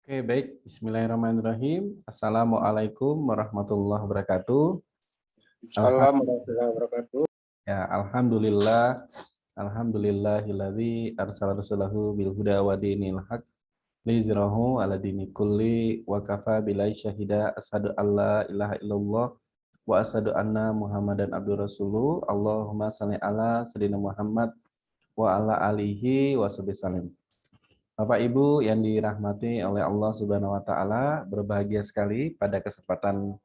Oke, baik. Bismillahirrahmanirrahim. Assalamualaikum warahmatullahi wabarakatuh. Assalamualaikum warahmatullahi wabarakatuh. Alhamdulillah. Alhamdulillahilladzi arsala rasulahu bil huda wa dinil haq liyuzhirahu ala dini kulli wa kafa billahi syahida asyhadu alla ilaha illallah wa asyhadu anna muhammadan abdur rasuluh. Allahumma shalli ala sayyidina Muhammad wa ala alihi wa sahbihi. Bapak Ibu yang dirahmati oleh Allah Subhanahu wa taala, berbahagia sekali pada kesempatan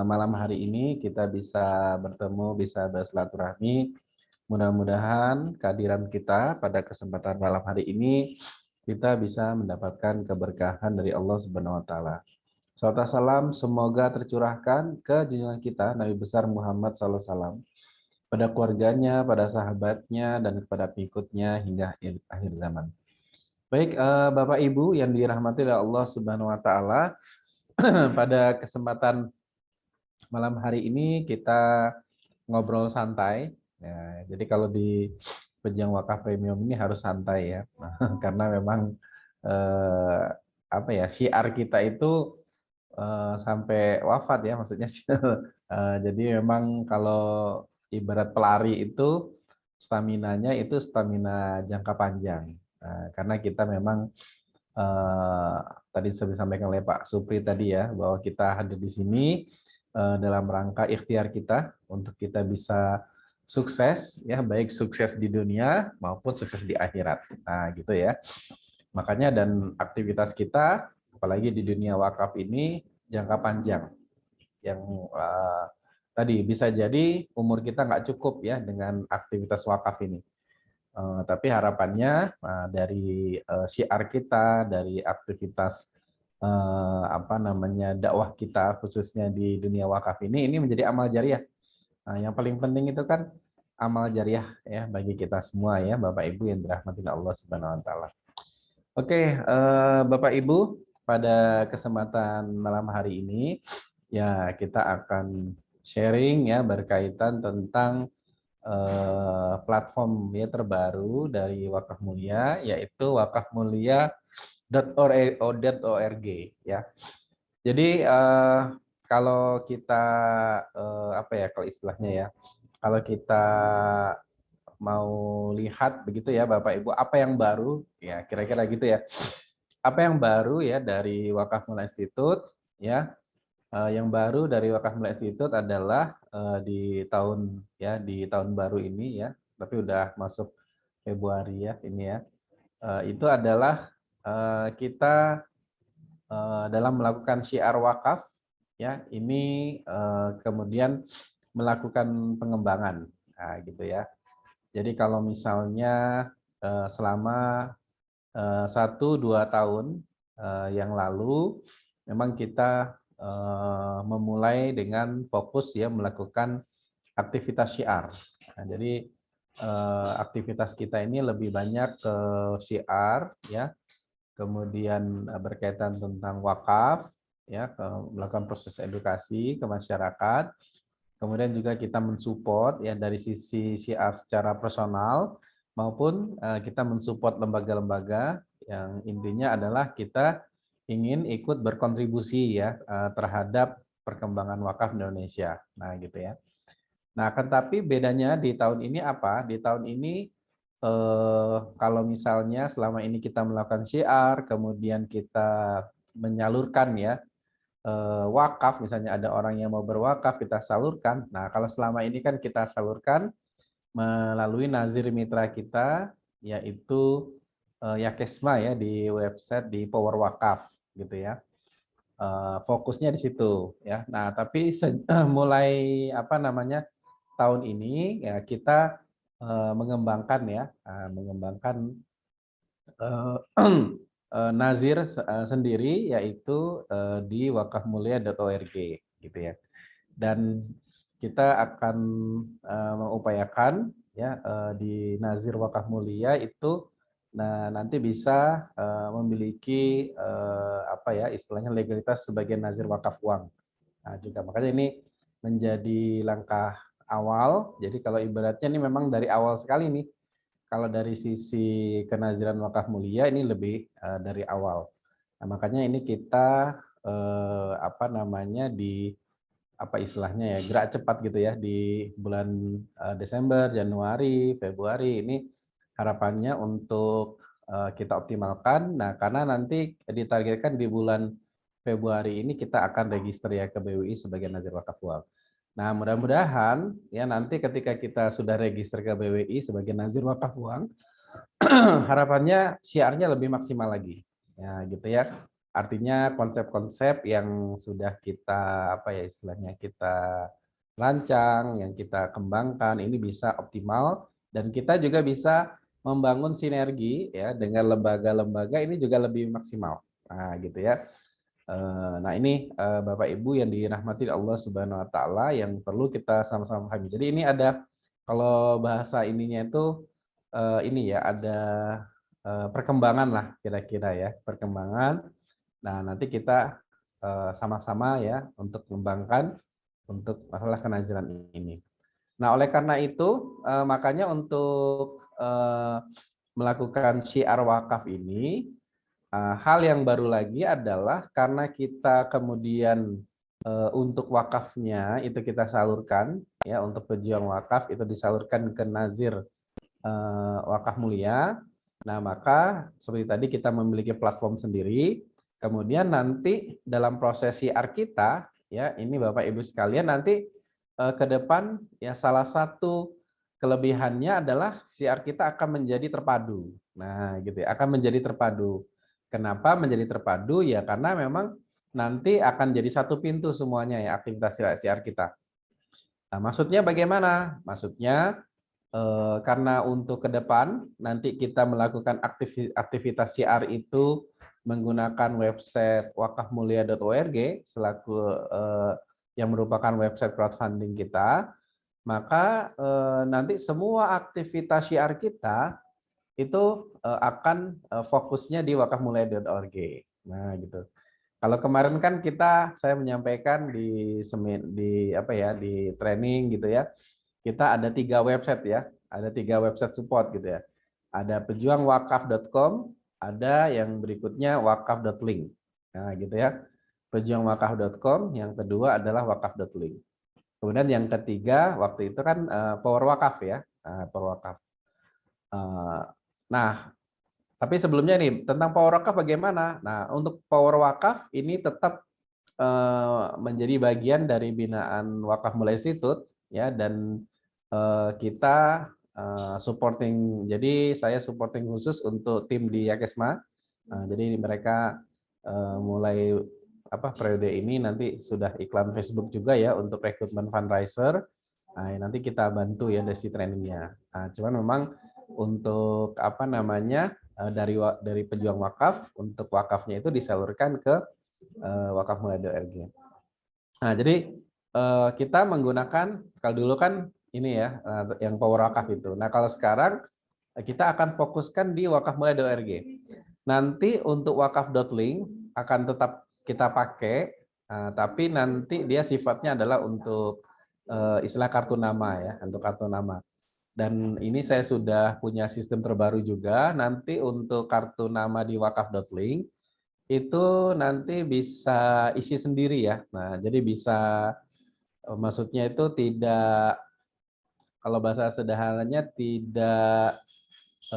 malam hari ini kita bisa bertemu, bisa bersilaturahmi. Mudah-mudahan kehadiran kita pada kesempatan malam hari ini kita bisa mendapatkan keberkahan dari Allah Subhanahu wa taala. Salawat salam semoga tercurahkan ke junjungan kita Nabi besar Muhammad SAW pada keluarganya, pada sahabatnya dan kepada pengikutnya hingga akhir zaman. Baik, Bapak Ibu yang dirahmati oleh Allah Subhanahu wa taala, pada kesempatan malam hari ini kita ngobrol santai. Ya, jadi kalau di Pejuang Wakaf Premium ini harus santai ya. Karena memang apa ya, syiar kita itu sampai wafat ya maksudnya. Jadi memang kalau ibarat pelari itu staminanya itu stamina jangka panjang. Karena kita memang tadi sudah disampaikan oleh Pak Supri tadi ya, bahwa kita hadir di sini dalam rangka ikhtiar kita untuk kita bisa sukses ya, baik sukses di dunia maupun sukses di akhirat. Nah, gitu ya. Makanya dan aktivitas kita apalagi di dunia wakaf ini jangka panjang yang tadi bisa jadi umur kita nggak cukup ya dengan aktivitas wakaf ini. Tapi harapannya dari syiar kita, dari aktivitas apa namanya dakwah kita khususnya di dunia wakaf ini menjadi amal jariah. Yang paling penting itu kan amal jariah ya bagi kita semua ya Bapak Ibu yang dirahmati Allah Subhanahu wa taala. Oke, Bapak Ibu, pada kesempatan malam hari ini ya kita akan sharing ya berkaitan tentang platform ya terbaru dari Wakaf Mulia, yaitu wakafmulia.org ya. Jadi kalau kita apa ya kalau istilahnya ya, kalau kita mau lihat begitu ya Bapak Ibu, apa yang baru ya kira-kira gitu ya. Apa yang baru ya dari Wakaf Mulia Institute ya. Yang baru dari Wakaf Mulia Institute adalah di tahun baru ini ya, tapi udah masuk Februari ya ini ya. Itu adalah kita dalam melakukan syiar wakaf ya, ini kemudian melakukan pengembangan. Nah, gitu ya. Jadi kalau misalnya selama 1-2 tahun yang lalu memang kita memulai dengan fokus ya melakukan aktivitas syiar. Nah, jadi aktivitas kita ini lebih banyak ke syiar ya, kemudian berkaitan tentang wakaf ya, melakukan proses edukasi ke masyarakat. Kemudian juga kita mensupport ya dari sisi syiar secara personal maupun kita mensupport lembaga-lembaga yang intinya adalah kita ingin ikut berkontribusi ya terhadap perkembangan wakaf Indonesia. Nah, gitu ya. Nah, tetapi bedanya di tahun ini apa? Di tahun ini kalau misalnya selama ini kita melakukan syiar, kemudian kita menyalurkan ya wakaf, misalnya ada orang yang mau berwakaf kita salurkan. Nah, kalau selama ini kan kita salurkan melalui nazir mitra kita yaitu Yakesma ya di website di Power Wakaf gitu ya. Fokusnya di situ ya. Nah, tapi mulai apa namanya tahun ini ya kita mengembangkan ya, mengembangkan nazir sendiri yaitu di wakafmulia.org gitu ya. Dan kita akan mengupayakan ya di nazir wakaf mulia itu nanti bisa memiliki apa ya istilahnya legalitas sebagai nazir wakaf uang. Nah, juga makanya ini menjadi langkah awal. Jadi kalau ibaratnya ini memang dari awal sekali nih. Kalau dari sisi kenaziran wakaf mulia ini lebih dari awal. Nah, makanya ini kita apa namanya apa istilahnya ya, gerak cepat gitu ya di bulan Desember, Januari, Februari ini harapannya untuk kita optimalkan. Nah, karena nanti ditargetkan di bulan Februari ini kita akan register ya ke BUI sebagai nazir wakaf uang. Nah, mudah-mudahan ya nanti ketika kita sudah register ke BWI sebagai nazir wakaf uang, harapannya syiarnya lebih maksimal lagi. Ya, gitu ya. Artinya konsep-konsep yang sudah kita apa ya istilahnya kita rancang, yang kita kembangkan ini bisa optimal dan kita juga bisa membangun sinergi ya dengan lembaga-lembaga ini juga lebih maksimal. Nah, gitu ya. Nah, ini Bapak Ibu yang dirahmati Allah Subhanahu wa taala yang perlu kita sama-sama pahami. Jadi ini ada kalau bahasa ininya itu ini ya ada perkembangan lah kira-kira ya, perkembangan. Nah, nanti kita sama-sama ya untuk mengembangkan untuk masalah kenaziran ini. Nah, oleh karena itu makanya untuk melakukan syiar wakaf ini hal yang baru lagi adalah karena kita kemudian untuk wakafnya itu kita salurkan ya untuk pejuang wakaf itu disalurkan ke nazir wakaf mulia. Nah, maka seperti tadi kita memiliki platform sendiri. Kemudian nanti dalam proses siar kita, ya ini Bapak Ibu sekalian nanti ke depan ya salah satu kelebihannya adalah siar kita akan menjadi terpadu. Nah, gitu ya, akan menjadi terpadu. Kenapa menjadi terpadu? Ya karena memang nanti akan jadi satu pintu semuanya ya aktivitas siar kita. Nah, maksudnya bagaimana? Maksudnya karena untuk ke depan nanti kita melakukan aktivitas siar itu menggunakan website wakafmulia.org selaku yang merupakan website crowdfunding kita, maka nanti semua aktivitas siar kita itu akan fokusnya di wakafmulia.org. Nah, gitu. Kalau kemarin kan saya menyampaikan di apa ya di training gitu ya, kita ada 3 website ya, ada 3 website support gitu ya. Ada pejuangwakaf.com, ada yang berikutnya wakaf.link. Nah, gitu ya. Pejuangwakaf.com, yang kedua adalah wakaf.link. Kemudian yang ketiga waktu itu kan Power Wakaf ya, Power Wakaf. Nah, tapi sebelumnya nih tentang Power Wakaf bagaimana? Nah, untuk Power Wakaf ini tetap menjadi bagian dari binaan Wakaf Mulia Institute ya dan kita supporting. Jadi saya supporting khusus untuk tim di Yakesma. Jadi mereka mulai periode ini nanti sudah iklan Facebook juga ya untuk rekrutmen fundraiser. Nah, nanti kita bantu ya dari trainingnya. Nah, cuman memang untuk dari pejuang wakaf untuk wakafnya itu disalurkan ke wakafmulia.org. Nah, jadi kita menggunakan kalau dulu kan ini ya yang power wakaf itu. Nah, kalau sekarang kita akan fokuskan di wakafmulia.org. Nanti untuk wakaf.link akan tetap kita pakai, tapi nanti dia sifatnya adalah untuk istilah kartu nama ya, untuk kartu nama. Dan ini saya sudah punya sistem terbaru juga. Nanti untuk kartu nama di wakaf.link itu nanti bisa isi sendiri ya. Nah, jadi bisa maksudnya itu tidak kalau bahasa sederhananya tidak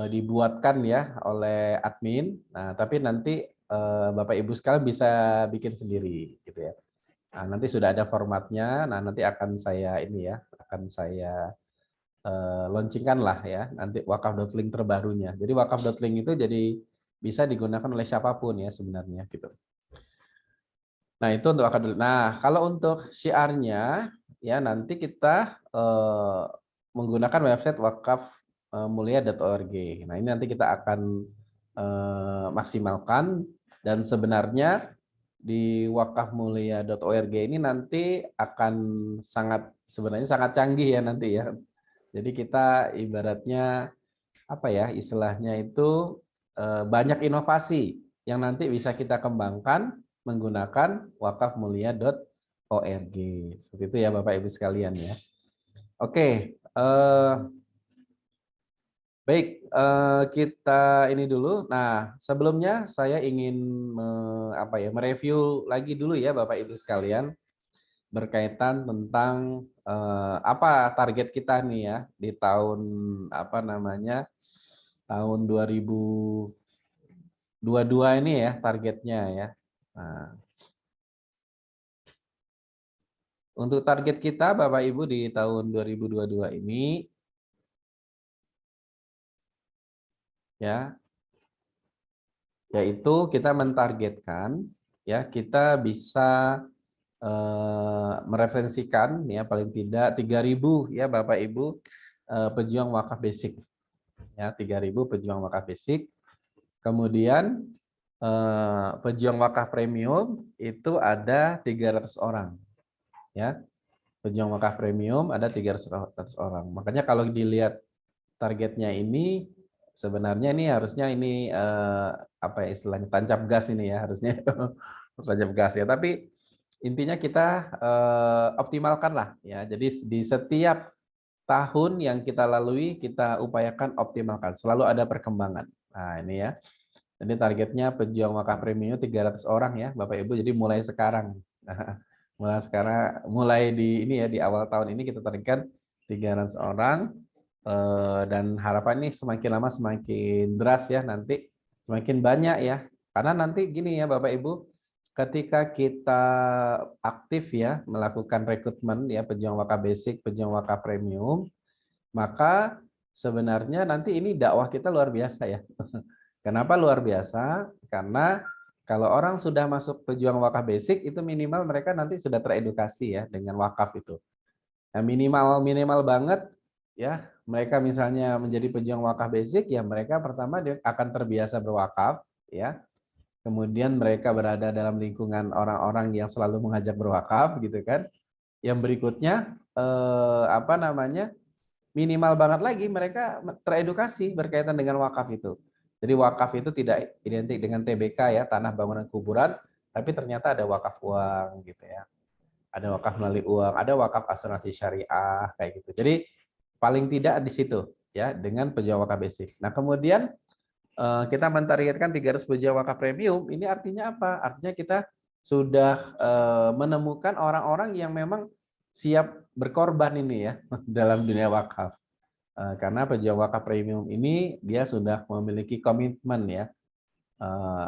dibuatkan ya oleh admin. Nah, tapi nanti Bapak Ibu sekalian bisa bikin sendiri gitu ya. Nah, nanti sudah ada formatnya. Nah, nanti akan saya launchingkan lah ya nanti wakaf.link terbarunya. Jadi wakaf.link itu jadi bisa digunakan oleh siapapun ya sebenarnya gitu. Nah, itu untuk wakaf. Nah, kalau untuk syiarnya ya nanti kita menggunakan website wakafmulia.org. Nah, ini nanti kita akan maksimalkan dan sebenarnya di wakafmulia.org ini nanti akan sebenarnya sangat canggih ya nanti ya. Jadi kita ibaratnya apa ya istilahnya itu banyak inovasi yang nanti bisa kita kembangkan menggunakan wakafmulia.org. Seperti itu ya Bapak Ibu sekalian ya. Oke, Baik, kita ini dulu. Nah, sebelumnya saya ingin mereview lagi dulu ya Bapak Ibu sekalian berkaitan tentang apa target kita nih ya di tahun tahun 2022 ini ya targetnya ya. Nah, untuk target kita Bapak Ibu di tahun 2022 ini ya, yaitu kita mentargetkan ya kita bisa mereferensikan ya paling tidak 3.000 ya Bapak Ibu pejuang wakaf basic ya 3.000 pejuang wakaf basic. Kemudian pejuang wakaf premium itu ada 300 orang ya. Pejuang wakaf premium ada 300 orang. Makanya kalau dilihat targetnya ini sebenarnya ini harusnya ini apa ya istilahnya tancap gas ini ya harusnya tancap gas ya. Tapi intinya kita optimalkan lah ya. Jadi di setiap tahun yang kita lalui kita upayakan optimalkan. Selalu ada perkembangan. Nah ini ya. Jadi targetnya pejuang wakaf premium 300 orang ya Bapak Ibu. Jadi mulai sekarang. Mulai di ini ya di awal tahun ini kita targetkan 300 orang dan harapan ini semakin lama semakin deras ya nanti semakin banyak ya. Karena nanti gini ya Bapak Ibu, ketika kita aktif ya melakukan rekrutmen ya pejuang wakaf basic, pejuang wakaf premium, maka sebenarnya nanti ini dakwah kita luar biasa ya. Kenapa luar biasa? Karena kalau orang sudah masuk pejuang wakaf basic itu minimal mereka nanti sudah teredukasi ya dengan wakaf itu. Nah, minimal banget ya mereka misalnya menjadi pejuang wakaf basic ya mereka pertama dia akan terbiasa berwakaf ya. Kemudian mereka berada dalam lingkungan orang-orang yang selalu mengajak berwakaf gitu kan. Yang berikutnya minimal banget lagi mereka teredukasi berkaitan dengan wakaf itu. Jadi wakaf itu tidak identik dengan TBK ya, tanah bangunan kuburan, tapi ternyata ada wakaf uang gitu ya. Ada wakaf melalui uang, ada wakaf asuransi syariah kayak gitu. Jadi paling tidak di situ ya dengan pejuang wakaf basic. Nah, kemudian kita mentargetkan 300 pejuang wakaf premium. Ini artinya apa? Artinya kita sudah menemukan orang-orang yang memang siap berkorban ini ya dalam dunia wakaf. Karena pejuang wakaf premium ini dia sudah memiliki komitmen ya.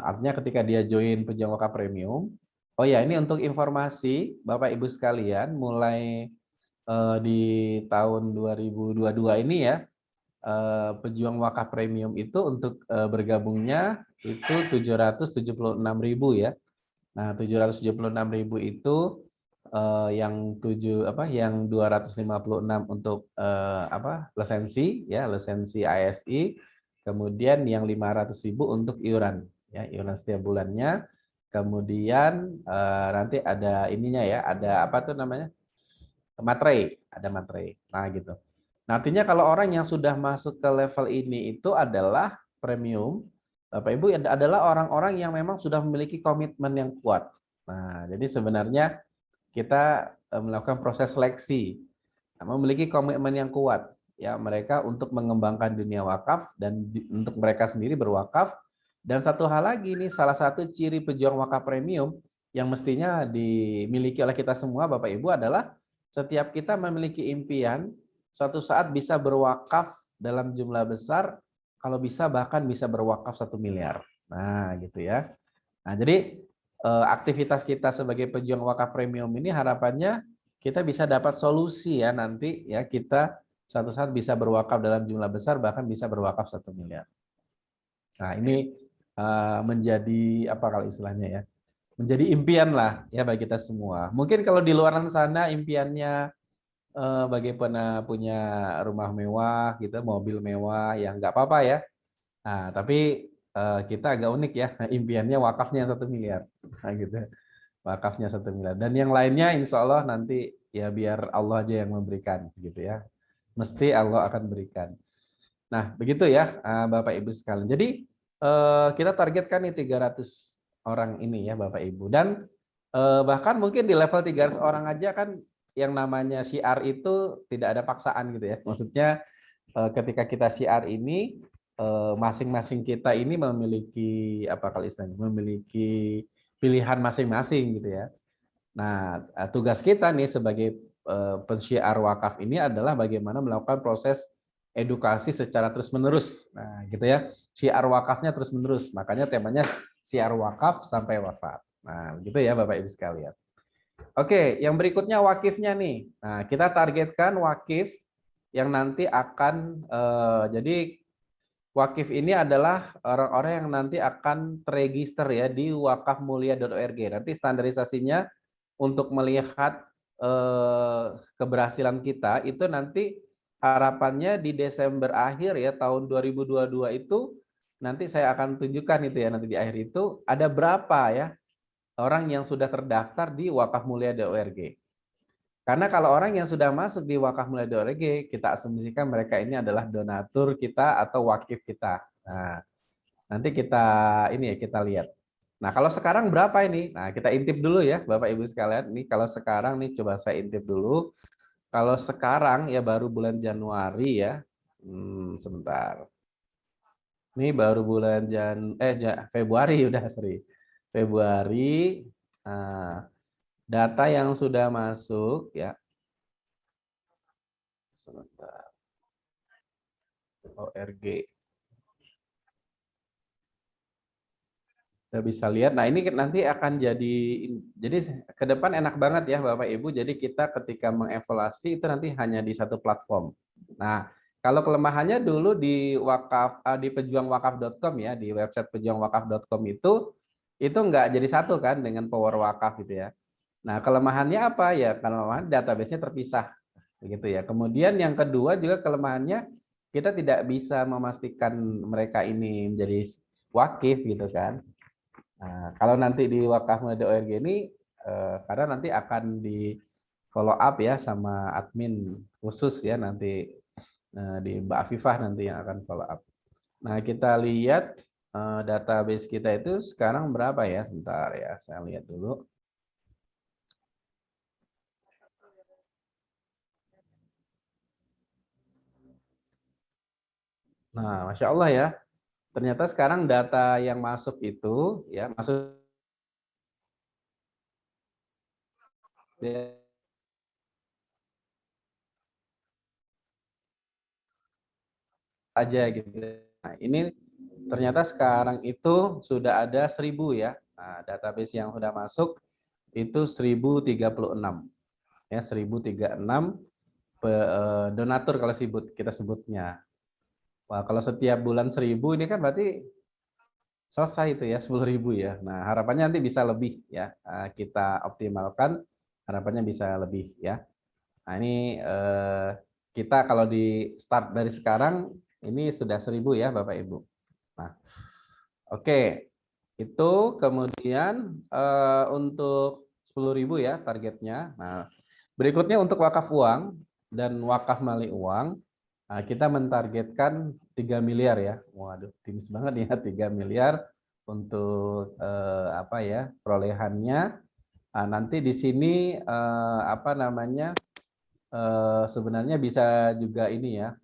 Artinya ketika dia join pejuang wakaf premium, oh ya ini untuk informasi Bapak Ibu sekalian, mulai di tahun 2022 ini ya, pejuang wakaf premium itu untuk bergabungnya itu 776.000 ya. Nah, 776.000 itu yang 256 untuk lisensi ya, lisensi ASI, kemudian yang 500.000 untuk iuran ya, iuran setiap bulannya. Kemudian nanti ada ininya ya, ada apa tuh namanya? Materai, ada materai. Nah, gitu. Nah, artinya kalau orang yang sudah masuk ke level ini itu adalah premium, Bapak Ibu adalah orang-orang yang memang sudah memiliki komitmen yang kuat. Nah, jadi sebenarnya kita melakukan proses seleksi, memiliki komitmen yang kuat ya mereka untuk mengembangkan dunia wakaf dan untuk mereka sendiri berwakaf. Dan satu hal lagi nih, salah satu ciri pejuang wakaf premium yang mestinya dimiliki oleh kita semua Bapak Ibu adalah setiap kita memiliki impian suatu saat bisa berwakaf dalam jumlah besar, kalau bisa bahkan bisa berwakaf 1 miliar. Nah, gitu ya. Nah, jadi aktivitas kita sebagai pejuang wakaf premium ini harapannya kita bisa dapat solusi ya nanti ya kita suatu saat bisa berwakaf dalam jumlah besar bahkan bisa berwakaf 1 miliar. Nah, ini menjadi apa kalau istilahnya ya? Menjadi impian lah ya bagi kita semua. Mungkin kalau di luar sana impiannya bagaimana punya rumah mewah gitu, mobil mewah ya nggak apa-apa ya. Nah, tapi kita agak unik ya, impiannya wakafnya 1 miliar. Nah, gitu. Wakafnya 1 miliar. Dan yang lainnya insya Allah nanti ya biar Allah aja yang memberikan gitu ya. Mesti Allah akan berikan. Nah, begitu ya Bapak Ibu sekalian. Jadi kita targetkan nih 300 orang ini ya Bapak Ibu. Dan bahkan mungkin di level 300 orang aja kan yang namanya syiar itu tidak ada paksaan gitu ya. Maksudnya ketika kita syiar ini masing-masing kita ini memiliki apa kalau istilahnya memiliki pilihan masing-masing gitu ya. Nah, tugas kita nih sebagai pensyiar wakaf ini adalah bagaimana melakukan proses edukasi secara terus-menerus. Nah, gitu ya. Syiar wakafnya terus-menerus. Makanya temanya syiar wakaf sampai wafat. Nah, gitu ya Bapak Ibu sekalian. Oke, yang berikutnya wakifnya nih. Nah, kita targetkan wakif yang nanti akan jadi wakif ini adalah orang-orang yang nanti akan terregister ya di wakafmulia.org. Nanti standarisasinya untuk melihat keberhasilan kita itu nanti harapannya di Desember akhir ya tahun 2022 itu nanti saya akan tunjukkan itu ya nanti di akhir itu ada berapa ya orang yang sudah terdaftar di wakafmulia.org. Karena kalau orang yang sudah masuk di wakafmulia.org, kita asumsikan mereka ini adalah donatur kita atau wakif kita. Nah, nanti kita ini ya kita lihat. Nah, kalau sekarang berapa ini? Nah, kita intip dulu ya, Bapak Ibu sekalian. Nih kalau sekarang nih coba saya intip dulu. Kalau sekarang ya baru bulan Januari ya. Sebentar. Ini baru bulan Februari udah sorry. Februari. Nah, data yang sudah masuk ya. Sebentar. ORG. Kita bisa lihat. Nah, ini nanti akan jadi ke depan enak banget ya Bapak Ibu. Jadi kita ketika mengevaluasi itu nanti hanya di satu platform. Nah, kalau kelemahannya dulu di di pejuangwakaf.com ya, di website pejuangwakaf.com itu nggak jadi satu kan dengan Power Wakaf gitu ya. Nah, kelemahannya apa ya? Kelemahan database-nya terpisah begitu ya. Kemudian yang kedua juga kelemahannya kita tidak bisa memastikan mereka ini menjadi wakif gitu kan. Nah, kalau nanti di wakaf.org ini karena nanti akan di follow up ya sama admin khusus ya nanti di Mbak Afifah nanti yang akan follow up. Nah, kita lihat database kita itu sekarang berapa ya? Sebentar ya, saya lihat dulu. Nah, Masya Allah ya. Ternyata sekarang data yang masuk itu ya masuk aja gitu. Nah, ini ternyata sekarang itu sudah ada 1.000 ya. Nah, database yang sudah masuk itu 1.036 ya 1.036 donatur kalau kita sebutnya. Wah, kalau setiap bulan 1.000 ini kan berarti selesai itu ya 10.000 ya. Nah, harapannya nanti bisa lebih ya. Kita optimalkan harapannya bisa lebih ya. Nah, ini kita kalau di start dari sekarang ini sudah 1.000 ya Bapak Ibu. Nah, oke. Itu kemudian untuk 10.000 ya targetnya. Nah, berikutnya untuk wakaf uang dan wakaf mali uang, kita mentargetkan 3 miliar ya. Waduh, tinggi banget ya 3 miliar untuk apa ya perolehannya. Nanti di sini apa namanya sebenarnya bisa juga ini ya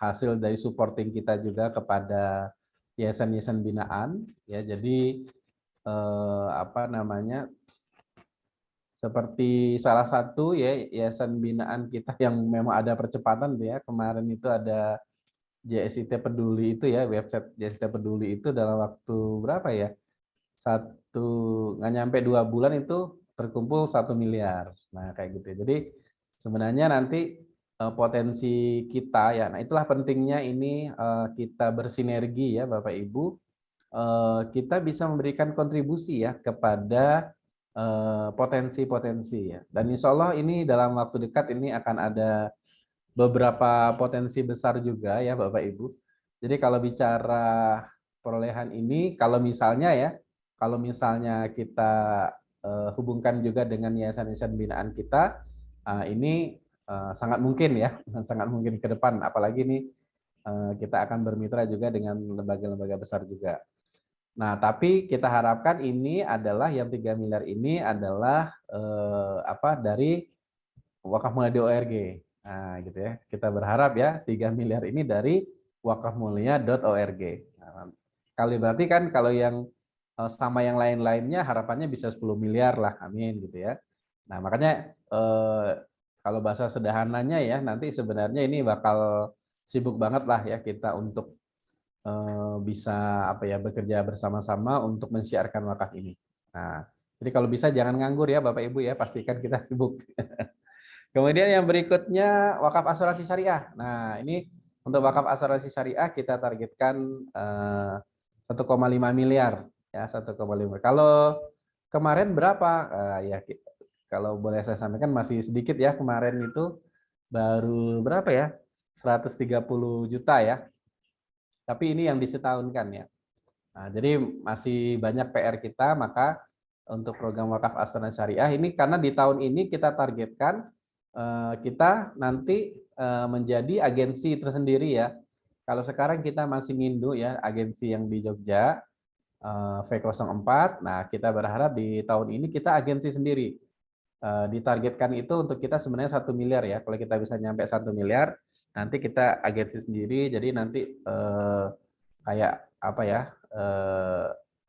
hasil dari supporting kita juga kepada yayasan-yayasan binaan ya. Jadi apa namanya seperti salah satu ya yayasan binaan kita yang memang ada percepatan ya kemarin itu ada JSIT Peduli itu ya website JSIT Peduli itu dalam waktu berapa ya nggak nyampe 2 bulan itu terkumpul 1 miliar. Nah kayak gitu. Jadi sebenarnya nanti potensi kita ya. Nah itulah pentingnya ini kita bersinergi ya Bapak Ibu. Kita bisa memberikan kontribusi ya kepada potensi-potensi ya. Dan insya Allah ini dalam waktu dekat ini akan ada beberapa potensi besar juga ya Bapak Ibu. Jadi kalau bicara perolehan ini, kalau misalnya kita hubungkan juga dengan yayasan-yayasan binaan kita, ini sangat mungkin ya, sangat mungkin ke depan. Apalagi ini kita akan bermitra juga dengan lembaga-lembaga besar juga. Nah, tapi kita harapkan ini adalah yang 3 miliar ini adalah apa dari wakaf mulia.org. Nah, gitu ya. Kita berharap ya 3 miliar ini dari wakafmulia.org. Nah, kali berarti kan kalau yang sama yang lain-lainnya harapannya bisa 10 miliar lah, amin gitu ya. Nah, makanya kalau bahasa sederhananya ya nanti sebenarnya ini bakal sibuk banget lah ya kita untuk bisa apa ya bekerja bersama-sama untuk mensiarkan wakaf ini. Nah, jadi kalau bisa jangan nganggur ya Bapak Ibu ya, pastikan kita sibuk. Kemudian yang berikutnya wakaf asuransi syariah. Nah, ini untuk wakaf asuransi syariah kita targetkan 1,5 miliar ya 1,5. Kalau kemarin berapa? Ya kalau boleh saya sampaikan masih sedikit ya, kemarin itu baru berapa ya? 130 juta ya. Tapi ini yang disetahunkan ya. Nah, jadi masih banyak PR kita, maka untuk program wakaf asuransi syariah ini karena di tahun ini kita targetkan kita nanti menjadi agensi tersendiri ya. Kalau sekarang kita masih ngindu ya agensi yang di Jogja V04. Nah, kita berharap di tahun ini kita agensi sendiri. Ditargetkan itu untuk kita sebenarnya 1 miliar ya. Kalau kita bisa nyampe 1 miliar, nanti kita agensi sendiri. Jadi nanti kayak apa ya?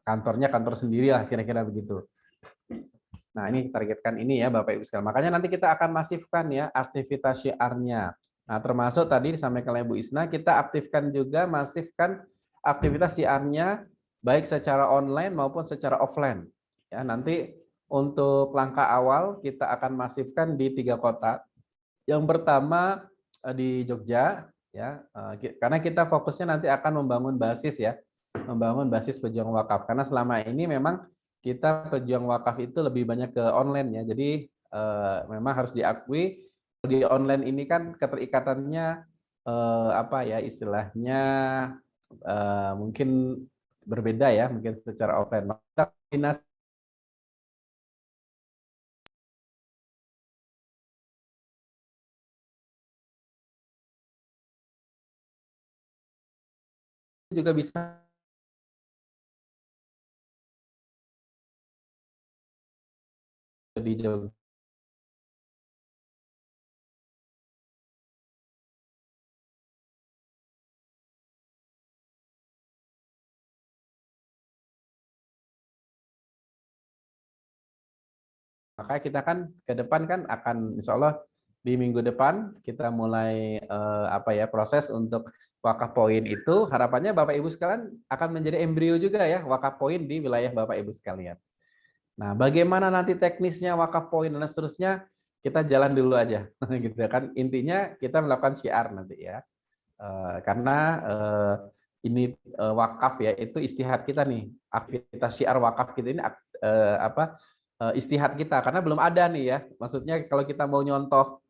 Kantornya kantor sendiri lah kira-kira begitu. Nah, ini targetkan ini ya Bapak Ibu sekalian. Makanya nanti kita akan masifkan ya aktivitas syiarnya. Nah, termasuk tadi disampaikan oleh Bu Isna, kita aktifkan juga masifkan aktivitas syiarnya baik secara online maupun secara offline. Ya, nanti untuk langkah awal kita akan masifkan di 3 kota. Yang pertama di Jogja ya, karena kita fokusnya nanti akan membangun basis ya, membangun basis pejuang wakaf. Karena selama ini memang kita pejuang wakaf itu lebih banyak ke online ya. Jadi memang harus diakui di online ini kan keterikatannya apa ya istilahnya mungkin berbeda ya, mungkin secara offline. Maka kombinasi juga bisa di Jogja. Maka kita kan ke depan kan akan insya Allah di minggu depan kita mulai apa ya proses untuk wakaf poin itu harapannya Bapak Ibu sekalian akan menjadi embrio juga ya wakaf poin di wilayah Bapak Ibu sekalian. Nah, bagaimana nanti teknisnya wakaf poin dan seterusnya kita jalan dulu aja gitu kan. Intinya kita melakukan syiar nanti ya. Karena ini wakaf ya itu istihad kita nih. Aktivitas syiar wakaf kita ini apa istihad kita karena belum ada nih ya. Maksudnya kalau kita mau nyontoh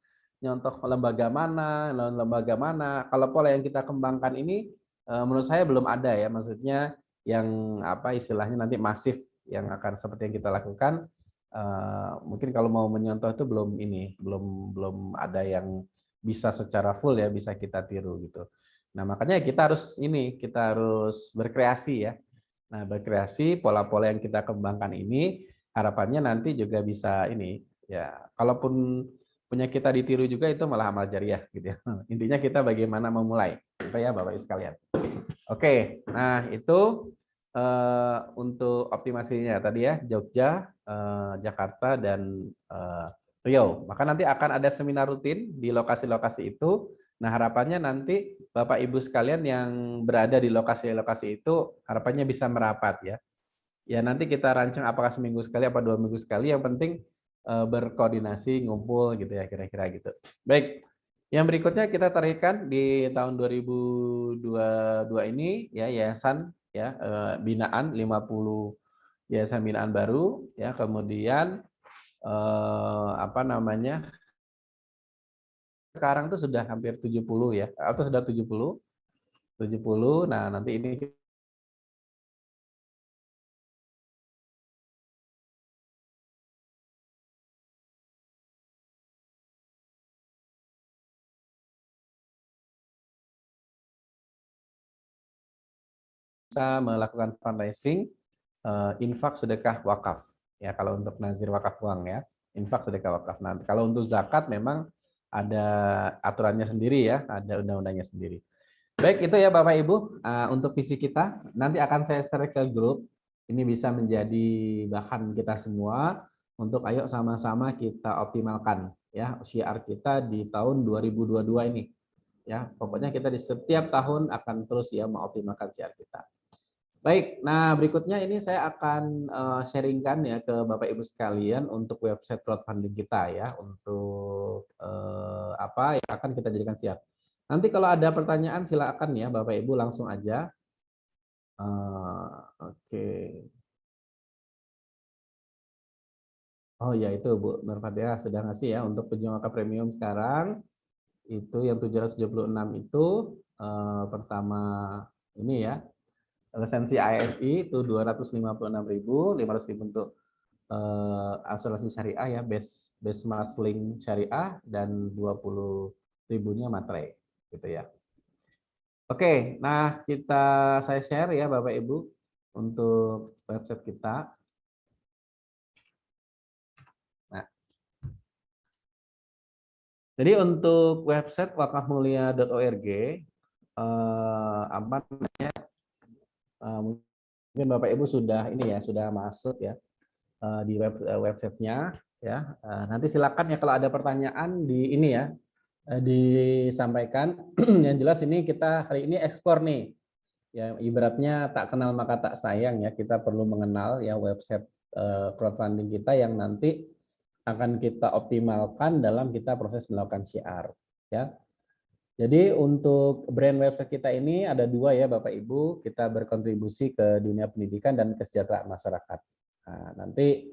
lembaga mana, kalau pola yang kita kembangkan ini menurut saya belum ada ya. Maksudnya yang apa istilahnya nanti masif yang akan seperti yang kita lakukan. Mungkin kalau mau menyontoh itu belum ada yang bisa secara full ya bisa kita tiru gitu. Nah makanya kita harus berkreasi ya. Nah berkreasi pola-pola yang kita kembangkan ini harapannya nanti juga bisa ini ya. Kalaupun punya kita ditiru juga itu malah amal jariah gitu ya. Intinya kita bagaimana memulai, gitu ya Bapak Ibu sekalian. Oke, nah itu untuk optimasinya tadi ya Jogja, Jakarta dan Riau. Maka nanti akan ada seminar rutin di lokasi-lokasi itu. Nah harapannya nanti Bapak Ibu sekalian yang berada di lokasi-lokasi itu harapannya bisa merapat ya. Ya nanti kita rancang apakah seminggu sekali apa 2 minggu sekali. Yang penting berkoordinasi, ngumpul gitu ya kira-kira gitu. Baik, yang berikutnya kita targetkan di tahun 2022 ini ya yayasan ya binaan 50 yayasan binaan baru ya kemudian apa namanya sekarang tuh sudah hampir 70 ya atau sudah 70. Nah nanti ini bisa melakukan fundraising infak sedekah wakaf ya kalau untuk nazir wakaf uang ya infak sedekah wakaf. Nanti kalau untuk zakat memang ada aturannya sendiri ya, ada undang-undangnya sendiri. Baik, itu ya Bapak Ibu untuk visi kita. Nanti akan saya share ke grup. Ini bisa menjadi bahan kita semua untuk ayo sama-sama kita optimalkan ya syiar kita di tahun 2022 ini. Ya, pokoknya kita di setiap tahun akan terus ya mengoptimalkan syiar kita. Baik, nah berikutnya ini saya akan sharingkan ya ke Bapak Ibu sekalian untuk website crowdfunding kita ya, untuk apa yang akan kita jadikan siap. Nanti kalau ada pertanyaan silakan ya Bapak Ibu langsung aja. Oke. Oh ya itu Bu Nur Fatihah sudah ngasih ya untuk pejuang Wakaf premium sekarang itu yang 776 itu pertama ini ya lisensi ASI itu 256.500 untuk asuransi syariah ya base masling syariah dan 20.000-nya materai gitu ya. Oke, nah saya share ya Bapak Ibu untuk website kita. Nah, jadi untuk website wakafmulia.org apa namanya? Mungkin Bapak Ibu sudah ini ya sudah masuk ya di websitenya ya. Nanti silakan ya kalau ada pertanyaan di ini ya disampaikan. Yang jelas ini kita hari ini ekspor nih. Ya ibaratnya tak kenal maka tak sayang ya, kita perlu mengenal ya website crowdfunding kita yang nanti akan kita optimalkan dalam kita proses melakukan syiar ya. Jadi untuk brand website kita ini ada dua ya Bapak Ibu, kita berkontribusi ke dunia pendidikan dan kesejahteraan masyarakat. Nah, nanti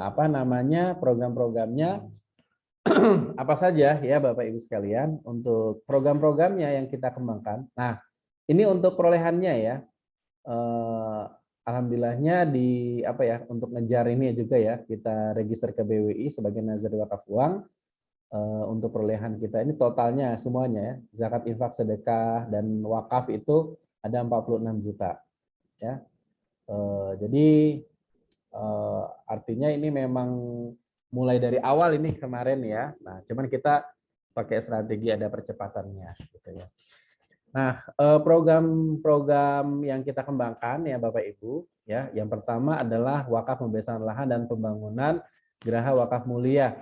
apa namanya program-programnya apa saja ya Bapak Ibu sekalian untuk program-programnya yang kita kembangkan. Nah, ini untuk perolehannya ya. Alhamdulillahnya di apa ya untuk ngejar ini juga ya kita register ke BWI sebagai nazar wakaf uang. Untuk perolehan kita ini totalnya semuanya ya zakat infak sedekah dan wakaf itu ada 46 juta ya. Jadi artinya ini memang mulai dari awal ini kemarin ya. Nah, cuman kita pakai strategi ada percepatannya gitu ya. Nah, program-program yang kita kembangkan ya Bapak Ibu ya, yang pertama adalah wakaf pembebasan lahan dan pembangunan Geraha Wakaf Mulia.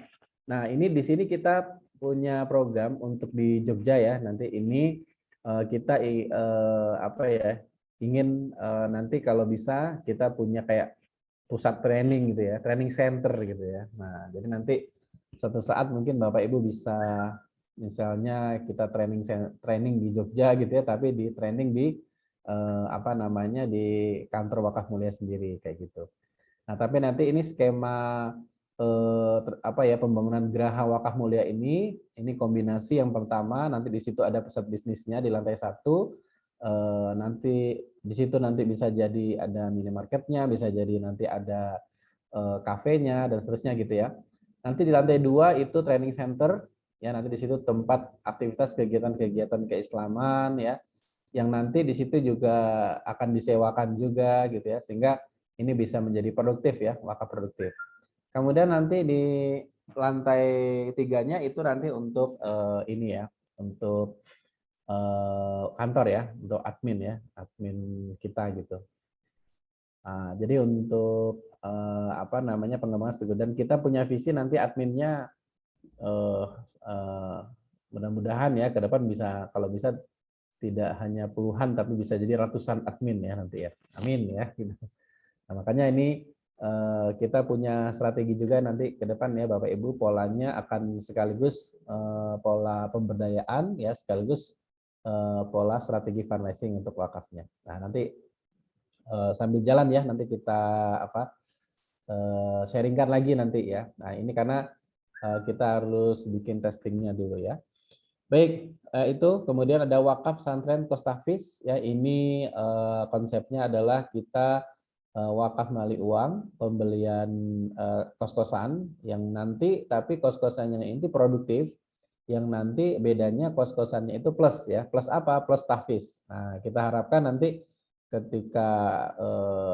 Nah, ini di sini kita punya program untuk di Jogja ya. Nanti ini kita apa ya, ingin nanti kalau bisa kita punya kayak pusat training gitu ya, training center gitu ya. Nah, jadi nanti suatu saat mungkin Bapak Ibu bisa misalnya kita training di Jogja gitu ya, tapi di training di apa namanya di kantor Wakaf Mulia sendiri kayak gitu. Nah, tapi nanti ini skema apa ya pembangunan Geraha Wakaf Mulia ini kombinasi yang pertama nanti di situ ada pusat bisnisnya di lantai 1. Nanti di situ nanti bisa jadi ada minimarketnya, bisa jadi nanti ada kafenya dan seterusnya gitu ya. Nanti di lantai 2 itu training center ya, nanti di situ tempat aktivitas kegiatan-kegiatan keislaman ya, yang nanti di situ juga akan disewakan juga gitu ya, sehingga ini bisa menjadi produktif ya, wakaf produktif. Kemudian nanti di lantai 3-nya itu nanti untuk ini ya, untuk kantor ya, untuk admin ya, admin kita gitu. Nah, jadi untuk apa namanya pengembangan seperti itu. Dan kita punya visi nanti adminnya mudah-mudahan ya ke depan bisa kalau bisa tidak hanya puluhan tapi bisa jadi ratusan admin ya nanti ya. Amin ya. Nah, makanya ini kita punya strategi juga nanti ke depan ya Bapak Ibu, polanya akan sekaligus pola pemberdayaan ya sekaligus pola strategi fundraising untuk wakafnya. Nah, nanti sambil jalan ya nanti kita apa sharingkan lagi nanti ya. Nah, ini karena kita harus bikin testingnya dulu ya. Baik, itu kemudian ada wakaf santren Kostafis ya, ini konsepnya adalah kita wakaf melalui uang pembelian kos-kosan yang nanti tapi kos-kosannya ini produktif, yang nanti bedanya kos-kosannya itu plus ya, plus apa? Plus tahfiz. Nah, kita harapkan nanti ketika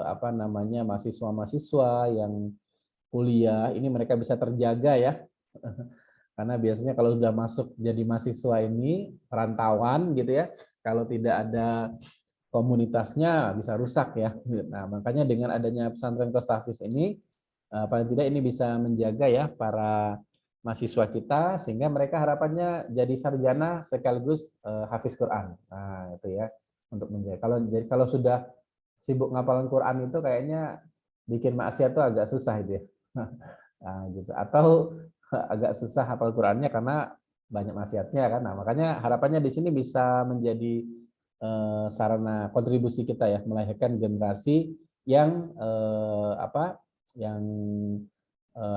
apa namanya mahasiswa-mahasiswa yang kuliah ini mereka bisa terjaga ya Karena biasanya kalau sudah masuk jadi mahasiswa ini perantauan gitu ya, kalau tidak ada komunitasnya bisa rusak ya. Nah, makanya dengan adanya pesantren Kostafis ini paling tidak ini bisa menjaga ya para mahasiswa kita sehingga mereka harapannya jadi sarjana sekaligus hafiz Quran. Nah, itu ya untuk menjaga. Kalau sudah sibuk ngapalan Quran itu kayaknya bikin maksiat tuh agak susah itu ya. Nah, gitu. Atau agak susah hafal Qurannya karena banyak maksiatnya kan. Nah, makanya harapannya di sini bisa menjadi sarana kontribusi kita ya melahirkan generasi yang yang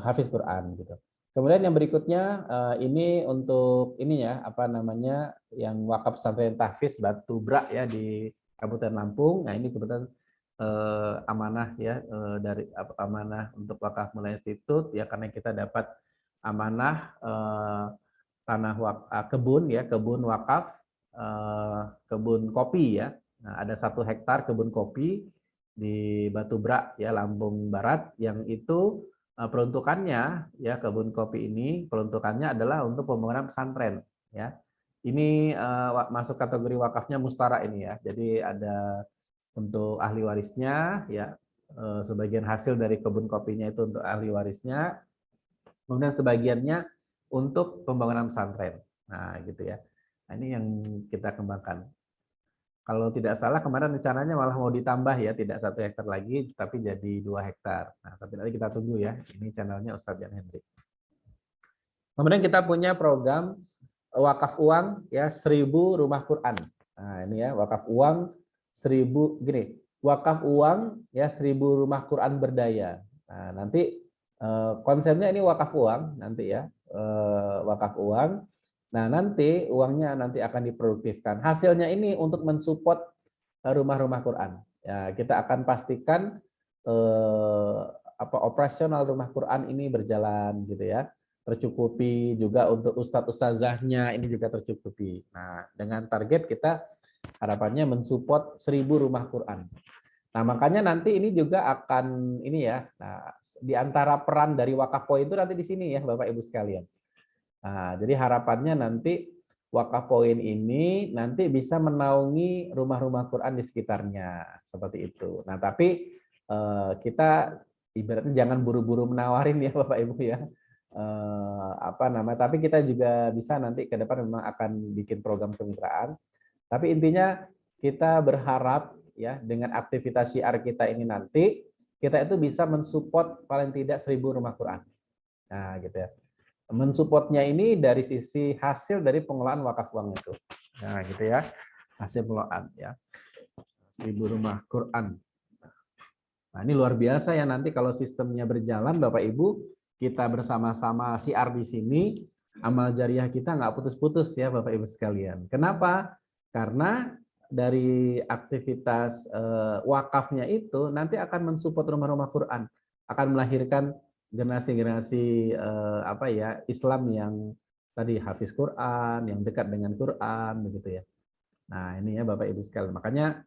hafiz Quran gitu. Kemudian yang berikutnya ini untuk ini ya apa namanya yang wakaf pesantren tahfiz Batu Bra ya di Kabupaten Lampung. Nah ini kebetulan amanah ya dari amanah untuk wakaf Mulia Institut ya karena kita dapat amanah tanah kebun ya kebun wakaf kebun kopi ya. Nah, ada 1 hektar kebun kopi di Batu Bra ya Lampung Barat yang itu peruntukannya ya kebun kopi ini peruntukannya adalah untuk pembangunan pesantren ya. Ini masuk kategori wakafnya mustara ini ya. Jadi ada untuk ahli warisnya ya sebagian hasil dari kebun kopinya itu untuk ahli warisnya. Kemudian sebagiannya untuk pembangunan pesantren. Nah, gitu ya. Nah, ini yang kita kembangkan. Kalau tidak salah kemarin rencananya malah mau ditambah ya, tidak 1 hektar lagi, tapi jadi 2 hektar. Nah, tapi nanti kita tunggu ya. Ini channelnya Ustadz Jan Hendrik. Kemudian kita punya program wakaf uang ya 1000 rumah Quran. Nah, ini ya wakaf uang 1000 gini. Wakaf uang ya 1000 rumah Quran berdaya. Nah, nanti konsepnya ini wakaf uang nanti ya. Wakaf uang. Nah, nanti uangnya nanti akan diproduktifkan. Hasilnya ini untuk mensupport rumah-rumah Quran. Ya, kita akan pastikan operasional rumah Quran ini berjalan gitu ya. Tercukupi juga untuk ustadz-ustazahnya ini juga tercukupi. Nah, dengan target kita harapannya mensupport 1000 rumah Quran. Nah, makanya nanti ini juga akan ini ya. Nah, di antara peran dari wakaf poin itu nanti di sini ya Bapak Ibu sekalian. Nah, jadi harapannya nanti wakaf poin ini nanti bisa menaungi rumah-rumah Quran di sekitarnya seperti itu. Nah, tapi kita ibaratnya jangan buru-buru menawarin ya Bapak Ibu ya. Tapi kita juga bisa nanti ke depan memang akan bikin program kemitraan. Tapi intinya kita berharap ya dengan aktivitas syiar kita ini nanti kita itu bisa mensupport paling tidak 1000 rumah Quran. Nah, gitu ya. Mensupportnya ini dari sisi hasil dari pengelolaan wakaf uang itu. Nah, gitu ya. Hasil pengelolaan ya. 1000 rumah Quran. Nah, ini luar biasa ya nanti kalau sistemnya berjalan Bapak Ibu, kita bersama-sama syiar di sini, amal jariah kita nggak putus-putus ya Bapak Ibu sekalian. Kenapa? Karena dari aktivitas wakafnya itu nanti akan mensupport rumah-rumah Quran, akan melahirkan generasi-generasi Islam yang tadi hafiz Quran, yang dekat dengan Quran begitu ya. Nah, ini ya Bapak Ibu sekalian. Makanya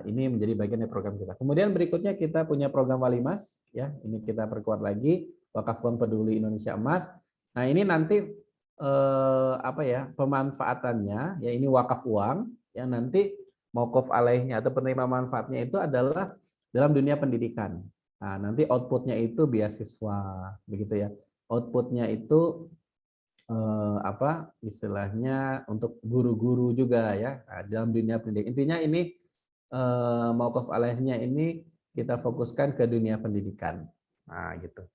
ini menjadi bagian dari program kita. Kemudian berikutnya kita punya program Walimas ya. Ini kita perkuat lagi Wakaf Uang Peduli Indonesia Emas. Nah, ini nanti pemanfaatannya ya ini wakaf uang yang nanti mauquf alaihnya atau penerima manfaatnya itu adalah dalam dunia pendidikan. Nah, nanti outputnya itu beasiswa begitu ya. Outputnya itu istilahnya untuk guru-guru juga ya dalam dunia pendidikan. Intinya ini mauquf alaihnya ini kita fokuskan ke dunia pendidikan. Nah, gitu.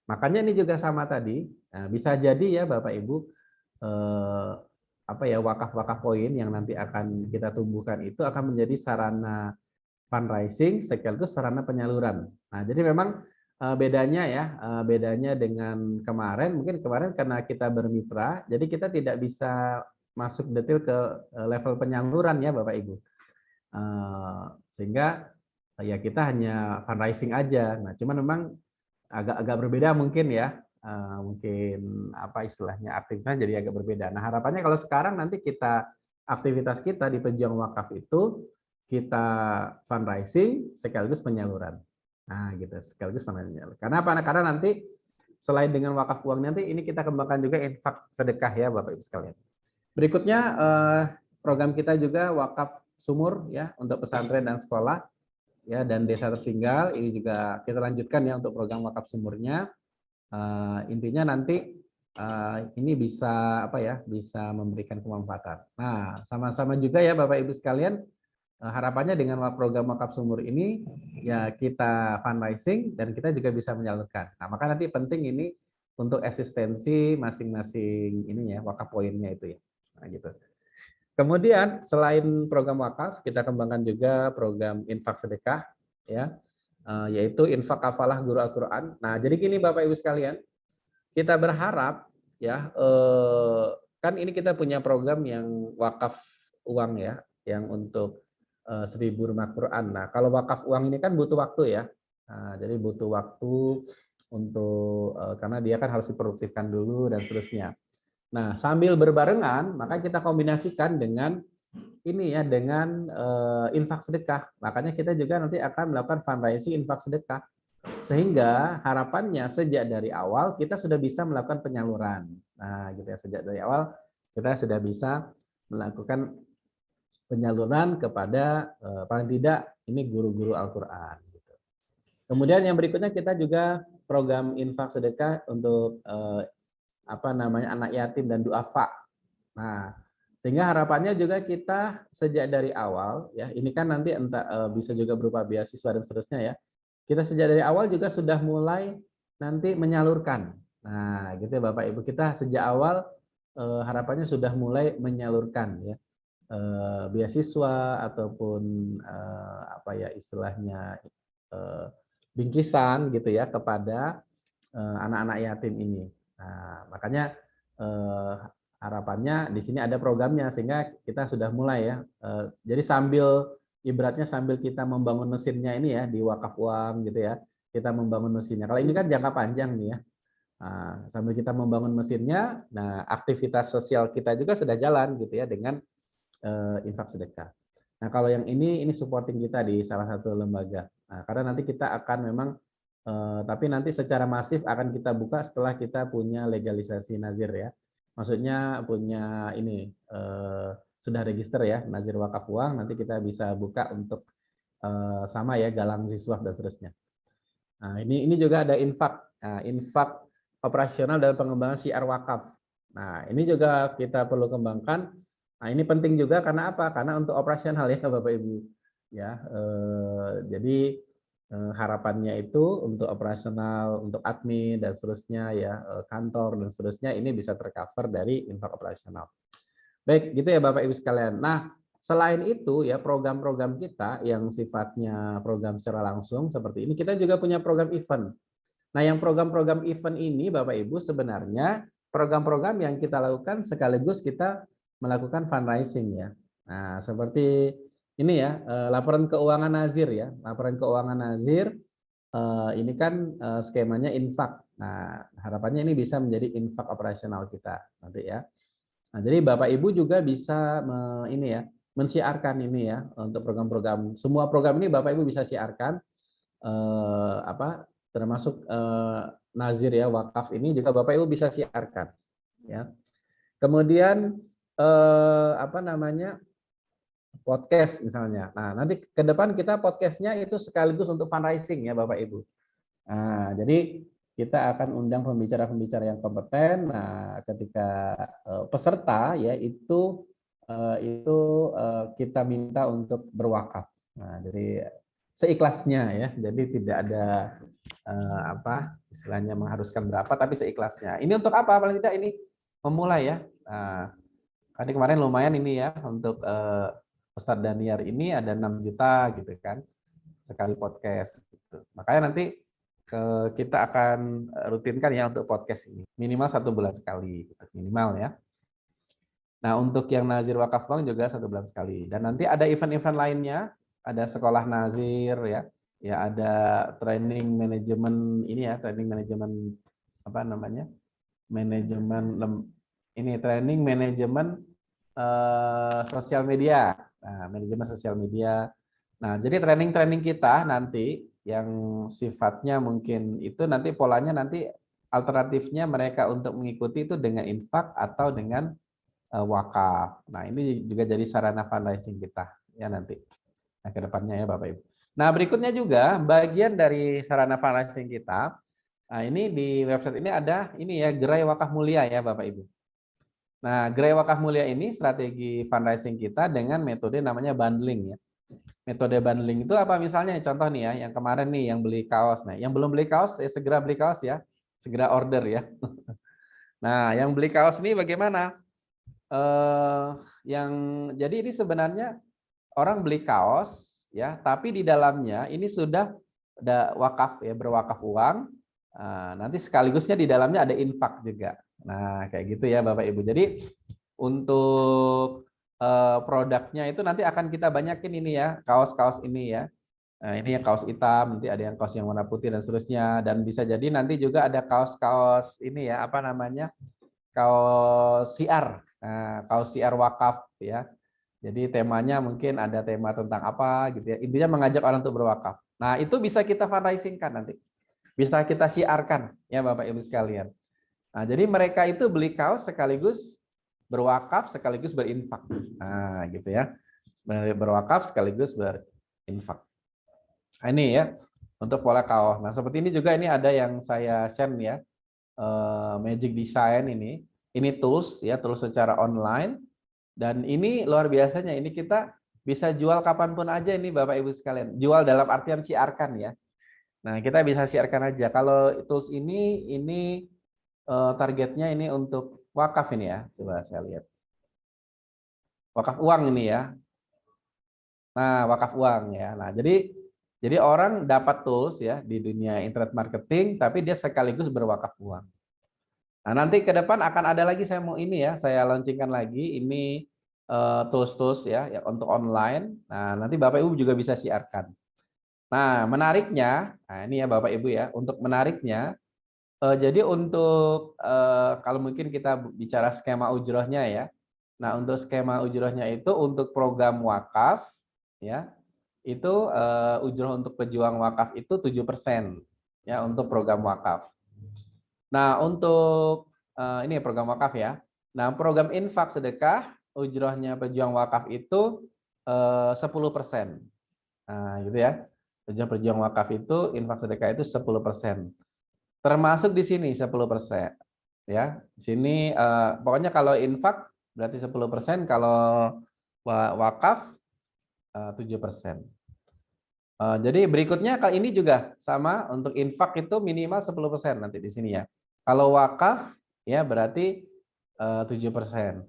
Makanya ini juga sama tadi, nah, bisa jadi ya Bapak Ibu wakaf-wakaf poin yang nanti akan kita tumbuhkan itu akan menjadi sarana fundraising sekaligus sarana penyaluran. Nah, jadi memang bedanya dengan kemarin, mungkin kemarin karena kita bermitra, jadi kita tidak bisa masuk detail ke level penyaluran ya Bapak Ibu. Sehingga ya kita hanya fundraising aja. Nah, cuman memang agak berbeda mungkin ya. Mungkin istilahnya aktivitasnya jadi agak berbeda. Nah, harapannya kalau sekarang nanti aktivitas kita di pejuang wakaf itu kita fundraising sekaligus penyaluran. Nah, gitu, sekaligus penyaluran. Karena apa? Karena nanti selain dengan wakaf uang nanti ini kita kembangkan juga infak sedekah ya Bapak Ibu sekalian. Berikutnya program kita juga wakaf sumur ya untuk pesantren dan sekolah ya dan desa tertinggal. Ini juga kita lanjutkan ya untuk program wakaf sumurnya. Intinya nanti ini bisa apa ya, bisa memberikan kemanfaatan. Nah, sama-sama juga ya Bapak Ibu sekalian, harapannya dengan program wakaf sumur ini ya kita fundraising dan kita juga bisa menyalurkan. Nah, maka nanti penting ini untuk eksistensi masing-masing ini ya wakaf poinnya itu ya. Nah, gitu. Kemudian selain program wakaf, kita kembangkan juga program infak sedekah ya, yaitu infak kafalah guru Al-Qur'an. Nah, jadi gini Bapak Ibu sekalian, kita berharap ya kan ini kita punya program yang wakaf uang ya, yang untuk 1000 rumah Quran. Nah, kalau wakaf uang ini kan butuh waktu ya. Nah, jadi butuh waktu untuk karena dia kan harus diproduktifkan dulu dan seterusnya. Nah, sambil berbarengan, maka kita kombinasikan dengan ini ya, dengan infak sedekah. Makanya kita juga nanti akan melakukan fundraising infak sedekah. Sehingga harapannya sejak dari awal kita sudah bisa melakukan penyaluran. Nah, gitu ya, sejak dari awal kita sudah bisa melakukan penyaluran kepada paling tidak ini guru-guru Al-Qur'an. Gitu. Kemudian yang berikutnya kita juga program infak sedekah untuk apa namanya anak yatim dan duafa. Nah, sehingga harapannya juga kita sejak dari awal ya, ini kan nanti entah bisa juga berupa beasiswa dan seterusnya ya. Kita sejak dari awal juga sudah mulai nanti menyalurkan. Nah, gitu ya Bapak Ibu, kita sejak awal harapannya sudah mulai menyalurkan ya beasiswa ataupun apa ya istilahnya bingkisan gitu ya kepada anak-anak yatim ini. Nah, makanya harapannya di sini ada programnya sehingga kita sudah mulai ya. Jadi sambil ibaratnya sambil kita membangun mesinnya ini ya di wakaf uang gitu ya, kita membangun mesinnya. Kalau ini kan jangka panjang nih ya. Nah, sambil kita membangun mesinnya, nah aktivitas sosial kita juga sudah jalan gitu ya dengan infak sedekah. Nah, kalau yang ini supporting kita di salah satu lembaga. Nah, karena nanti kita akan memang tapi nanti secara masif akan kita buka setelah kita punya legalisasi nazir ya. Maksudnya punya ini sudah register ya nazir wakaf uang, nanti kita bisa buka untuk sama ya galang siswa dan seterusnya. Nah, ini juga ada infak, infak operasional dalam pengembangan syiar wakaf. Nah, ini juga kita perlu kembangkan. Nah, ini penting juga karena apa? Karena untuk operasional ya Bapak Ibu. Ya, jadi harapannya itu untuk operasional, untuk admin dan seterusnya ya, kantor dan seterusnya ini bisa tercover dari infak operasional. Baik, gitu ya Bapak Ibu sekalian. Nah, selain itu ya program-program kita yang sifatnya program secara langsung seperti ini, kita juga punya program event. Nah, yang program-program event ini Bapak Ibu sebenarnya program-program yang kita lakukan sekaligus kita melakukan fundraising ya. Nah, seperti ini ya, laporan keuangan nazir ya. Laporan keuangan nazir ini kan skemanya infak. Nah, harapannya ini bisa menjadi infak operasional kita nanti ya. Nah, jadi Bapak Ibu juga bisa ini ya, mensiarkan ini ya untuk program-program. Semua program ini Bapak Ibu bisa siarkan apa termasuk nazir ya wakaf ini juga Bapak Ibu bisa siarkan ya. Kemudian apa namanya podcast misalnya. Nah, nanti ke depan kita podcastnya itu sekaligus untuk fundraising ya Bapak Ibu. Nah, jadi kita akan undang pembicara-pembicara yang kompeten. Nah, ketika peserta ya itu kita minta untuk berwakaf. Nah, jadi seikhlasnya ya. Jadi tidak ada apa istilahnya mengharuskan berapa tapi seikhlasnya. Ini untuk apa? Paling tidak ini memulai ya. Nah, kan kemarin lumayan ini ya untuk Ustadz Daniar ini ada 6 juta gitu kan sekali podcast. Gitu. Makanya nanti kita akan rutinkan ya untuk podcast ini minimal 1 bulan sekali gitu, minimal ya. Nah untuk yang nazir wakaf uang juga 1 bulan sekali dan nanti ada event-event lainnya, ada sekolah nazir ya ada training manajemen ini ya training manajemen apa namanya manajemen ini training manajemen sosial media. Nah, manajemen sosial media. Nah, jadi training-training kita nanti yang sifatnya mungkin itu nanti polanya nanti alternatifnya mereka untuk mengikuti itu dengan infak atau dengan wakaf. Nah, ini juga jadi sarana fundraising kita ya nanti. Nah, ke depannya ya Bapak Ibu. Nah, berikutnya juga bagian dari sarana fundraising kita. Nah, ini di website ini ada ini ya, Gerai Wakaf Mulia ya Bapak Ibu. Nah, Gerai Wakaf Mulia ini strategi fundraising kita dengan metode namanya bundling ya. Metode bundling itu apa misalnya? Contoh nih ya, yang kemarin nih yang beli kaos. Nah, yang belum beli kaos ya segera beli kaos ya. Segera order ya. Nah, yang beli kaos ini bagaimana? Yang jadi ini sebenarnya orang beli kaos ya, tapi di dalamnya ini sudah ada wakaf ya, berwakaf uang. Nanti sekaligusnya di dalamnya ada infak juga. Nah, kayak gitu ya Bapak Ibu. Jadi untuk produknya itu nanti akan kita banyakin ini ya, kaos-kaos ini ya. Nah, ini yang kaos hitam, nanti ada yang kaos yang warna putih dan seterusnya, dan bisa jadi nanti juga ada kaos-kaos ini ya, apa namanya? Kaos siar. Nah, kaos siar wakaf ya. Jadi temanya mungkin ada tema tentang apa gitu ya. Intinya mengajak orang untuk berwakaf. Nah, itu bisa kita fundraisingkan nanti. Bisa kita siarkan ya Bapak Ibu sekalian. Nah, jadi mereka itu beli kaos sekaligus berwakaf sekaligus berinfak. Nah, gitu ya. Berwakaf sekaligus berinfak. Nah, ini ya untuk pola kaos. Nah, seperti ini juga ini ada yang saya share ya. Magic Design ini tools ya, tools secara online. Dan ini luar biasanya, ini kita bisa jual kapanpun aja ini Bapak Ibu sekalian. Jual dalam artian siarkan ya. Nah, kita bisa siarkan aja. Kalau tools ini targetnya ini untuk wakaf ini ya. Coba saya lihat. Wakaf uang ini ya. Nah, wakaf uang ya. Nah, jadi orang dapat tools ya di dunia internet marketing, tapi dia sekaligus berwakaf uang. Nah, nanti ke depan akan ada lagi saya mau ini ya, saya launchingkan lagi ini tools-tools ya untuk online. Nah, nanti Bapak Ibu juga bisa siarkan. Nah, menariknya, nah ini ya Bapak Ibu ya, untuk menariknya, jadi untuk kalau mungkin kita bicara skema ujrohnya ya. Nah, untuk skema ujrohnya itu untuk program wakaf ya, itu ujroh untuk pejuang wakaf itu 7% ya untuk program wakaf. Nah, untuk ini program wakaf ya. Nah, program infak sedekah ujrohnya pejuang wakaf itu 10%. Nah, gitu ya. Pejuang wakaf itu infak sedekah itu 10%. Termasuk di sini 10%. Ya. Di sini pokoknya kalau infak berarti 10%, kalau wakaf 7%. Jadi berikutnya kali ini juga sama, untuk infak itu minimal 10% nanti di sini ya. Kalau wakaf ya berarti 7%.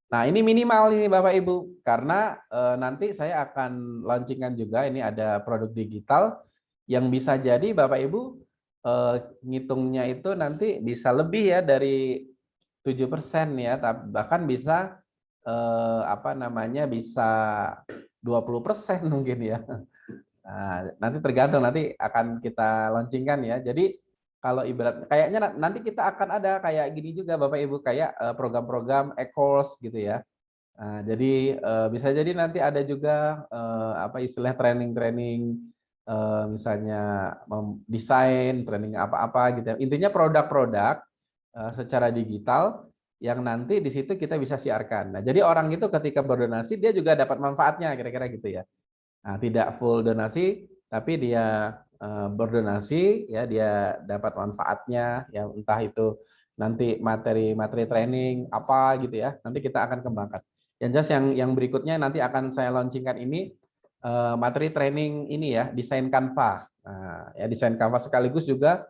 Nah, ini minimal ini Bapak Ibu, karena nanti saya akan launchingkan juga ini ada produk digital yang bisa jadi Bapak Ibu ngitungnya itu nanti bisa lebih ya dari 7% ya, bahkan bisa apa namanya, bisa 20% mungkin ya. Nah, nanti tergantung, nanti akan kita launchingkan ya. Jadi kalau ibarat kayaknya nanti kita akan ada kayak gini juga Bapak Ibu, kayak program-program e-course gitu ya. Nah, jadi bisa jadi nanti ada juga apa istilah training-training misalnya desain, training apa-apa gitu ya. Intinya produk-produk secara digital yang nanti di situ kita bisa siarkan. Nah, jadi orang itu ketika berdonasi dia juga dapat manfaatnya kira-kira gitu ya. Nah, tidak full donasi, tapi dia berdonasi, ya dia dapat manfaatnya, ya entah itu nanti materi-materi training apa gitu ya. Nanti kita akan kembangkan. Yang jelas yang berikutnya nanti akan saya launchingkan ini materi training ini ya, desain Canva. Nah, ya desain Canva sekaligus juga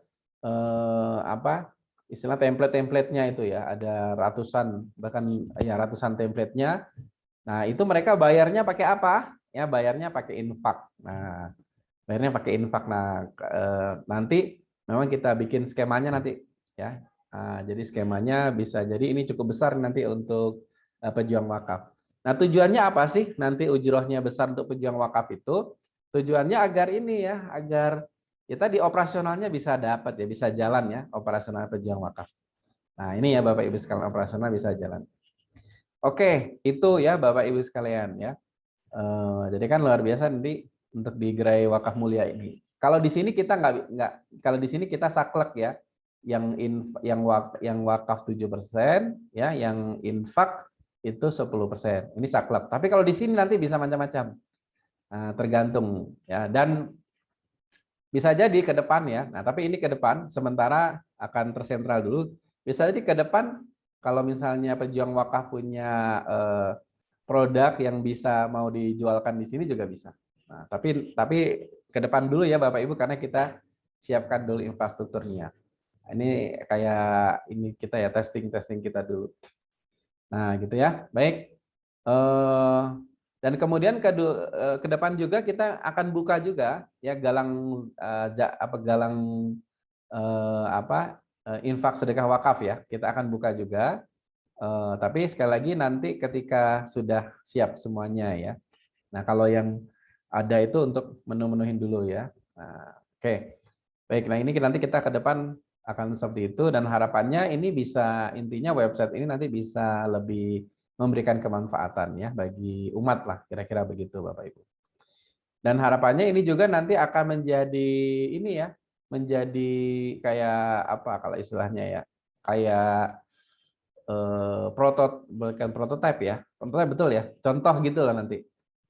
apa istilah template-templatenya itu ya, ada ratusan bahkan ya ratusan templatenya. Nah, itu mereka bayarnya pakai apa? Ya, bayarnya pakai infak. Nah, bayarnya pakai infak. Nah, nanti memang kita bikin skemanya nanti ya. Nah, jadi skemanya bisa jadi ini cukup besar nanti untuk pejuang wakaf. Nah, tujuannya apa sih? Nanti ujrohnya besar untuk pejuang wakaf itu tujuannya agar ini ya, agar ya tadi operasionalnya bisa dapat ya, bisa jalan ya operasional pejuang wakaf. Nah, ini ya Bapak Ibu sekalian, operasional bisa jalan. Oke, itu ya Bapak Ibu sekalian ya. Jadi kan luar biasa nanti untuk di Gerai Wakaf Mulia ini. Kalau di sini kita nggak kalau di sini kita saklek ya. yang wakaf 7%, ya, yang infak itu 10%. Ini saklek. Tapi kalau di sini nanti bisa macam-macam. Nah, tergantung ya, dan bisa jadi ke depan ya. Nah, tapi ini ke depan sementara akan tersentral dulu. Bisa jadi ke depan kalau misalnya pejuang wakaf punya produk yang bisa mau dijualkan di sini juga bisa. Nah, tapi ke depan dulu ya Bapak Ibu karena kita siapkan dulu infrastrukturnya. Ini kayak ini kita ya testing kita dulu. Nah, gitu ya. Baik. Dan kemudian ke depan juga kita akan buka juga ya galang infak sedekah wakaf ya. Kita akan buka juga. Tapi sekali lagi nanti ketika sudah siap semuanya ya. Nah, kalau yang ada itu untuk menu-menuhin dulu ya. Nah, oke. Baik, nah ini nanti kita ke depan akan seperti itu dan harapannya ini bisa intinya website ini nanti bisa lebih memberikan kemanfaatan ya bagi umat lah kira-kira begitu Bapak Ibu. Dan harapannya ini juga nanti akan menjadi ini ya, menjadi kayak apa kalau istilahnya ya, kayak bukan prototipe ya, prototipe betul ya, contoh gitu lah nanti.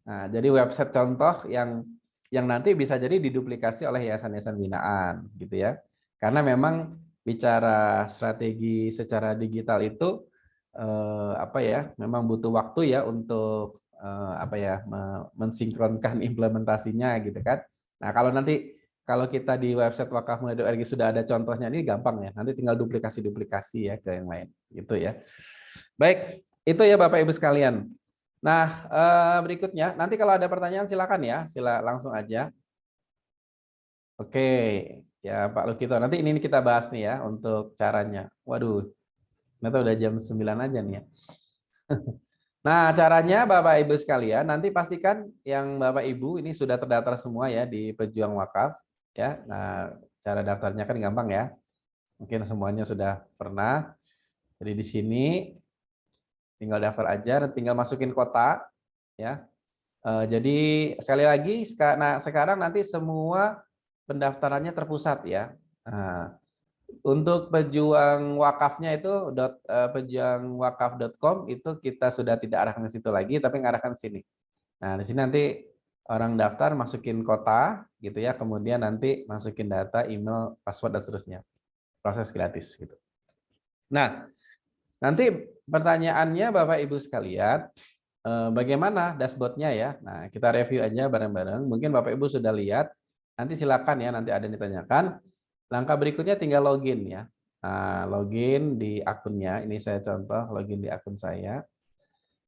Nah, jadi website contoh yang nanti bisa jadi diduplikasi oleh yayasan-yayasan binaan gitu ya. Karena memang bicara strategi secara digital itu apa ya, memang butuh waktu ya untuk apa ya mensinkronkan implementasinya gitu kan. Nah, kalau kita di website wakafmulia.org sudah ada contohnya, ini gampang ya. Nanti tinggal duplikasi ya ke yang lain gitu ya. Baik, itu ya Bapak Ibu sekalian. Nah, berikutnya nanti kalau ada pertanyaan silakan ya, langsung aja. Oke, ya Pak Lukito. Nanti ini kita bahas nih ya untuk caranya. Waduh, ternyata udah jam 9 aja nih ya. Nah, caranya Bapak Ibu sekalian, nanti pastikan yang Bapak Ibu ini sudah terdaftar semua ya di Pejuang Wakaf ya. Nah, cara daftarnya kan gampang ya. Mungkin semuanya sudah pernah. Jadi di sini tinggal daftar aja dan tinggal masukin kota ya. Jadi sekali lagi sekarang nanti semua pendaftarannya terpusat ya. Nah, untuk pejuang wakafnya itu pejuangwakaf.com itu kita sudah tidak arahkan ke situ lagi tapi ngarahkan ke sini. Nah, di sini nanti orang daftar masukin kota gitu ya, kemudian nanti masukin data, email, password dan seterusnya. Proses gratis gitu. Nah, nanti pertanyaannya Bapak Ibu sekalian, bagaimana dashboardnya ya? Nah, kita review aja bareng-bareng. Mungkin Bapak Ibu sudah lihat. Nanti silakan ya, nanti ada yang ditanyakan. Langkah berikutnya tinggal login ya. Nah, login di akunnya. Ini saya contoh login di akun saya.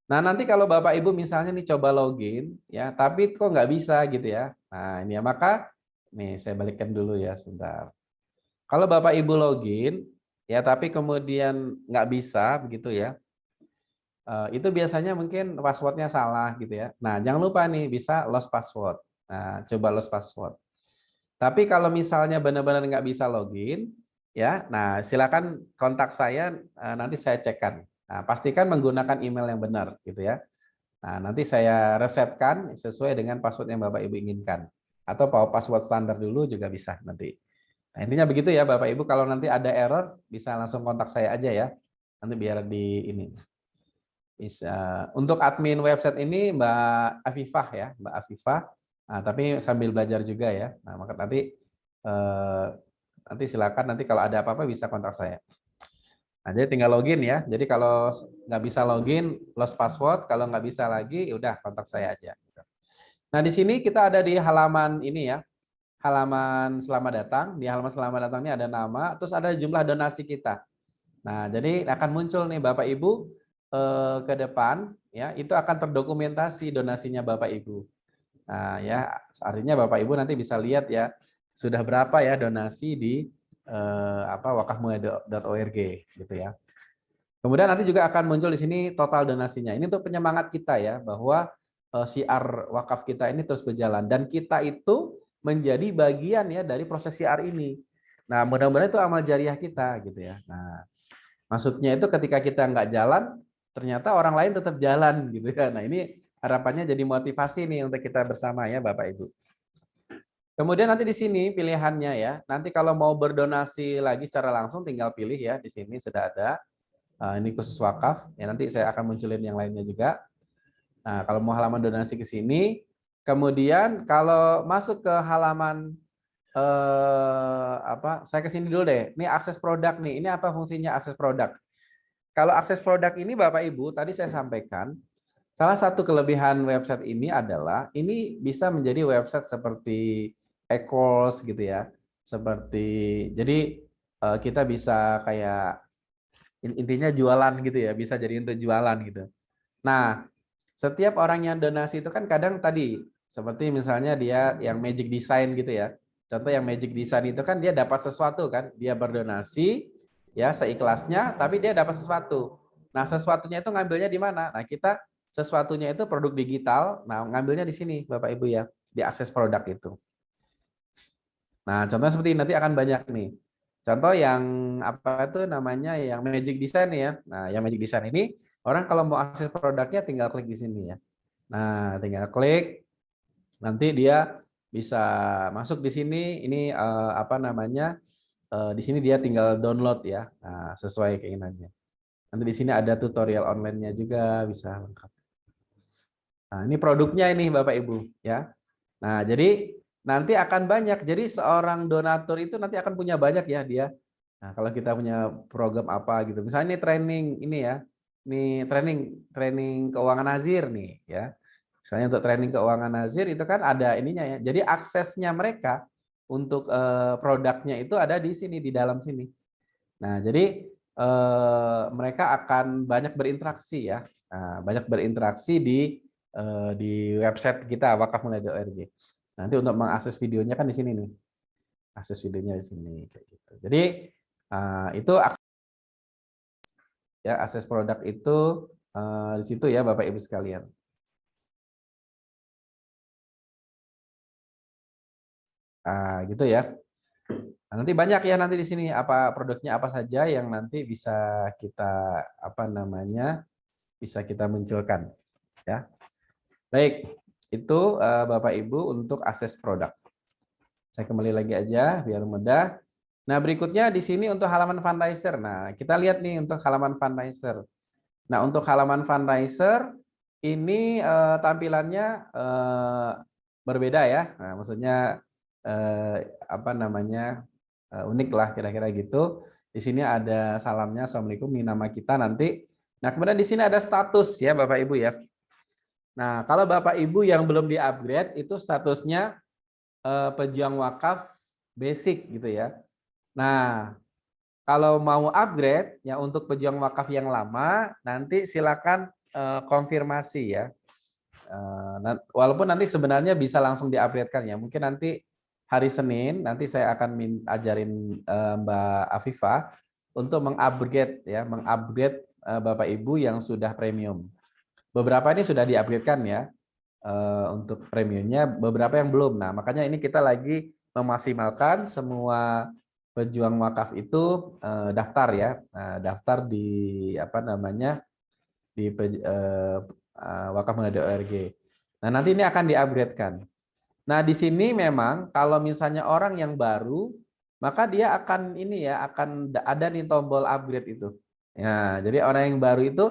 Nah, nanti kalau Bapak Ibu misalnya nih coba login ya, tapi kok nggak bisa gitu ya. Nah, ini ya maka nih saya balikkan dulu ya sebentar. Kalau Bapak Ibu login ya, tapi kemudian nggak bisa begitu ya. Itu biasanya mungkin passwordnya salah gitu ya. Nah, jangan lupa nih bisa lost password. Nah, coba lost password. Tapi kalau misalnya benar-benar nggak bisa login, ya, nah silakan kontak saya, nanti saya cekkan. Nah, pastikan menggunakan email yang benar, gitu ya. Nah, nanti saya resetkan sesuai dengan password yang Bapak Ibu inginkan. Atau password standar dulu juga bisa nanti. Nah, intinya begitu ya Bapak Ibu. Kalau nanti ada error, bisa langsung kontak saya aja ya. Nanti biar di ini. Bisa. Untuk admin website ini Mbak Afifah ya, Mbak Afifah. Nah, tapi sambil belajar juga ya. Nah, maka nanti silakan nanti kalau ada apa-apa bisa kontak saya. Nah, jadi tinggal login ya. Jadi kalau nggak bisa login, lost password. Kalau nggak bisa lagi, udah kontak saya aja. Nah, di sini kita ada di halaman ini ya, halaman selamat datang. Di halaman selamat datang ini ada nama, terus ada jumlah donasi kita. Nah, jadi akan muncul nih Bapak Ibu ke depan ya, itu akan terdokumentasi donasinya Bapak Ibu. Nah, ya artinya Bapak Ibu nanti bisa lihat ya sudah berapa ya donasi di wakafmulia.org gitu ya. Kemudian nanti juga akan muncul di sini total donasinya. Ini untuk penyemangat kita ya bahwa siar wakaf kita ini terus berjalan dan kita itu menjadi bagian ya dari proses siar ini. Nah, mudah-mudahan itu amal jariah kita gitu ya. Nah, maksudnya itu ketika kita nggak jalan, ternyata orang lain tetap jalan gitu ya. Nah, ini harapannya jadi motivasi nih untuk kita bersama ya Bapak Ibu. Kemudian nanti di sini pilihannya ya. Nanti kalau mau berdonasi lagi secara langsung tinggal pilih ya. Di sini sudah ada. Ini khusus wakaf. Ya nanti saya akan munculin yang lainnya juga. Nah, kalau mau halaman donasi ke sini, kemudian kalau masuk ke halaman saya ke sini dulu deh. Ini akses produk nih. Ini apa fungsinya akses produk? Kalau akses produk ini Bapak Ibu, tadi saya sampaikan, salah satu kelebihan website ini adalah ini bisa menjadi website seperti e-course gitu ya. Seperti jadi kita bisa kayak intinya jualan gitu ya, bisa jadi untuk jualan gitu. Nah, setiap orang yang donasi itu kan kadang tadi seperti misalnya dia yang magic design gitu ya. Contoh yang magic design itu kan dia dapat sesuatu kan, dia berdonasi ya seikhlasnya tapi dia dapat sesuatu. Nah, sesuatunya itu ngambilnya di mana? Nah, kita sesuatunya itu produk digital. Nah, ngambilnya di sini Bapak Ibu ya, di akses produk itu. Nah, contohnya seperti ini, nanti akan banyak nih. Contoh yang apa itu namanya yang magic design ya. Nah, yang magic design ini orang kalau mau akses produknya tinggal klik di sini ya. Nah, tinggal klik, nanti dia bisa masuk di sini. Ini apa namanya? Di sini dia tinggal download ya. Nah, sesuai keinginannya. Nanti di sini ada tutorial online-nya juga bisa lengkap. Nah, ini produknya ini Bapak Ibu ya. Nah, jadi nanti akan banyak. Jadi seorang donatur itu nanti akan punya banyak ya dia. Nah, kalau kita punya program apa gitu. Misalnya ini training ini ya. Ini training training keuangan Nazir nih ya. Misalnya untuk training keuangan Nazir itu kan ada ininya ya. Jadi aksesnya mereka untuk produknya itu ada di sini di dalam sini. Nah, jadi mereka akan banyak berinteraksi ya. Nah, banyak berinteraksi di website kita wakafmulai.org. Nanti untuk mengakses videonya kan di sini nih. Akses videonya di sini kayak gitu. Jadi itu akses produk itu di situ ya Bapak Ibu sekalian. Gitu ya. Nah, nanti banyak ya nanti di sini apa produknya apa saja yang nanti bisa kita apa namanya bisa kita munculkan ya. Baik, itu Bapak Ibu untuk akses produk. Saya kembali lagi aja biar mudah. Nah, berikutnya di sini untuk halaman fundraiser. Nah, kita lihat nih untuk halaman fundraiser. Nah, untuk halaman fundraiser ini tampilannya berbeda ya. Nah, maksudnya apa namanya unik lah kira-kira gitu. Di sini ada salamnya, Assalamualaikum, ini nama kita nanti. Nah, kemudian di sini ada status ya Bapak Ibu ya. Nah, kalau Bapak Ibu yang belum di-upgrade itu statusnya pejuang wakaf basic gitu ya. Nah, kalau mau upgrade ya untuk pejuang wakaf yang lama nanti silakan konfirmasi ya. Walaupun nanti sebenarnya bisa langsung di-upgrade-kan ya. Mungkin nanti hari Senin nanti saya akan ajarin Mbak Afifah untuk mengupgrade ya, mengupgrade Bapak Ibu yang sudah premium. Beberapa ini sudah di-upgrade-kan ya untuk premiumnya, beberapa yang belum. Nah, makanya ini kita lagi memaksimalkan semua pejuang wakaf itu daftar ya, daftar di apa namanya di wakafmulai.org. Nah, nanti ini akan di-upgrade-kan. Nah, di sini memang kalau misalnya orang yang baru, maka dia akan ini ya, akan ada nih tombol upgrade itu. Ya, jadi orang yang baru itu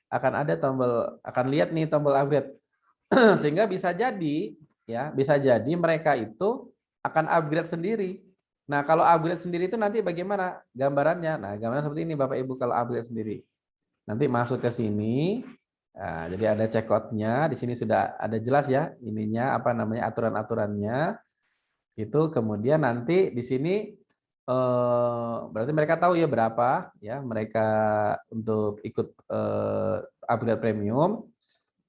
akan ada tombol, akan lihat nih tombol upgrade. Sehingga bisa jadi ya, bisa jadi mereka itu akan upgrade sendiri. Nah, kalau upgrade sendiri itu nanti bagaimana gambarannya? Nah, gambaran seperti ini Bapak Ibu kalau upgrade sendiri. Nanti masuk ke sini. Nah, jadi ada checkout-nya, di sini sudah ada jelas ya ininya apa namanya aturan-aturannya. Itu kemudian nanti di sini berarti mereka tahu ya berapa ya mereka untuk ikut upgrade premium.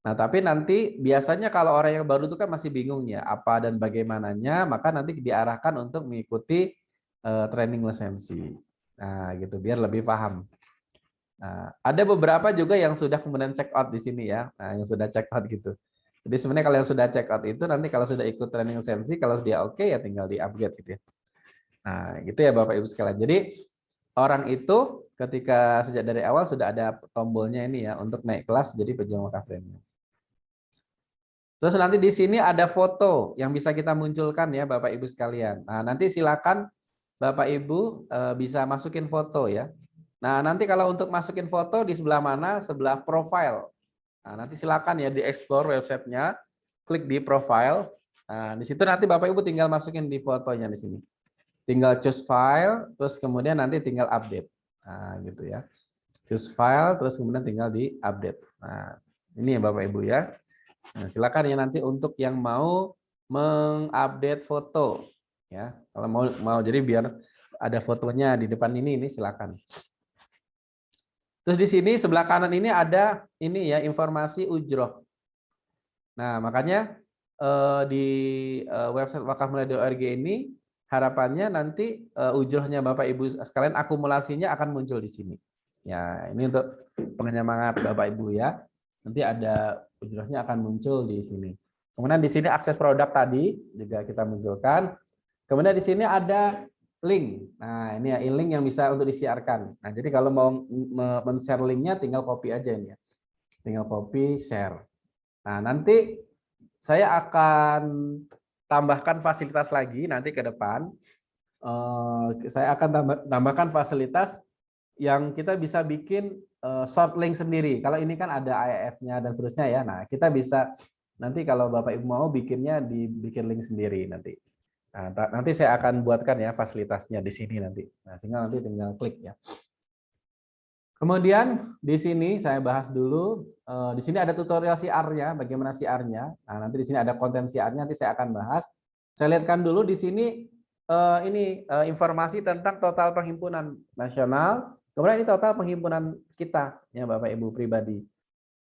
Nah, tapi nanti biasanya kalau orang yang baru itu kan masih bingung ya apa dan bagaimananya, maka nanti diarahkan untuk mengikuti training lisensi. Nah, gitu biar lebih paham. Nah, ada beberapa juga yang sudah kemudian check out di sini ya. Nah, yang sudah check out gitu. Jadi sebenarnya kalau yang sudah check out itu nanti kalau sudah ikut training lisensi, kalau dia oke ya tinggal di-upgrade gitu ya. Nah, gitu ya Bapak Ibu sekalian. Jadi orang itu ketika sejak dari awal sudah ada tombolnya ini ya untuk naik kelas jadi pejuang wakaf premium. Terus nanti di sini ada foto yang bisa kita munculkan ya Bapak Ibu sekalian. Nah, nanti silakan Bapak Ibu bisa masukin foto ya. Nah, nanti kalau untuk masukin foto di sebelah mana? Sebelah profile. Nah, nanti silakan ya di explore websitenya, klik di profile. Nah, di situ nanti Bapak Ibu tinggal masukin di fotonya di sini. Tinggal choose file, terus kemudian nanti tinggal update. Nah, gitu ya. Choose file, terus kemudian tinggal di update. Nah, ini ya Bapak Ibu ya. Nah, silakan ya nanti untuk yang mau mengupdate foto ya. Kalau mau jadi biar ada fotonya di depan ini silakan. Terus di sini sebelah kanan ini ada ini ya informasi ujroh. Nah, makanya di website wakafmulia.org ini harapannya nanti ujrohnya Bapak Ibu sekalian akumulasinya akan muncul di sini. Ya, ini untuk penyemangat Bapak Ibu ya. Nanti ada ujrohnya akan muncul di sini. Kemudian di sini akses produk tadi juga kita munculkan. Kemudian di sini ada link. Nah, ini ya link yang bisa untuk disiarkan. Nah, jadi kalau mau men-share linknya tinggal copy aja ini ya. Tinggal copy, share. Nah, nanti saya akan tambahkan fasilitas lagi nanti ke depan. Saya akan tambahkan fasilitas yang kita bisa bikin short link sendiri. Kalau ini kan ada AEF-nya dan seterusnya ya. Nah, kita bisa nanti kalau Bapak Ibu mau bikinnya dibikin link sendiri nanti. Nah, nanti saya akan buatkan ya fasilitasnya di sini nanti. Nah, sehingga nanti tinggal klik ya. Kemudian di sini saya bahas dulu. Di sini ada tutorial CR-nya, bagaimana CR-nya. Nah, nanti di sini ada konten CR-nya, nanti saya akan bahas. Saya lihatkan dulu di sini informasi tentang total penghimpunan nasional. Kemudian ini total penghimpunan kita, ya Bapak Ibu pribadi.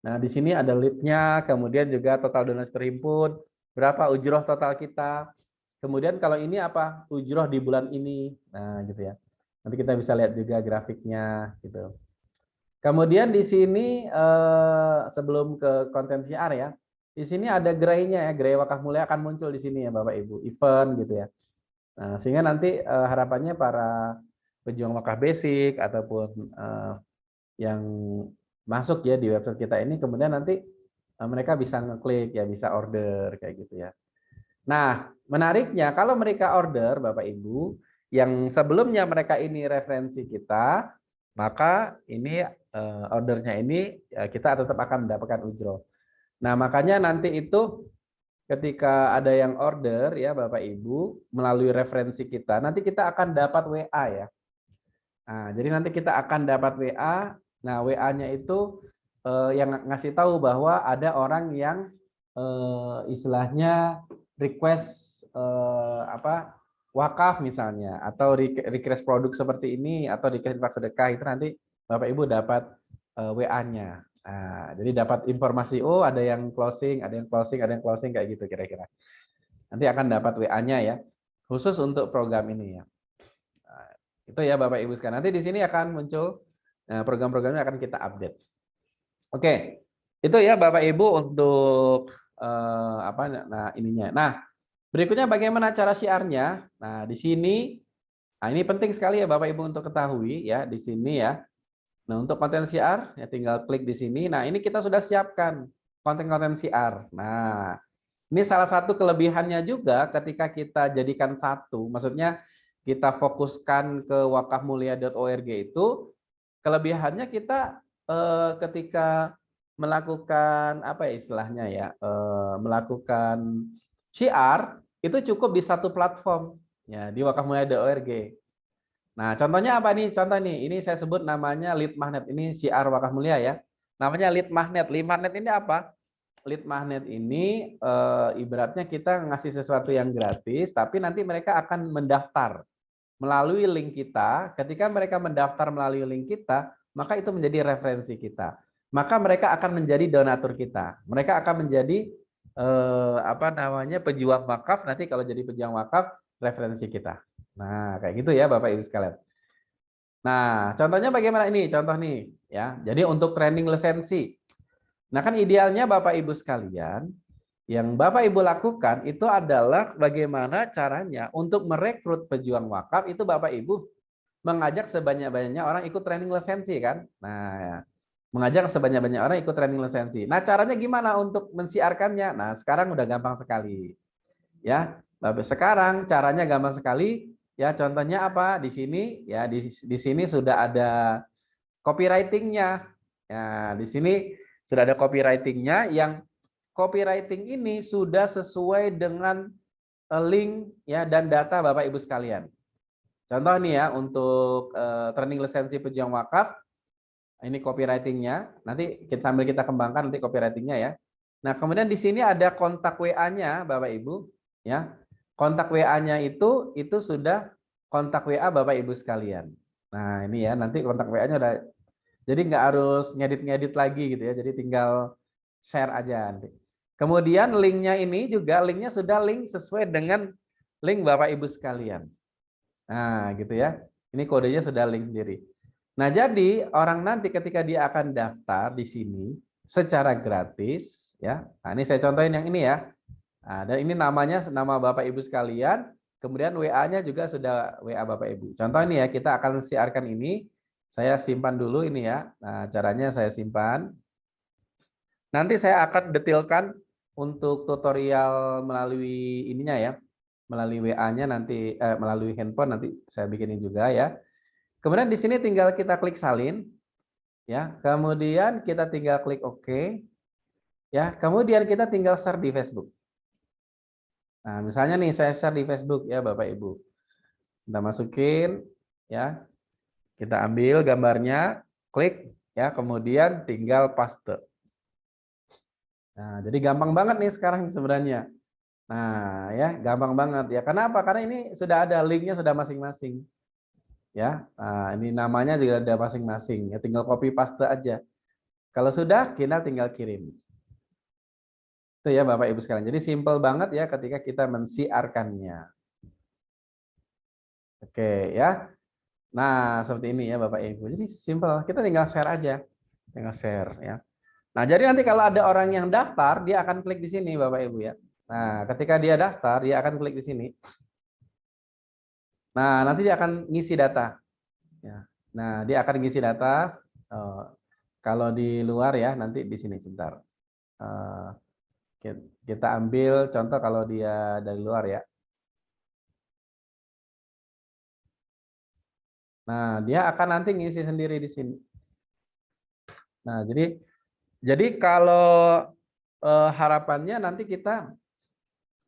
Nah, di sini ada lead-nya, kemudian juga total donasi terhimpun, berapa ujroh total kita. Kemudian kalau ini apa? Ujroh di bulan ini. Nah, gitu ya. Nanti kita bisa lihat juga grafiknya gitu. Kemudian di sini sebelum ke konten CR ya, di sini ada gray-nya ya, gray wakaf mulia akan muncul di sini ya Bapak Ibu, event gitu ya. Nah, sehingga nanti harapannya para pejuang wakaf basic ataupun yang masuk ya di website kita ini, kemudian nanti mereka bisa ngeklik ya, bisa order kayak gitu ya. Nah, menariknya kalau mereka order Bapak Ibu, yang sebelumnya mereka ini referensi kita, maka ini ordernya ini kita tetap akan mendapatkan ujroh. Nah, makanya nanti itu ketika ada yang order ya Bapak Ibu melalui referensi kita, nanti kita akan dapat WA ya. Nah, jadi nanti kita akan dapat WA. Nah, WA-nya itu yang ngasih tahu bahwa ada orang yang istilahnya request wakaf misalnya, atau request produk seperti ini, atau request infak sedekah, itu nanti Bapak Ibu dapat WA-nya. Nah, jadi dapat informasi, oh ada yang closing, ada yang closing, ada yang closing kayak gitu kira-kira. Nanti akan dapat WA-nya ya, khusus untuk program ini ya. Nah, itu ya Bapak Ibu sekalian. Nanti di sini akan muncul program-programnya akan kita update. Oke, itu ya Bapak Ibu untuk nah ininya. Nah, berikutnya bagaimana cara syiarnya? Nah, di sini, nah ini penting sekali ya Bapak Ibu untuk ketahui ya di sini ya. Nah, untuk konten syiar ya tinggal klik di sini. Nah, ini kita sudah siapkan konten-konten syiar. Nah, ini salah satu kelebihannya juga ketika kita jadikan satu, maksudnya kita fokuskan ke wakafmulia.org itu, kelebihannya kita ketika melakukan apa ya istilahnya ya, melakukan syiar itu cukup di satu platform ya di wakafmulia.org. Nah, contohnya apa nih? Contoh nih, ini saya sebut namanya lead magnet. Ini syiar wakaf mulia ya. Namanya lead magnet. Lead magnet ini apa? Lead magnet ini ibaratnya kita ngasih sesuatu yang gratis, tapi nanti mereka akan mendaftar melalui link kita. Ketika mereka mendaftar melalui link kita, maka itu menjadi referensi kita. Maka mereka akan menjadi donatur kita. Mereka akan menjadi pejuang wakaf. Nanti kalau jadi pejuang wakaf, referensi kita. Nah, kayak gitu ya Bapak Ibu sekalian. Nah, contohnya bagaimana ini? Contoh nih ya. Jadi untuk training lisensi. Nah, kan idealnya Bapak Ibu sekalian, yang Bapak Ibu lakukan itu adalah bagaimana caranya untuk merekrut pejuang wakaf itu Bapak Ibu mengajak sebanyak-banyaknya orang ikut training lisensi kan. Nah, Mengajak sebanyak-banyak orang ikut training lisensi. Nah, caranya gimana untuk mensiarkannya? Nah, sekarang udah gampang sekali. Ya, sekarang caranya gampang sekali. Ya, contohnya apa? Di sini ya di sini sudah ada copywriting-nya. Ya, di sini sudah ada copywriting-nya yang copywriting ini sudah sesuai dengan link ya dan data Bapak Ibu sekalian. Contoh nih ya untuk training lisensi pejuang wakaf. Ini copywriting-nya. Nanti sambil kita kembangkan nanti copywriting-nya ya. Nah, kemudian di sini ada kontak WA-nya Bapak Ibu ya. Kontak WA-nya itu sudah kontak WA Bapak Ibu sekalian. Nah, ini ya nanti kontak WA-nya udah jadi nggak harus ngedit-ngedit lagi gitu ya. Jadi tinggal share aja nanti. Kemudian linknya ini juga linknya sudah link sesuai dengan link Bapak Ibu sekalian. Nah, gitu ya. Ini kodenya sudah link sendiri. Nah, jadi orang nanti ketika dia akan daftar di sini secara gratis, ya. Nah, ini saya contohin yang ini ya. Nah, dan ini namanya nama Bapak Ibu sekalian, kemudian WA-nya juga sudah WA Bapak Ibu. Contoh ini ya, kita akan siarkan ini. Saya simpan dulu ini ya. Nah, caranya saya simpan. Nanti saya akan detailkan untuk tutorial melalui ininya ya, melalui WA-nya nanti melalui handphone nanti saya bikinin juga ya. Kemudian di sini tinggal kita klik salin, ya. Kemudian kita tinggal klik OK, ya. Kemudian kita tinggal share di Facebook. Nah, misalnya nih saya share di Facebook ya, Bapak Ibu. Kita masukin, ya. Kita ambil gambarnya, klik, ya. Kemudian tinggal paste. Nah, jadi gampang banget nih sekarang sebenarnya. Nah, ya, gampang banget ya. Kenapa? Karena ini sudah ada linknya sudah masing-masing. Ya, nah, ini namanya juga ada masing-masing. Ya, tinggal copy paste aja. Kalau sudah, kita tinggal kirim. Itu ya Bapak Ibu sekalian. Jadi simple banget ya ketika kita mensiarkannya. Oke ya. Nah, seperti ini ya Bapak Ibu. Jadi simple. Kita tinggal share aja. Tinggal share ya. Nah, jadi nanti kalau ada orang yang daftar, dia akan klik di sini Bapak Ibu ya. Nah, ketika dia daftar, dia akan klik di sini. Nah, nanti dia akan ngisi data. Ya. Nah, dia akan ngisi data. Kalau di luar ya, nanti di sini sebentar. Kita ambil contoh kalau dia dari luar ya. Nah, dia akan nanti ngisi sendiri di sini. Nah, jadi kalau harapannya nanti kita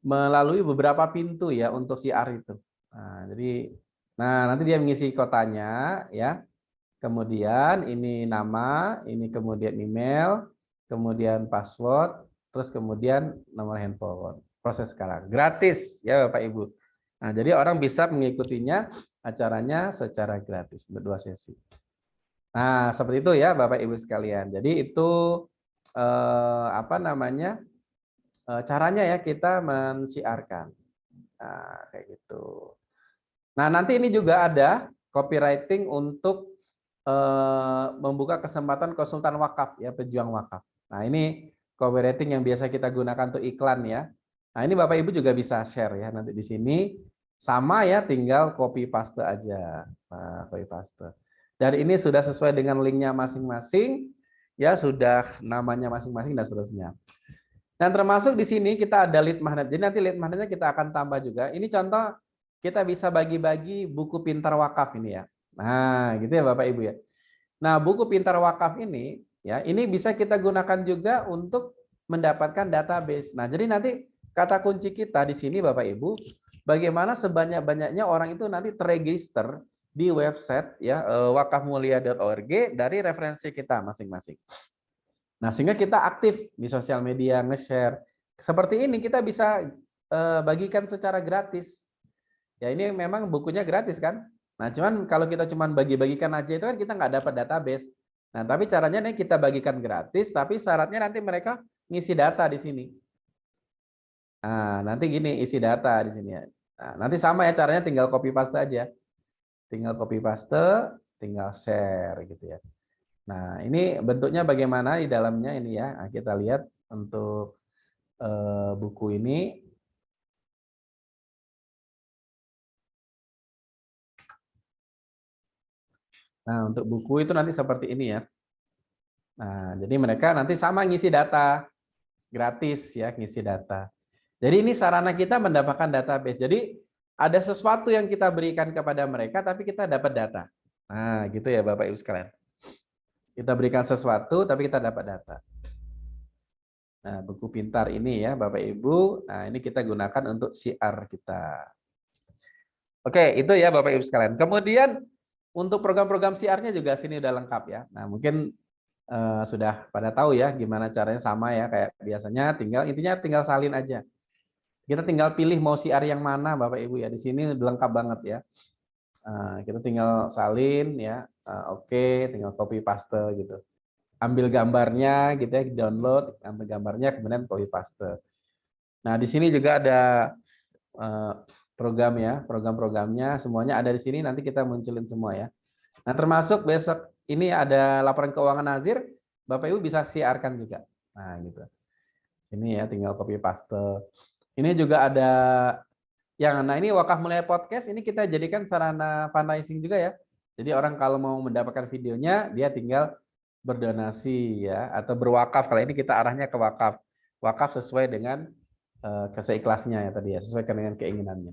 melalui beberapa pintu ya untuk siar itu. Nah, nanti dia mengisi kotanya ya. Kemudian ini nama, ini kemudian email, kemudian password, terus kemudian nomor handphone. Proses sekarang gratis ya Bapak Ibu. Nah, jadi orang bisa mengikutinya acaranya secara gratis untuk 2 sesi. Nah, seperti itu ya Bapak Ibu sekalian. Jadi itu apa namanya? Caranya ya kita mensiarkan. Nah, kayak gitu. Nah, nanti ini juga ada copywriting untuk membuka kesempatan konsultan wakaf ya, pejuang wakaf. Nah, ini copywriting yang biasa kita gunakan untuk iklan ya. Nah, ini Bapak Ibu juga bisa share ya nanti di sini. Sama ya, tinggal copy paste aja. Nah, copy paste. Dan ini sudah sesuai dengan linknya masing-masing, ya sudah namanya masing-masing dan seterusnya. Dan termasuk di sini kita ada lead magnet. Jadi nanti lead magnetnya kita akan tambah juga. Ini contoh kita bisa bagi-bagi buku pintar wakaf ini ya. Nah, gitu ya Bapak Ibu ya. Nah, buku pintar wakaf ini ya, ini bisa kita gunakan juga untuk mendapatkan database. Nah, jadi nanti kata kunci kita di sini Bapak Ibu, bagaimana sebanyak-banyaknya orang itu nanti terregister di website ya wakafmulia.org dari referensi kita masing-masing. Nah, sehingga kita aktif di sosial media, nge-share. Seperti ini kita bisa bagikan secara gratis. Ya, ini memang bukunya gratis kan? Nah, cuman kalau kita cuman bagi-bagikan aja itu kan kita nggak dapat database. Nah, tapi caranya nih kita bagikan gratis, tapi syaratnya nanti mereka ngisi data di sini. Nah, nanti gini isi data di sini ya. Nah, nanti sama ya caranya tinggal copy paste aja. Tinggal copy paste, tinggal share gitu ya. Nah, ini bentuknya bagaimana di dalamnya ini ya. Nah, kita lihat untuk buku ini. Nah, untuk buku itu nanti seperti ini ya. Nah, jadi mereka nanti sama ngisi data gratis ya, ngisi data. Jadi ini sarana kita mendapatkan database. Jadi ada sesuatu yang kita berikan kepada mereka, tapi kita dapat data. Nah, gitu ya Bapak Ibu sekalian. Kita berikan sesuatu, tapi kita dapat data. Nah, buku pintar ini ya Bapak Ibu. Nah, ini kita gunakan untuk CR kita. Oke, itu ya Bapak Ibu sekalian. Kemudian untuk program-program CR-nya juga sini udah lengkap ya. Nah, mungkin sudah pada tahu ya gimana caranya, sama ya kayak biasanya, intinya tinggal salin aja. Kita tinggal pilih mau CR yang mana Bapak Ibu ya. Di sini lengkap banget ya. Kita tinggal salin ya. Oke, tinggal copy paste gitu. Ambil gambarnya gitu ya, download, ambil gambarnya kemudian copy paste. Nah, di sini juga ada program ya, program-programnya semuanya ada di sini, nanti kita munculin semua ya. Nah, termasuk besok ini ada laporan keuangan Nazir, Bapak Ibu bisa siarkan juga. Nah, gitu. Ini ya tinggal copy paste. Ini juga ada nah ini Wakaf Mulia Podcast, ini kita jadikan sarana fundraising juga ya. Jadi orang kalau mau mendapatkan videonya, dia tinggal berdonasi ya, atau berwakaf. Kalau ini kita arahnya ke wakaf. Wakaf sesuai dengan keseikhlasnya ya tadi ya, sesuai dengan keinginannya.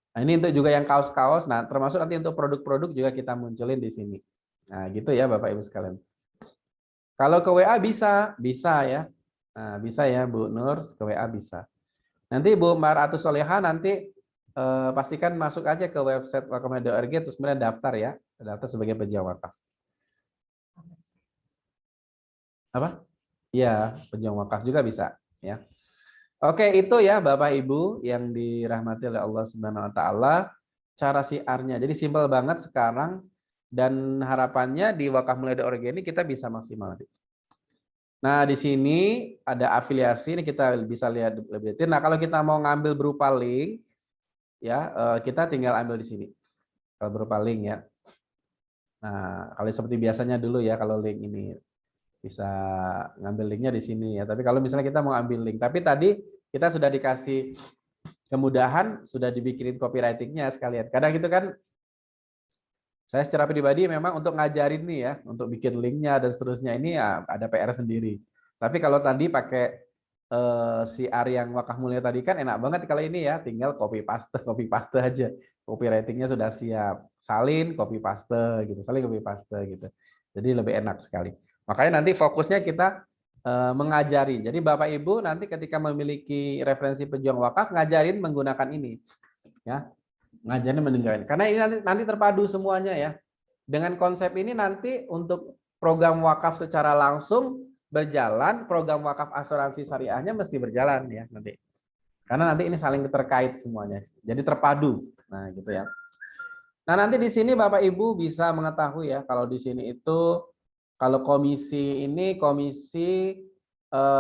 Nah, ini untuk juga yang kaos-kaos. Nah, termasuk nanti untuk produk-produk juga kita munculin di sini. Nah, gitu ya Bapak Ibu sekalian. Kalau ke WA bisa ya. Nah, bisa ya Bu Nur, ke WA bisa. Nanti Bu Maratus Soleha nanti pastikan masuk aja ke website wakafmulia.org terus kemudian daftar ya. Daftar sebagai pejuang wakaf. Apa? Iya, pejuang wakaf juga bisa ya. Oke, itu ya Bapak Ibu yang dirahmati oleh Allah Subhanahu wa taala, cara siarnya. Jadi simpel banget sekarang dan harapannya di wakafmulia.org ini kita bisa maksimal. Nah, di sini ada afiliasi, ini kita bisa lihat lebih detail. Nah, kalau kita mau ngambil berupa link ya, kita tinggal ambil di sini. Kalau berupa link ya. Nah, kalau seperti biasanya dulu ya, kalau link ini bisa ngambil linknya di sini ya. Tapi kalau misalnya kita mau ambil link, tapi tadi kita sudah dikasih kemudahan, sudah dibikinin copywriting-nya sekalian. Kadang gitu kan, saya secara pribadi memang untuk ngajarin nih ya, untuk bikin linknya dan seterusnya ini ya ada PR sendiri. Tapi kalau tadi pakai CR yang Wakaf Mulia tadi kan enak banget kalau ini ya, tinggal copy paste aja. Copywriting-nya sudah siap. Salin, copy paste gitu. Salin, copy paste gitu. Jadi lebih enak sekali. Makanya nanti fokusnya kita mengajari. Jadi Bapak Ibu nanti ketika memiliki referensi pejuang wakaf ngajarin menggunakan ini. Ya. Ngajarin menggunakan. Karena ini nanti terpadu semuanya ya. Dengan konsep ini nanti untuk program wakaf secara langsung berjalan, program wakaf asuransi syariahnya mesti berjalan ya nanti. Karena nanti ini saling terkait semuanya. Jadi terpadu. Nah, gitu ya. Nah, nanti di sini Bapak Ibu bisa mengetahui ya kalau di sini itu kalau komisi ini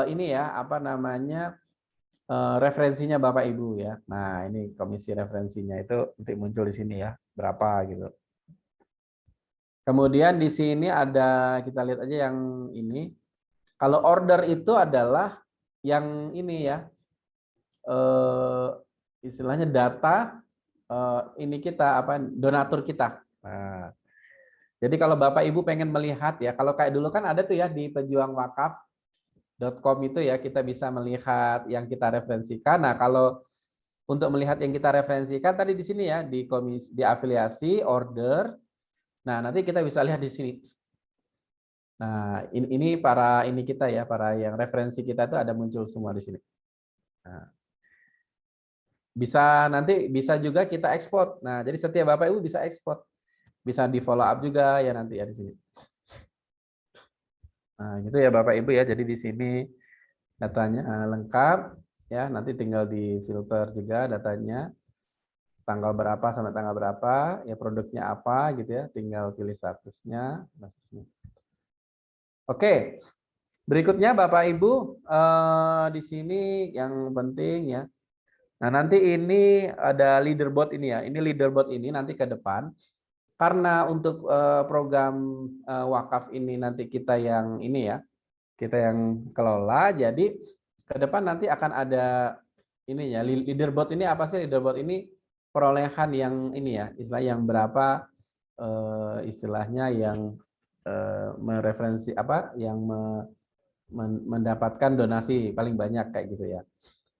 ini ya apa namanya referensinya Bapak Ibu ya. Nah, ini komisi referensinya itu nanti muncul di sini ya, berapa gitu. Kemudian di sini ada, kita lihat aja yang ini. Kalau order itu adalah yang ini ya, istilahnya data ini kita apa donatur kita. Nah, jadi kalau Bapak Ibu pengen melihat ya, kalau kayak dulu kan ada tuh ya di pejuangwakaf.com itu ya, kita bisa melihat yang kita referensikan. Nah, kalau untuk melihat yang kita referensikan tadi di sini ya, di komisi, di afiliasi, order. Nah, nanti kita bisa lihat di sini. Nah, ini para ini kita ya, para yang referensi kita itu ada muncul semua di sini. Nah, bisa juga kita ekspor. Nah, jadi setiap Bapak Ibu bisa ekspor. Bisa di follow up juga ya nanti ya di sini. Nah, gitu ya Bapak Ibu ya. Jadi di sini datanya lengkap ya, nanti tinggal di filter juga datanya. Tanggal berapa sampai tanggal berapa, ya produknya apa gitu ya, tinggal pilih statusnya. Oke, berikutnya Bapak Ibu di sini yang penting ya. Nah, nanti ini ada leaderboard ini ya. Ini leaderboard ini nanti ke depan karena untuk program wakaf ini nanti kita yang ini ya, kita yang kelola. Jadi ke depan nanti akan ada ini ya, leaderboard ini apa sih? Leaderboard ini perolehan yang ini ya, istilah yang berapa istilahnya yang mereferensi apa yang mendapatkan donasi paling banyak kayak gitu ya.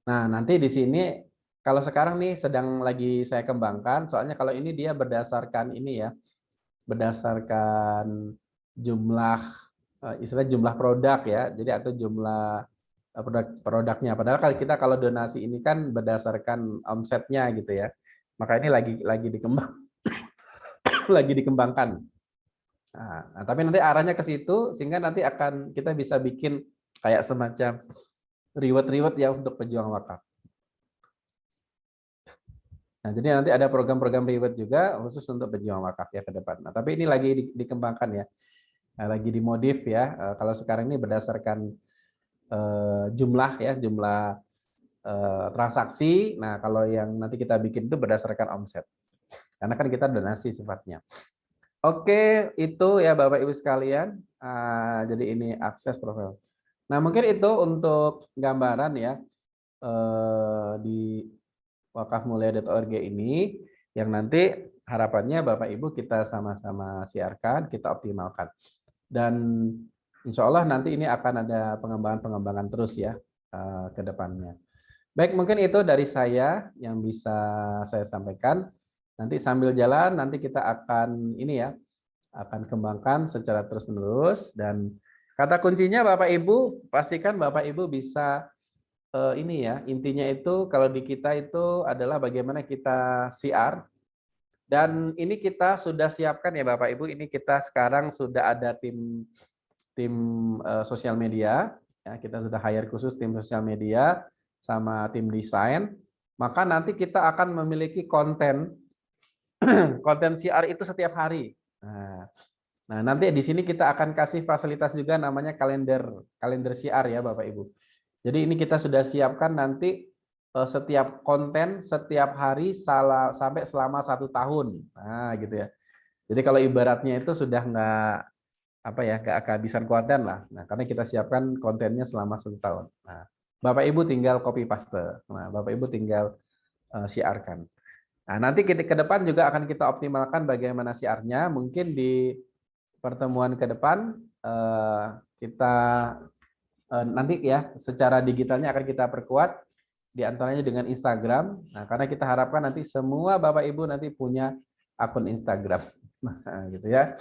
Nah, nanti di sini kalau sekarang nih sedang lagi saya kembangkan, soalnya kalau ini dia berdasarkan ini ya, berdasarkan jumlah istilah jumlah produk ya, jadi atau jumlah produknya. Padahal kalau kita kalau donasi ini kan berdasarkan omsetnya gitu ya. Maka ini lagi lagi dikembangkan. Nah, tapi nanti arahnya ke situ sehingga nanti akan kita bisa bikin kayak semacam reward ya untuk pejuang wakaf. Nah, jadi nanti ada program-program reward juga khusus untuk pejuang wakaf ya ke depan. Nah, tapi ini lagi dikembangkan ya. Nah, lagi dimodif ya. Kalau sekarang ini berdasarkan jumlah ya, jumlah transaksi. Nah, kalau yang nanti kita bikin itu berdasarkan omset. Karena kan kita donasi sifatnya. Oke, itu ya Bapak Ibu sekalian. Jadi ini akses profil. Nah, mungkin itu untuk gambaran ya di wakafmulia.org ini yang nanti harapannya Bapak Ibu kita sama-sama siarkan, kita optimalkan. Dan insya Allah nanti ini akan ada pengembangan-pengembangan terus ya ke depannya. Baik, mungkin itu dari saya yang bisa saya sampaikan. Nanti sambil jalan, nanti kita akan ini ya, akan kembangkan secara terus-menerus. Dan kata kuncinya Bapak Ibu, pastikan Bapak Ibu bisa ini ya, intinya itu kalau di kita itu adalah bagaimana kita siar. Dan ini kita sudah siapkan ya Bapak Ibu, ini kita sekarang sudah ada tim sosial media, ya, kita sudah hire khusus tim sosial media sama tim desain. Maka nanti kita akan memiliki konten CR itu setiap hari. Nah, nanti di sini kita akan kasih fasilitas juga namanya kalender CR ya Bapak Ibu. Jadi ini kita sudah siapkan nanti setiap konten setiap hari sampai selama 1 tahun. Nah, gitu ya. Jadi kalau ibaratnya itu sudah nggak kehabisan konten lah. Nah, karena kita siapkan kontennya selama 1 tahun. Nah, Bapak Ibu tinggal copy paste. Nah, Bapak Ibu tinggal siarkan. Nah, nanti ke depan juga akan kita optimalkan bagaimana siarnya. Mungkin di pertemuan ke depan kita nanti ya secara digitalnya akan kita perkuat diantaranya dengan Instagram. Nah, karena kita harapkan nanti semua Bapak Ibu nanti punya akun Instagram. Nah, gitu ya.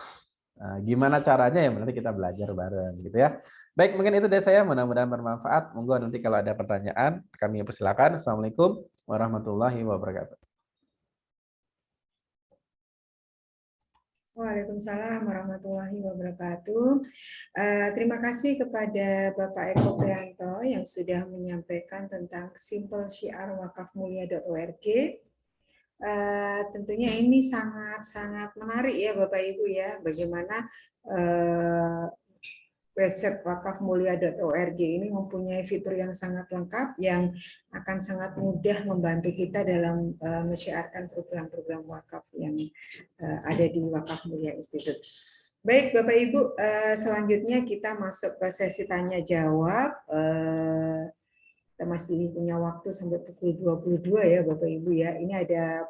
Nah, gimana caranya ya nanti kita belajar bareng gitu ya. Baik, mungkin itu dari saya, mudah-mudahan bermanfaat. Monggo nanti kalau ada pertanyaan kami persilakan. Assalamualaikum warahmatullahi wabarakatuh. Waalaikumsalam warahmatullahi wabarakatuh. Terima kasih kepada Bapak Eko Prianto yang sudah menyampaikan tentang Simple Syiar wakafmulia.org. Tentunya ini sangat-sangat menarik ya Bapak Ibu ya, bagaimana website wakafmulia.org ini mempunyai fitur yang sangat lengkap yang akan sangat mudah membantu kita dalam mensyiarkan program-program wakaf yang ada di Wakaf Mulia Institute. Baik Bapak Ibu, selanjutnya kita masuk ke sesi tanya jawab. Kita masih punya waktu sampai pukul 22 ya Bapak Ibu ya. Ini ada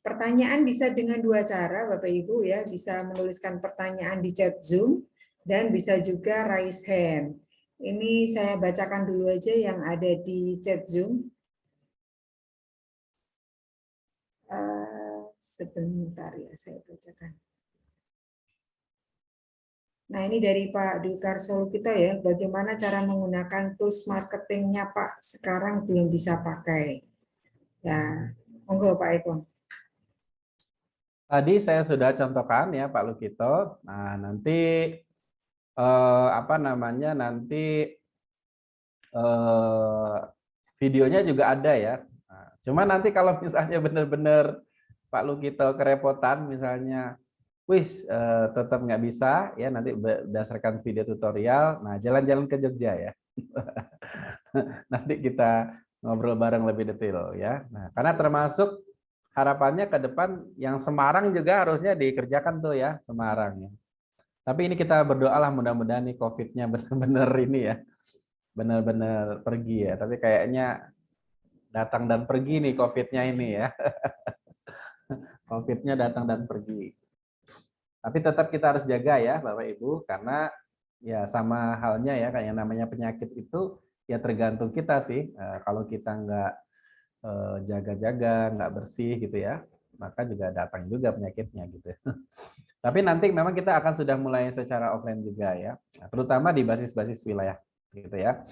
pertanyaan bisa dengan 2 cara Bapak Ibu ya, bisa menuliskan pertanyaan di chat Zoom dan bisa juga raise hand. Ini saya bacakan dulu aja yang ada di chat Zoom. Sebentar ya, saya bacakan. Nah, ini dari Pak Dwi Karso kita ya, bagaimana cara menggunakan tools marketingnya Pak, sekarang belum bisa pakai. Ya, monggo Pak Eko. Tadi saya sudah contohkan ya Pak Lukito. Nah, nanti nanti videonya juga ada ya. Nah, cuma nanti kalau misalnya benar-benar Pak Lukito kerepotan misalnya, tetap nggak bisa ya nanti berdasarkan video tutorial. Nah, jalan-jalan ke Jogja ya. Nanti kita ngobrol bareng lebih detail ya. Nah, karena termasuk harapannya ke depan yang Semarang juga harusnya dikerjakan tuh ya, Semarang ya. Tapi ini kita berdoalah mudah-mudahan nih COVID-nya benar-benar ini ya, benar-benar pergi ya. Tapi kayaknya datang dan pergi nih COVID-nya ini ya. COVID-nya datang dan pergi. Tapi tetap kita harus jaga ya Bapak Ibu, karena ya sama halnya ya kayak yang namanya penyakit itu ya tergantung kita sih. Kalau kita nggak jaga-jaga, nggak bersih gitu ya, maka juga datang juga penyakitnya gitu. Tapi nanti memang kita akan sudah mulai secara offline juga ya, terutama di basis-basis wilayah gitu ya.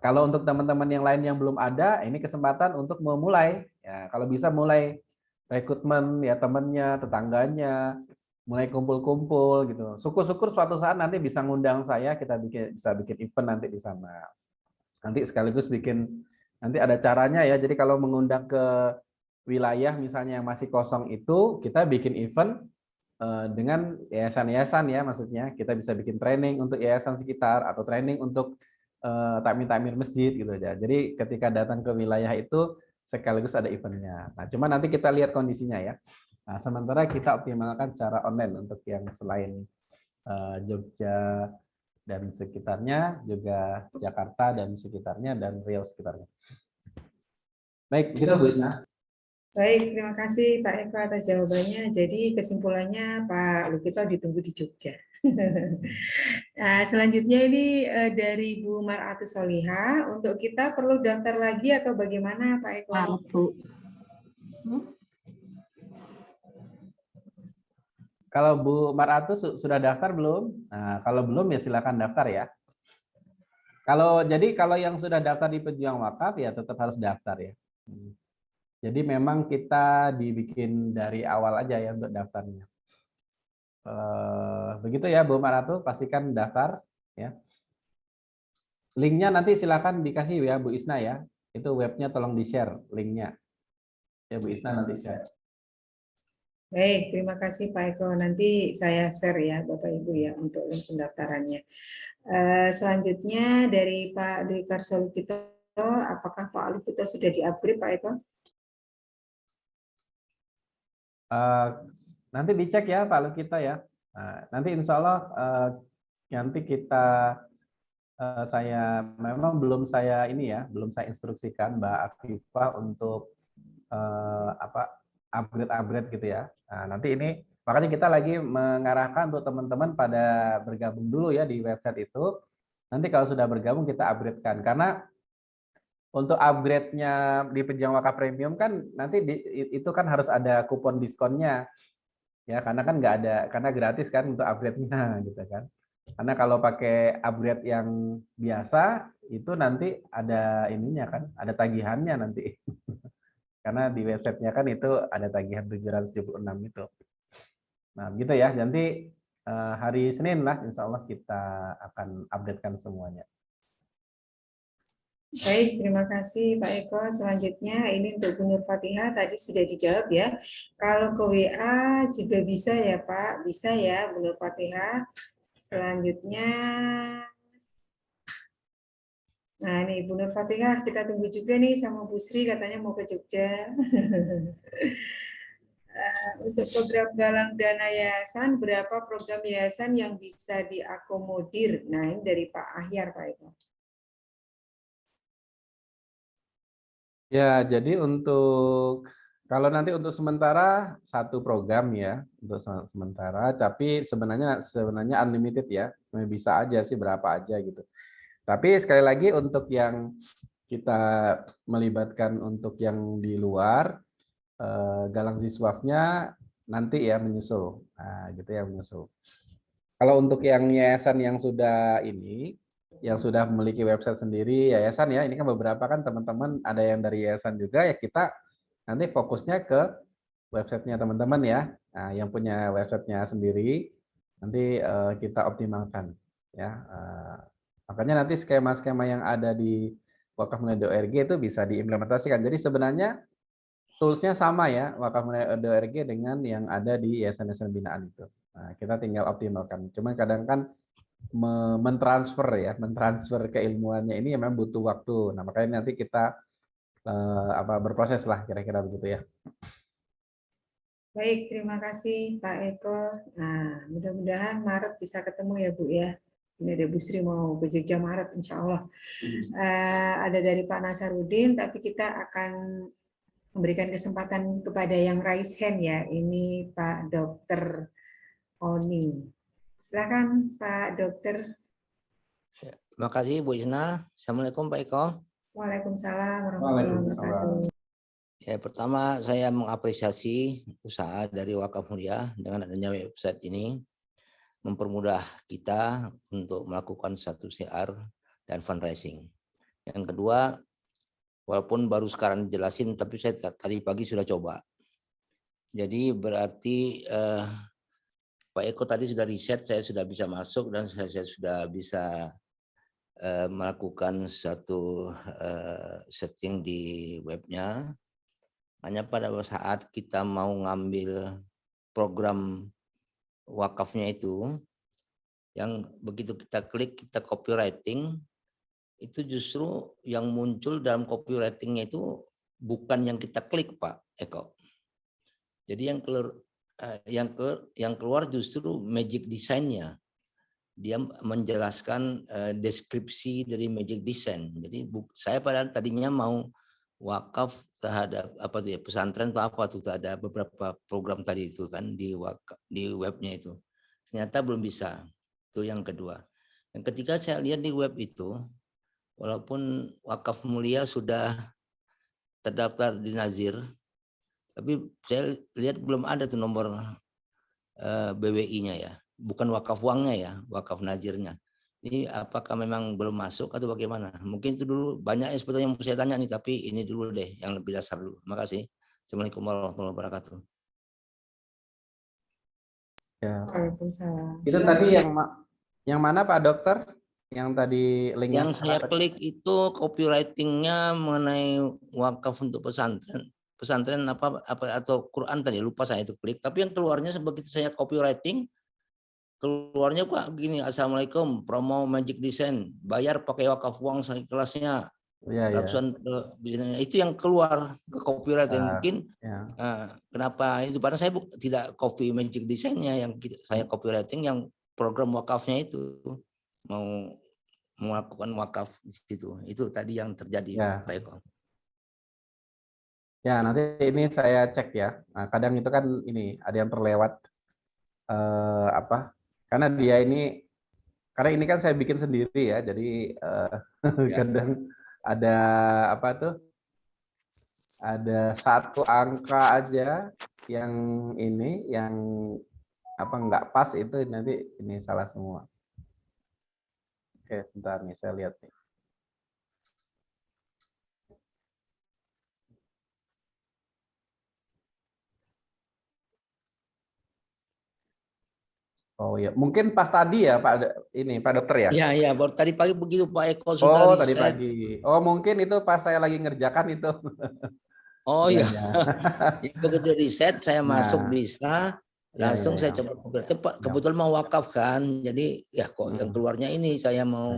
Kalau untuk teman-teman yang lain yang belum ada, ini kesempatan untuk memulai. Ya, kalau bisa mulai rekrutmen ya temannya, tetangganya, mulai kumpul-kumpul gitu. Syukur-syukur suatu saat nanti bisa ngundang saya, kita bisa bikin event nanti di sana. Nanti sekaligus bikin, nanti ada caranya ya. Jadi kalau mengundang ke wilayah misalnya yang masih kosong itu, kita bikin event dengan yayasan-yayasan ya, maksudnya kita bisa bikin training untuk yayasan sekitar atau training untuk takmir-takmir masjid gitu aja. Jadi ketika datang ke wilayah itu sekaligus ada eventnya. Nah, cuma nanti kita lihat kondisinya ya. Nah, sementara kita optimalkan cara online untuk yang selain Jogja dan sekitarnya, juga Jakarta dan sekitarnya, dan Riau sekitarnya. Baik, begitu Bu Isna. Baik, terima kasih Pak Eko atas jawabannya. Jadi kesimpulannya Pak Lukito ditunggu di Jogja. Nah, selanjutnya ini dari Bu Maratus Soliha. Untuk kita perlu daftar lagi atau bagaimana Pak Eko? Kalau Bu Maratus sudah daftar belum? Nah, kalau belum ya silakan daftar ya. Kalau yang sudah daftar di Pejuang Wakaf ya tetap harus daftar ya. Jadi memang kita dibikin dari awal aja ya untuk daftarnya. Begitu ya Bu Maratu, pastikan daftar ya. Linknya nanti silakan dikasih ya Bu Isna ya. Itu webnya tolong di-share linknya. Ya Bu Isna nanti share. Baik, terima kasih Pak Eko. Nanti saya share ya Bapak Ibu ya untuk link pendaftarannya. Selanjutnya dari Pak Dwi Karso Lukito, apakah Pak Lukito sudah di-upgrade Pak Eko? Nanti dicek ya Pak Lukito ya. Nanti insya Allah nanti kita saya memang belum saya instruksikan Mbak Afifah untuk upgrade gitu ya. Nah, nanti ini makanya kita lagi mengarahkan untuk teman-teman pada bergabung dulu ya di website itu. Nanti kalau sudah bergabung kita upgrade-kan, karena untuk upgrade-nya di Pejuang Wakaf Premium kan nanti itu kan harus ada kupon diskonnya ya, karena kan nggak ada, karena gratis kan untuk upgrade-nya gitu kan. Karena kalau pakai upgrade yang biasa itu nanti ada ininya kan, ada tagihannya nanti. Karena di websitenya kan itu ada tagihan 776 itu. Nah gitu ya, nanti hari Senin lah insya Allah kita akan updatekan semuanya. Baik, terima kasih Pak Eko. Selanjutnya ini untuk Bu Nur Fatihah tadi sudah dijawab ya. Kalau ke WA juga bisa ya Pak, bisa ya Bu Nur Fatihah. Selanjutnya, nah nih Bu Nur Fatihah kita tunggu juga nih sama Bu Sri katanya mau ke Jogja. Untuk program galang dana yayasan, berapa program yayasan yang bisa diakomodir? Nah ini dari Pak Ahyar Pak Eko. Ya, jadi kalau nanti untuk sementara satu program ya untuk sementara, tapi sebenarnya unlimited ya, bisa aja sih berapa aja gitu. Tapi sekali lagi untuk yang kita melibatkan untuk yang di luar, galang siswafnya nanti ya menyusul, nah gitu ya menyusul. Kalau untuk yang yayasan yang sudah memiliki website sendiri yayasan ya, ini kan beberapa kan teman-teman ada yang dari yayasan juga ya, kita nanti fokusnya ke websitenya teman-teman ya. Nah, yang punya websitenya sendiri nanti kita optimalkan ya. Makanya nanti skema-skema yang ada di wakafmulia.org itu bisa diimplementasikan. Jadi sebenarnya toolsnya sama ya wakafmulia.org dengan yang ada di yayasan-yayasan binaan itu. Nah, kita tinggal optimalkan. Cuman kadang kan mentransfer keilmuannya ini memang butuh waktu. Nah, makanya nanti kita berproses lah kira-kira begitu ya. Baik, terima kasih Pak Eko. Nah, mudah-mudahan Maret bisa ketemu ya Bu ya. Ini ada Bu Sri mau ke Jogja Maret, insya Allah. Ada dari Pak Nasarudin, tapi kita akan memberikan kesempatan kepada yang raise hand ya. Ini Pak Dokter Oni. Silakan Pak Dokter. Terima kasih Bu Isna. Assalamualaikum Pak Eko. Waalaikumsalam warahmatullahi wabarakatuh. Ya, pertama saya mengapresiasi usaha dari Wakaf Mulia dengan adanya website ini mempermudah kita untuk melakukan satu CR dan fundraising. Yang kedua, walaupun baru sekarang dijelasin, tapi saya tadi pagi sudah coba. Jadi berarti Pak Eko tadi sudah riset, saya sudah bisa masuk dan saya sudah bisa melakukan satu setting di webnya. Hanya pada saat kita mau ngambil program wakafnya itu, yang begitu kita klik, kita copywriting, itu justru yang muncul dalam copywritingnya itu bukan yang kita klik Pak Eko. Jadi yang keluar justru magic design-nya. Dia menjelaskan deskripsi dari magic design. Jadi saya padahal tadinya mau wakaf terhadap apa tuh ya, pesantren atau apa tuh, ada beberapa program tadi itu kan di webnya itu. Ternyata belum bisa. Itu yang kedua. Yang ketiga saya lihat di web itu, walaupun Wakaf Mulia sudah terdaftar di Nazir, tapi saya lihat belum ada tuh nomor BWI-nya ya, bukan wakaf uangnya ya, wakaf Nazirnya. Ini apakah memang belum masuk atau bagaimana? Mungkin itu dulu, banyak sebetulnya yang saya tanya nih, tapi ini dulu deh yang lebih dasar dulu. Terima kasih. Assalamualaikum warahmatullahi wabarakatuh. Ya. Waalaikumsalam. Itu tadi yang mana Pak Dokter? Yang tadi link yang saya klik itu copywriting-nya mengenai wakaf untuk pesantren apa atau Quran tadi, lupa saya itu klik. Tapi yang keluarnya begitu saya copywriting, keluarnya kok gini, Assalamualaikum, promo magic design, bayar pakai wakaf uang kelasnya. Ya, ratusan itu yang keluar ke copywriting. Mungkin kenapa itu, padahal saya tidak copy magic design-nya, yang saya copywriting yang program wakafnya itu mau melakukan wakaf di situ. Itu tadi yang terjadi Pak Eko. Ya, nanti ini saya cek ya. Nah, kadang itu kan ini ada yang terlewat karena dia ini, karena ini kan saya bikin sendiri ya, jadi kadang ada apa tuh, ada satu angka aja yang ini, yang apa nggak pas, itu nanti ini salah semua. Oke, sebentar nih saya lihat nih. Oh ya, mungkin pas tadi ya Pak Dokter ya? Iya, baru tadi pagi begitu Pak Eko sudah riset. Tadi pagi. Oh, mungkin itu pas saya lagi ngerjakan itu. Oh iya. Begitu riset saya masuk bisa, langsung saya coba cepat. Kebetulan mau wakaf kan, jadi ya kok yang keluarnya ini saya mau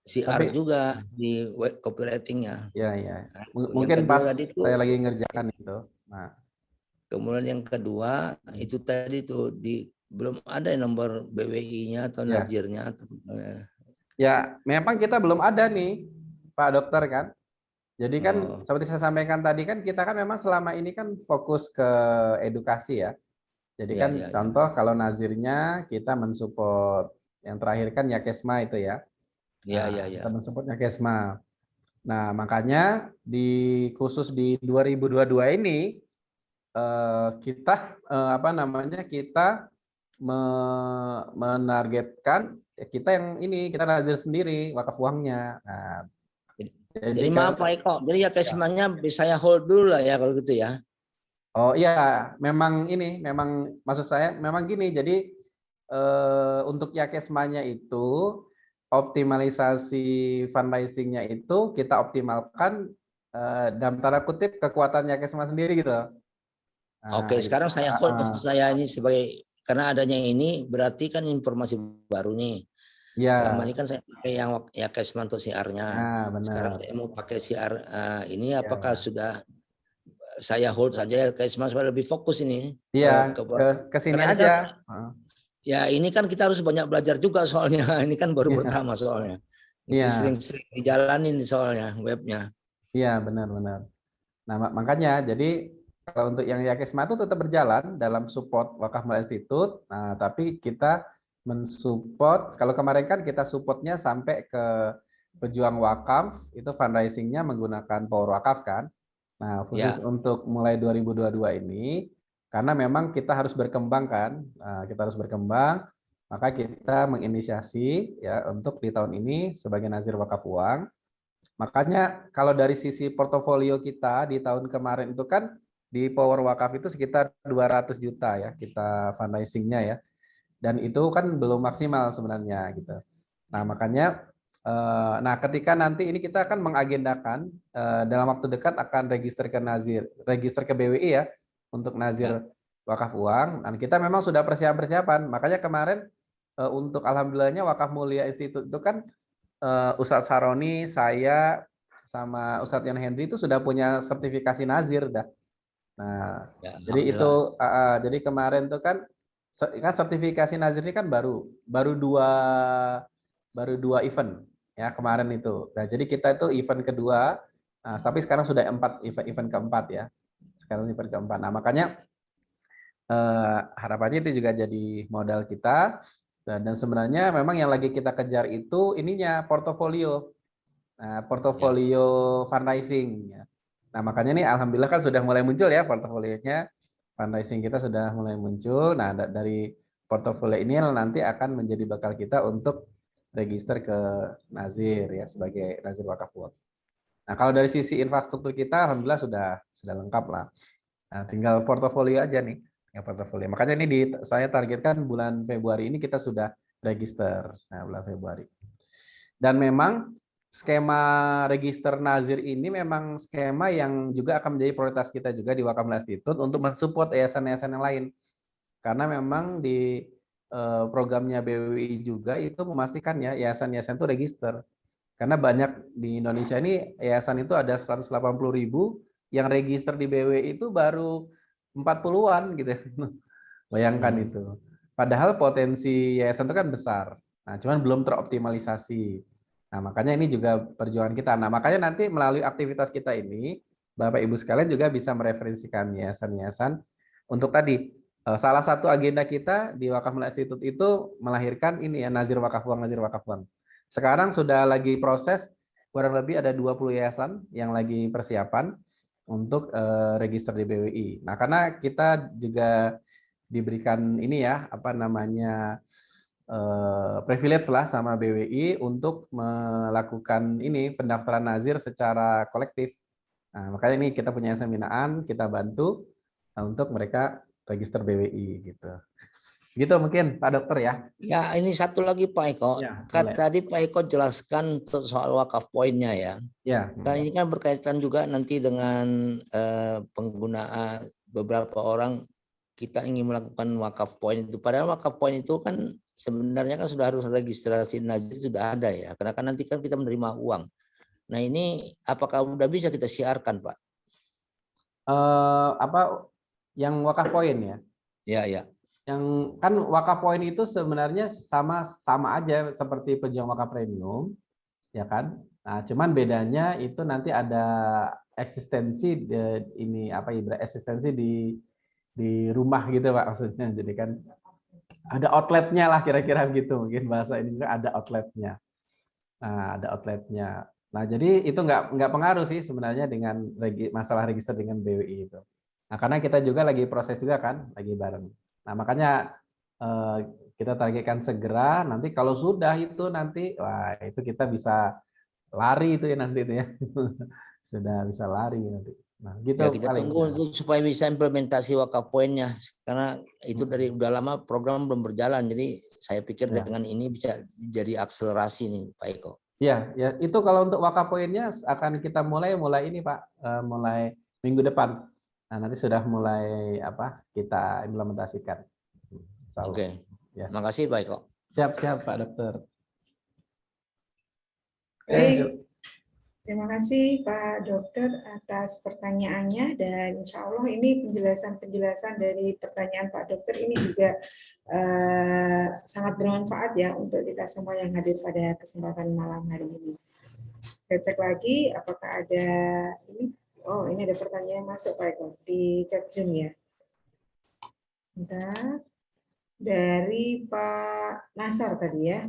CR juga di copywriting-nya. Iya. Mungkin pas saya lagi ngerjakan itu. Nah. Kemudian yang kedua itu tadi tuh belum ada nomor BWI-nya atau Nazirnya. Ya, memang kita belum ada nih, Pak Dokter kan. Jadi kan seperti saya sampaikan tadi kan, kita kan memang selama ini kan fokus ke edukasi ya. Jadi kan contoh kalau Nazirnya kita mensupport, yang terakhir kan Yakesma itu ya. Kita mensupport Yakesma. Nah, makanya khusus di 2022 ini kita kita menargetkan kita yang ini, kita Nazir sendiri wakaf uangnya. Nah, jadi maaf Pak Eko, jadi Yakesmanya bisa saya hold dulu lah ya kalau gitu ya. Oh iya, memang maksud saya memang gini, jadi untuk Yakesmanya itu optimalisasi fundraising-nya itu kita optimalkan dalam tanda kutip kekuatan Yakesma sendiri gitu. Nah, oke, sekarang saya hold saya ini sebagai, karena adanya ini berarti kan informasi baru nih. Selama ini kan saya pakai yang Yakesma untuk CR-nya. Sekarang saya mau pakai CR ini, apakah sudah saya hold saja Yakesma supaya lebih fokus ini? Iya, ke sini aja. Kan, ya ini kan kita harus banyak belajar juga soalnya. Ini kan baru pertama soalnya. Sering-sering dijalanin soalnya webnya. Iya, benar. Nah, makanya jadi kalau untuk yang Yakesma itu tetap berjalan dalam support Wakaf Mulia Institute. Nah, tapi kita mensupport, kalau kemarin kan kita supportnya sampai ke pejuang wakaf, itu fundraisingnya menggunakan Power Wakaf kan. Nah, khusus Ya. untuk mulai 2022 ini, karena memang kita harus berkembang kan, kita harus berkembang, maka kita menginisiasi ya untuk di tahun ini sebagai nazir wakaf uang. Makanya kalau dari sisi portofolio kita di tahun kemarin itu kan di Power Wakaf itu sekitar 200 juta ya kita fundraisingnya ya. Dan itu kan belum maksimal sebenarnya gitu. Nah, makanya nah ketika nanti ini kita akan mengagendakan dalam waktu dekat akan register ke Nazir, register ke BWI ya untuk Nazir wakaf uang. Dan kita memang sudah persiapan. Makanya kemarin untuk alhamdulillahnya Wakaf Mulia Institute itu kan Ustadz Saroni, saya sama Ustadz Yon Hendri itu sudah punya sertifikasi Nazir dah. Nah, Ya, jadi itu alhamdulillah. jadi kemarin tuh kan sertifikasi Nazir ini kan baru dua event ya kemarin itu. Nah, jadi kita itu event kedua, tapi sekarang sudah event keempat ya. Sekarang event keempat. Nah, makanya harapannya itu juga jadi modal kita. Dan sebenarnya memang yang lagi kita kejar itu ininya portofolio. Nah, Ya. portofolio fundraising. Ya. Nah, makanya nih alhamdulillah kan sudah mulai muncul ya portofolionya. Fundraising kita sudah mulai muncul. Nah, dari portofolio ini nanti akan menjadi bakal kita untuk register ke Nazir ya sebagai Nazir Wakaf Uang. Nah, kalau dari sisi infrastruktur kita alhamdulillah sudah lengkap lah. Nah, tinggal portofolio aja nih. Ya, portofolio. Makanya ini saya targetkan bulan Februari ini kita sudah register. Nah, bulan Februari. Dan memang skema register Nazir ini memang skema yang juga akan menjadi prioritas kita juga di Wakaf Mulia Institute untuk mensupport yayasan-yayasan yang lain. Karena memang di programnya BWI juga itu memastikan ya yayasan-yayasan itu register. Karena banyak di Indonesia ini yayasan itu ada 180.000 yang register di BWI itu baru 40-an gitu. Bayangkan itu. Padahal potensi yayasan itu kan besar. Nah, cuman belum teroptimalisasi. Nah, makanya ini juga perjuangan kita. Nah, makanya nanti melalui aktivitas kita ini, Bapak Ibu sekalian juga bisa mereferensikan yayasan-yayasan untuk tadi salah satu agenda kita di Wakaf Mulia Institute itu melahirkan ini ya Nazir Wakaf Uang, Nazir Wakaf Uang. Sekarang sudah lagi proses kurang lebih ada 20 yayasan yang lagi persiapan untuk register di BWI. Nah, karena kita juga diberikan ini ya apa namanya privilege lah sama BWI untuk melakukan ini pendaftaran Nazir secara kolektif. Nah, makanya ini kita punya seminaan, kita bantu untuk mereka register BWI gitu. Gitu mungkin Pak Dokter ya. Ya, ini satu lagi Pak Eko. Ya, Kan boleh. tadi Pak Eko jelaskan soal wakaf poinnya ya. Ya. Kan ini kan berkaitan juga nanti dengan penggunaan beberapa orang kita ingin melakukan wakaf poin itu. Padahal wakaf poin itu kan sebenarnya kan sudah harus registrasi Nazir sudah ada ya. Karena kan nanti kan kita menerima uang. Nah ini apakah sudah bisa kita siarkan Pak? Apa yang wakaf poin ya? Ya, ya. Yang kan wakaf poin itu sebenarnya sama aja seperti pejuang wakaf premium, ya kan? Nah, cuman bedanya itu nanti ada eksistensi ini apa ibarat eksistensi di rumah gitu Pak maksudnya. Jadi kan ada outletnya lah kira-kira gitu mungkin bahasa ini juga ada outletnya. Nah, ada outletnya. Nah, jadi itu nggak pengaruh sih sebenarnya dengan masalah register dengan BWI itu. Nah, karena kita juga lagi proses juga kan, lagi bareng. Nah, makanya kita targetkan segera. Nanti kalau sudah itu nanti, wah itu kita bisa lari itu ya nanti itu ya, sudah bisa lari nanti. Nah, gitu Ya kita paling. tunggu itu supaya bisa implementasi wakaf poinnya karena itu dari udah lama program belum berjalan. Jadi saya pikir Ya. dengan ini bisa jadi akselerasi nih Pak Eko. Ya, ya itu kalau untuk wakaf poinnya akan kita mulai ini Pak, mulai minggu depan. Nah, nanti sudah mulai apa kita implementasikan. Oke. Ya. Makasih Pak Eko. Siap Pak Dokter. Baik. Terima kasih Pak Dokter atas pertanyaannya dan insya Allah ini penjelasan-penjelasan dari pertanyaan Pak Dokter ini juga sangat bermanfaat ya untuk kita semua yang hadir pada kesempatan malam hari ini. Saya cek lagi apakah ada ini Oh, ini ada pertanyaan yang masuk Pak Eko di chat Zoom ya. Bentar. Dari Pak Nasar tadi ya.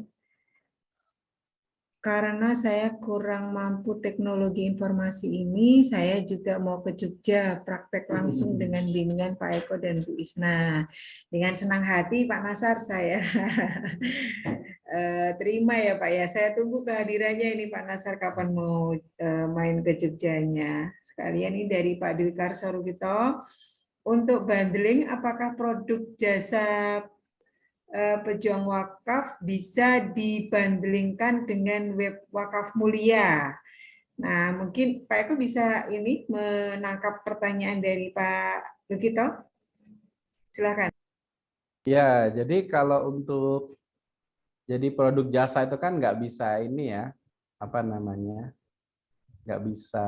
Karena saya kurang mampu teknologi informasi ini, saya juga mau ke Jogja praktek langsung dengan bimbingan Pak Eko dan Bu Isna. Dengan senang hati Pak Nasar saya terima ya Pak ya. Saya tunggu kehadirannya ini Pak Nasar kapan mau main ke Jogjanya. Sekalian ini dari Pak Dwi Karsorugito. Untuk bundling, apakah produk jasa pejuang wakaf bisa dibandingkan dengan web wakaf mulia. Nah, mungkin Pak Eko bisa ini menangkap pertanyaan dari Pak Lukito. Silakan. Ya, jadi kalau untuk jadi produk jasa itu kan nggak bisa ini ya, apa namanya, nggak bisa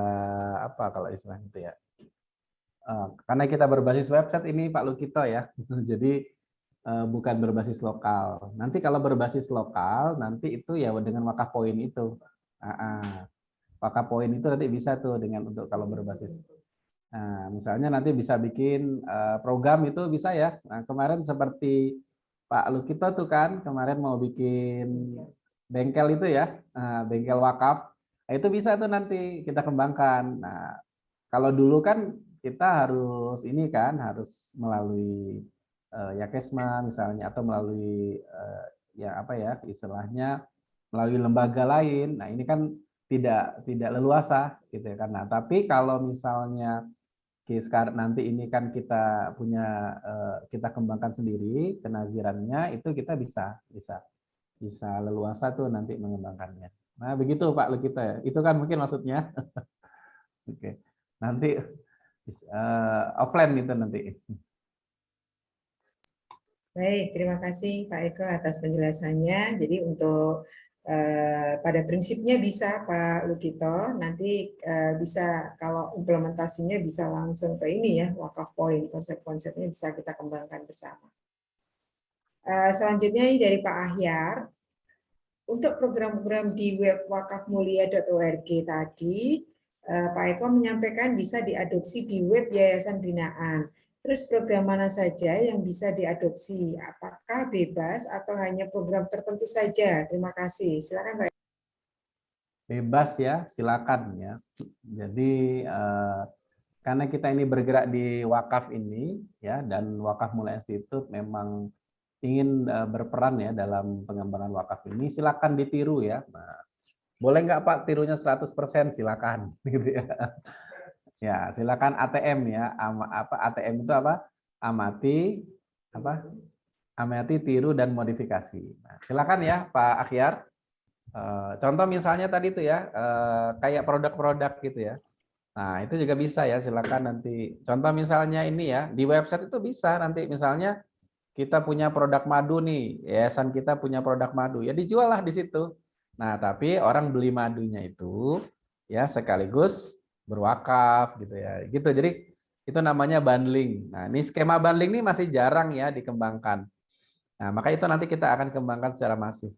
apa kalau istilah itu ya. Karena kita berbasis website ini Pak Lukito ya, jadi bukan berbasis lokal. Nanti kalau berbasis lokal, nanti itu ya dengan wakaf poin itu. Wakaf poin itu nanti bisa tuh dengan untuk kalau berbasis. Nah, misalnya nanti bisa bikin program itu bisa ya. Nah, kemarin seperti Pak Lukito tuh kan, kemarin mau bikin bengkel itu ya, bengkel wakaf. Nah, itu bisa tuh nanti kita kembangkan. Nah, kalau dulu kan kita harus ini kan, harus melalui ya Kesma misalnya atau melalui ya apa ya istilahnya melalui lembaga lain. Nah, ini kan tidak leluasa gitu ya kan. Nah, tapi kalau misalnya sekarang nanti ini kan kita punya kita kembangkan sendiri kenazirannya itu kita bisa leluasa tuh nanti mengembangkannya. Nah, begitu Pak Lukito ya. Itu kan mungkin maksudnya. Oke. Nanti offline itu nanti. Baik, terima kasih Pak Eko atas penjelasannya. Jadi untuk pada prinsipnya bisa Pak Lukito, nanti bisa kalau implementasinya bisa langsung ke ini ya, wakaf poin, konsep-konsepnya bisa kita kembangkan bersama. Selanjutnya ini dari Pak Ahyar. Untuk program-program di web wakafmulia.org tadi, Pak Eko menyampaikan bisa diadopsi di web Yayasan Binaan. Terus program mana saja yang bisa diadopsi? Apakah bebas atau hanya program tertentu saja? Terima kasih. Silakan Pak. Bebas ya, silakan ya. Jadi karena kita ini bergerak di wakaf ini ya dan Wakaf Mulia Institute memang ingin berperan ya dalam pengembangan wakaf ini, silakan ditiru ya. Nah, boleh nggak Pak tirunya 100%? Silakan gitu ya. Ya, silakan ATM ya. ATM itu apa? Amati apa? Amati, tiru dan modifikasi. Nah, silakan ya Pak Akhyar. Contoh misalnya tadi itu ya, kayak produk-produk gitu ya. Nah, itu juga bisa ya, silakan nanti. Contoh misalnya ini ya, di website itu bisa nanti misalnya kita punya produk madu nih, yayasan kita punya produk madu, ya dijual lah di situ. Nah, tapi orang beli madunya itu ya sekaligus berwakaf gitu ya. Gitu. Jadi itu namanya bundling. Nah, ini skema bundling ini masih jarang ya dikembangkan. Nah, maka itu nanti kita akan kembangkan secara masif.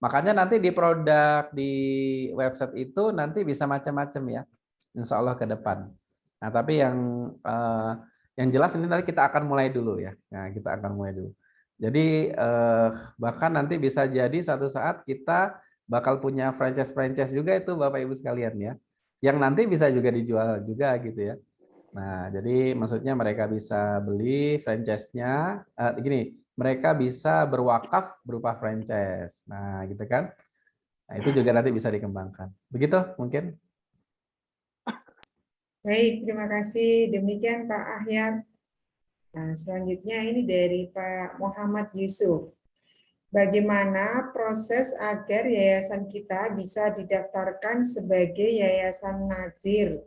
Makanya nanti di produk di website itu nanti bisa macam-macam ya. Insya Allah ke depan. Nah, tapi yang jelas ini nanti kita akan mulai dulu ya. Nah, kita akan mulai dulu. Jadi bahkan nanti bisa jadi suatu saat kita bakal punya franchise juga itu Bapak Ibu sekalian ya. Yang nanti bisa juga dijual juga gitu ya. Nah, jadi maksudnya mereka bisa beli franchise-nya gini, mereka bisa berwakaf berupa franchise. Nah, gitu kan. Nah, itu juga nanti bisa dikembangkan. Begitu mungkin. Baik, terima kasih. Demikian Pak Ahyar. Nah, selanjutnya ini dari Pak Muhammad Yusuf. Bagaimana proses agar yayasan kita bisa didaftarkan sebagai yayasan nazir?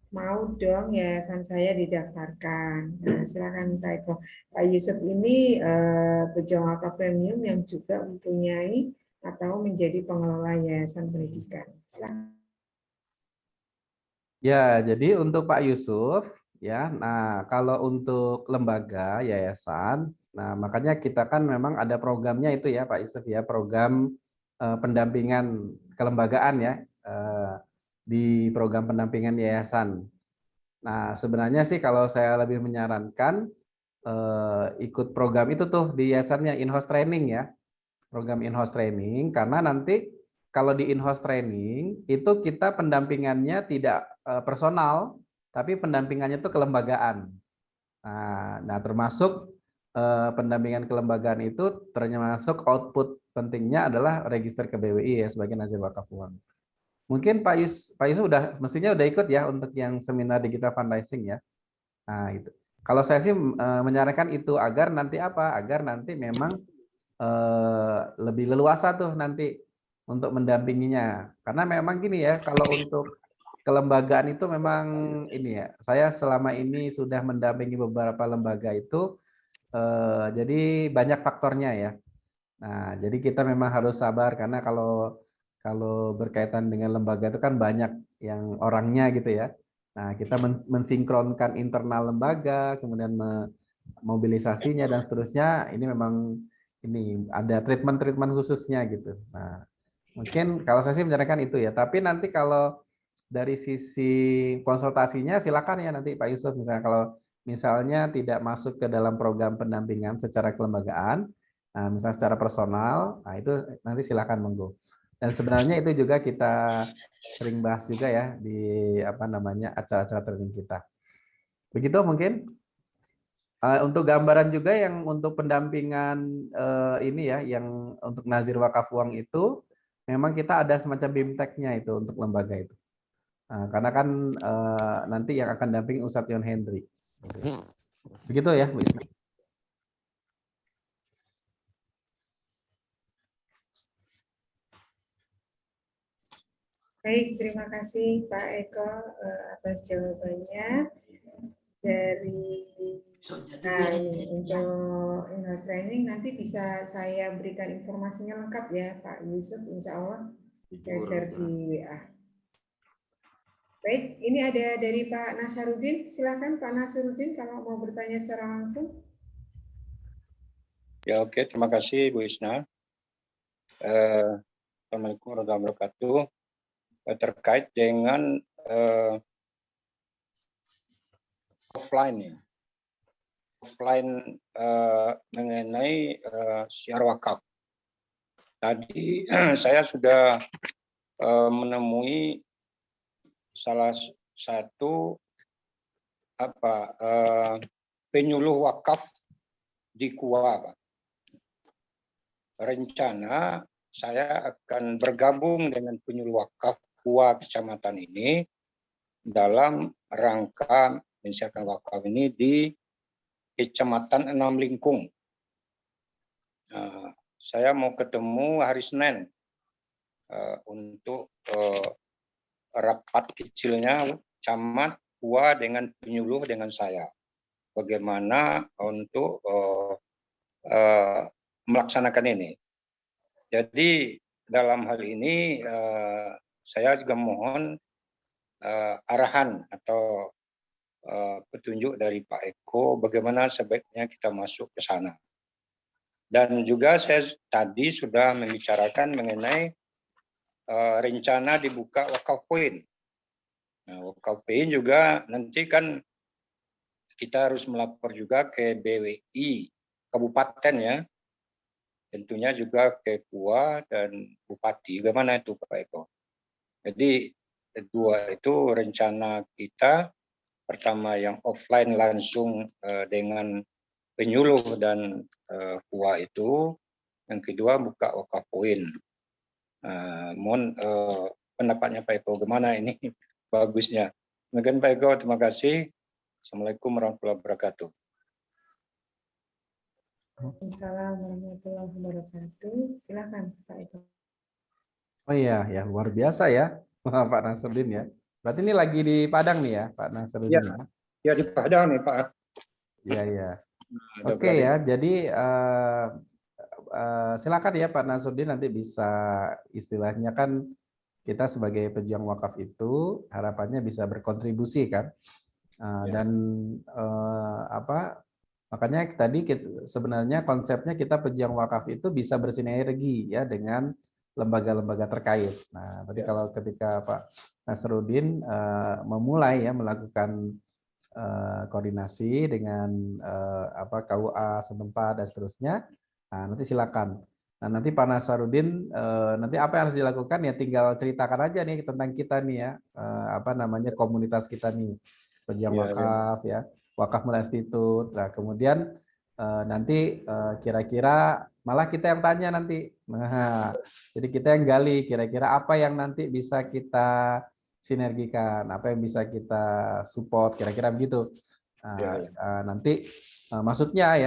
Mau dong yayasan saya didaftarkan. Nah, silakan Pak Eko. Pak Yusuf ini pejuang wakaf premium yang juga mempunyai atau menjadi pengelola yayasan pendidikan. Silakan. Ya, jadi untuk Pak Yusuf, ya, nah kalau untuk lembaga yayasan, nah makanya kita kan memang ada programnya itu ya Pak Yusuf ya, program pendampingan kelembagaan ya di program pendampingan yayasan. Nah, sebenarnya sih kalau saya lebih menyarankan ikut program itu tuh di yayasannya in-house training ya. Program in-house training karena nanti kalau di in-house training itu kita pendampingannya tidak personal, tapi pendampingannya itu kelembagaan. Nah, termasuk pendampingan kelembagaan itu termasuk output pentingnya adalah register ke BWI ya sebagai nazir wakaf uang. Mungkin Pak Yus udah mestinya udah ikut ya untuk yang seminar digital fundraising ya. Nah, itu. Kalau saya sih menyarankan itu agar nanti apa? Agar nanti memang lebih leluasa tuh nanti untuk mendampinginya. Karena memang gini ya, kalau untuk kelembagaan itu memang ini ya, saya selama ini sudah mendampingi beberapa lembaga itu, jadi banyak faktornya ya. Nah, jadi kita memang harus sabar karena kalau berkaitan dengan lembaga itu kan banyak yang orangnya gitu ya. Nah, kita mensinkronkan internal lembaga, kemudian mobilisasinya dan seterusnya. Ini memang ini ada treatment khususnya gitu. Nah, mungkin kalau saya sih menyarankan itu ya. Tapi nanti kalau dari sisi konsultasinya silakan ya nanti Pak Yusuf misalnya kalau misalnya tidak masuk ke dalam program pendampingan secara kelembagaan, nah, misalnya secara personal, nah itu nanti silakan monggo. Dan sebenarnya itu juga kita sering bahas juga ya di apa namanya acara-acara training kita. Begitu mungkin. Untuk gambaran juga yang untuk pendampingan ini ya, yang untuk nazir wakaf uang itu, memang kita ada semacam BIMTEK-nya itu untuk lembaga itu. Karena kan nanti yang akan damping Ustadz Yon Hendri. Begitu ya, Bu Isna. Baik, terima kasih Pak Eko atas jawabannya. Dari untuk in-house training nanti bisa saya berikan informasinya lengkap ya Pak Yusuf, insya Allah saya share di WA. Baik, ini ada dari Pak Nasarudin. Silakan Pak Nasarudin kalau mau bertanya secara langsung. Ya, oke, terima kasih Bu Isna. Assalamualaikum warahmatullahi wabarakatuh. Terkait dengan offline mengenai syiar wakaf. Tadi saya sudah menemui salah satu penyuluh wakaf di KUA, Pak. Rencana saya akan bergabung dengan penyuluh wakaf KUA kecamatan ini dalam rangka mensiarkan wakaf ini di Kecamatan 6 Lingkung. Saya mau ketemu hari Senin untuk rapat kecilnya camat KUA dengan penyuluh dengan saya. Bagaimana untuk melaksanakan ini. Jadi dalam hal ini saya juga mohon arahan atau petunjuk dari Pak Eko bagaimana sebaiknya kita masuk ke sana. Dan juga saya tadi sudah membicarakan mengenai rencana dibuka wakaf poin. Nah, wakaf poin juga nanti kan kita harus melapor juga ke BWI kabupaten ya. Tentunya juga ke KUA dan Bupati. Bagaimana itu Pak Eko? Jadi dua itu rencana kita. Pertama yang offline langsung dengan penyuluh dan KUA itu. Yang kedua buka wakaf poin. Mohon pendapatnya Pak Eko. Bagaimana ini bagusnya? Demikian Pak Eko, terima kasih. Assalamualaikum warahmatullahi wabarakatuh. Assalamualaikum warahmatullahi wabarakatuh. Silakan Pak Eko. Oh iya, ya luar biasa ya Pak Nasruddin ya. Berarti ini lagi di Padang nih ya Pak Nasruddin ya? Ya di Padang nih Pak. Iya, iya. Oke ya, jadi silakan ya Pak Nasruddin nanti bisa istilahnya kan kita sebagai pejuang wakaf itu harapannya bisa berkontribusi kan. Dan makanya tadi sebenarnya konsepnya kita pejuang wakaf itu bisa bersinergi ya dengan lembaga-lembaga terkait. Nah, tadi kalau ketika Pak Nasruddin memulai ya melakukan koordinasi dengan KUA setempat dan seterusnya. Nah, nanti silakan. Nah, nanti Pak Nasarudin nanti apa yang harus dilakukan ya tinggal ceritakan aja nih tentang kita nih ya, komunitas kita nih, pejuang wakaf ya, Wakaf Mulia Institute. Nah, kemudian nanti kira-kira malah kita yang tanya nanti. Nah, jadi kita yang gali kira-kira apa yang nanti bisa kita sinergikan, apa yang bisa kita support, kira-kira begitu. Nanti maksudnya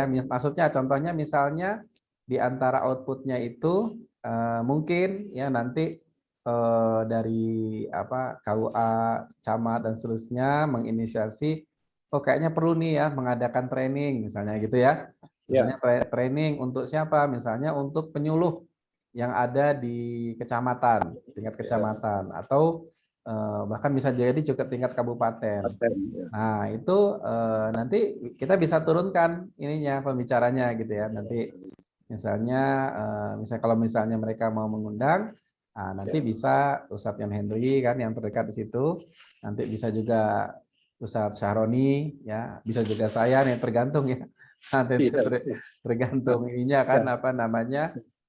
contohnya misalnya di antara outputnya itu mungkin ya nanti dari KUA, camat dan seterusnya menginisiasi, oh kayaknya perlu nih ya mengadakan training misalnya gitu ya. Misalnya training untuk siapa? Misalnya untuk penyuluh yang ada di kecamatan, tingkat kecamatan, atau bahkan bisa jadi juga tingkat kabupaten. Nah, itu nanti kita bisa turunkan ininya pembicaranya gitu ya. Nanti misalnya kalau misalnya mereka mau mengundang, nanti bisa Ustadz Yon Henry kan yang terdekat di situ. Nanti bisa juga Ustadz Syahroni ya, bisa juga saya nih tergantung ya. Nanti tergantung ininya kan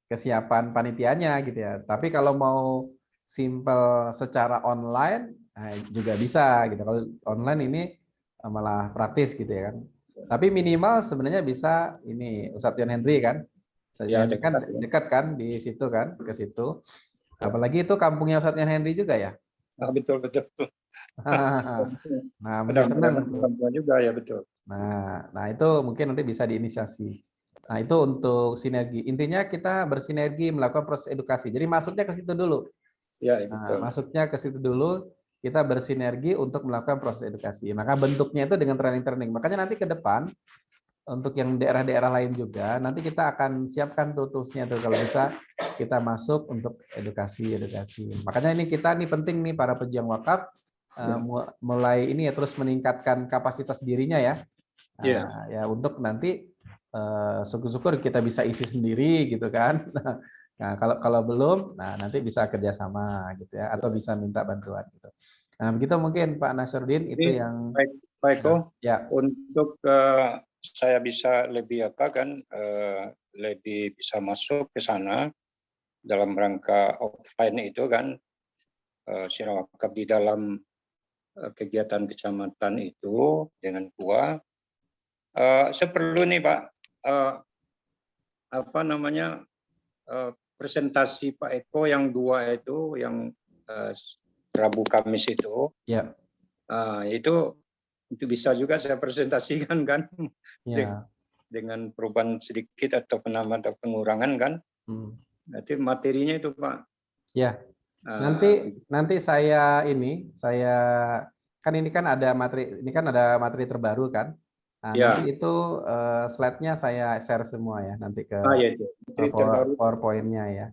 kesiapan panitianya gitu ya. Tapi kalau mau simple secara online juga bisa gitu. Kalau online ini malah praktis gitu ya kan. Tapi minimal sebenarnya bisa ini Ustadz Yon Henry kan. Saya kan dekat kan di situ kan, ke situ. Apalagi itu kampungnya Ustadz Yon Henry juga ya. Betul. Nah, mesti senang juga ya betul. Nah, itu mungkin nanti bisa diinisiasi. Nah, itu untuk sinergi. Intinya kita bersinergi melakukan proses edukasi. Jadi masuknya ke situ dulu. Ya, betul. Masuknya ke situ dulu, kita bersinergi untuk melakukan proses edukasi. Maka bentuknya itu dengan training-training. Makanya nanti ke depan, untuk yang daerah-daerah lain juga, nanti kita akan siapkan tutusnya tuh kalau bisa kita masuk untuk edukasi. Makanya ini kita nih penting nih para pejuang wakaf mulai ini ya terus meningkatkan kapasitas dirinya ya. Ya untuk nanti syukur-syukur kita bisa isi sendiri gitu kan. Nah, kalau belum, nanti bisa kerjasama gitu ya, atau bisa minta bantuan gitu. Nah, begitu mungkin Pak Nasruddin itu yang Pak Eko, ya. Untuk saya bisa lebih lebih bisa masuk ke sana dalam rangka offline itu kan Sirah Wakaf di dalam kegiatan kecamatan itu dengan KUA. Saya perlu nih Pak presentasi Pak Eko yang 2 itu yang Rabu Kamis itu. Ya. Itu bisa juga saya presentasikan kan. Ya. Dengan perubahan sedikit atau penambahan atau pengurangan kan. Nanti materinya itu Pak. Ya. Nanti saya kan ini kan ada materi terbaru kan. Nah, nanti itu slide-nya saya share semua ya nanti ke PowerPoint-nya ya.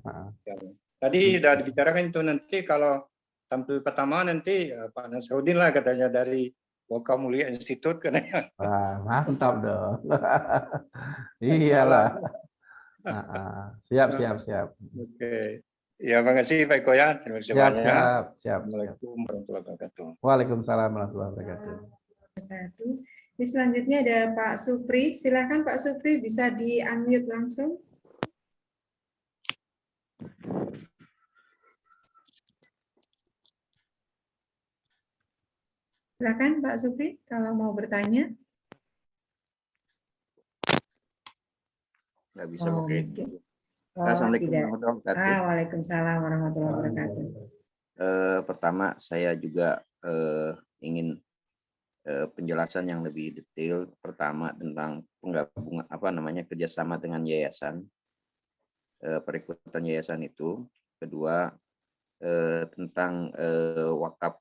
Tadi sudah dibicarakan itu nanti kalau tampil pertama nanti Pak Nasruddin lah katanya dari Wakaf Mulia Institute katanya. Wah, mantap dong. Iyalah. Siap. Oke. Ya, makasih Pak Eko ya. Terima kasih banyak. Siap. Assalamualaikum warahmatullahi wabarakatuh. Waalaikumsalam warahmatullahi wabarakatuh. Ini selanjutnya ada Pak Supri. Silakan Pak Supri, bisa di-unmute langsung. Silakan Pak Supri kalau mau bertanya. Nggak bisa pakai. Assalamualaikum warahmatullahi wabarakatuh. Waalaikumsalam warahmatullahi wabarakatuh. Pertama saya juga ingin penjelasan yang lebih detail. Pertama tentang penggabungan kerjasama dengan yayasan, perikutan yayasan itu. Kedua tentang wakaf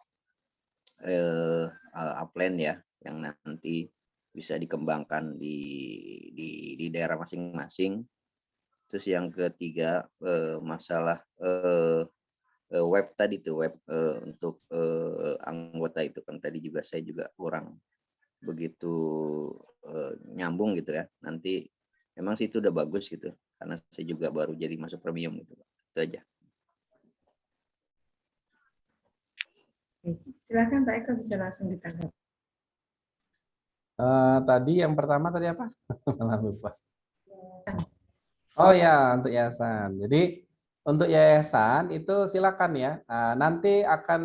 upland ya yang nanti bisa dikembangkan di daerah masing-masing. Terus yang ketiga masalah web tadi tuh untuk anggota itu kan tadi juga saya juga kurang begitu nyambung gitu ya. Nanti memang sih itu udah bagus gitu karena saya juga baru jadi masuk premium gitu. Itu aja. Silakan Pak Eko bisa langsung ditanggapi. Tadi yang pertama tadi apa? Malah lupa. Oh ya, untuk yayasan. Jadi untuk yayasan itu silakan ya. Nanti akan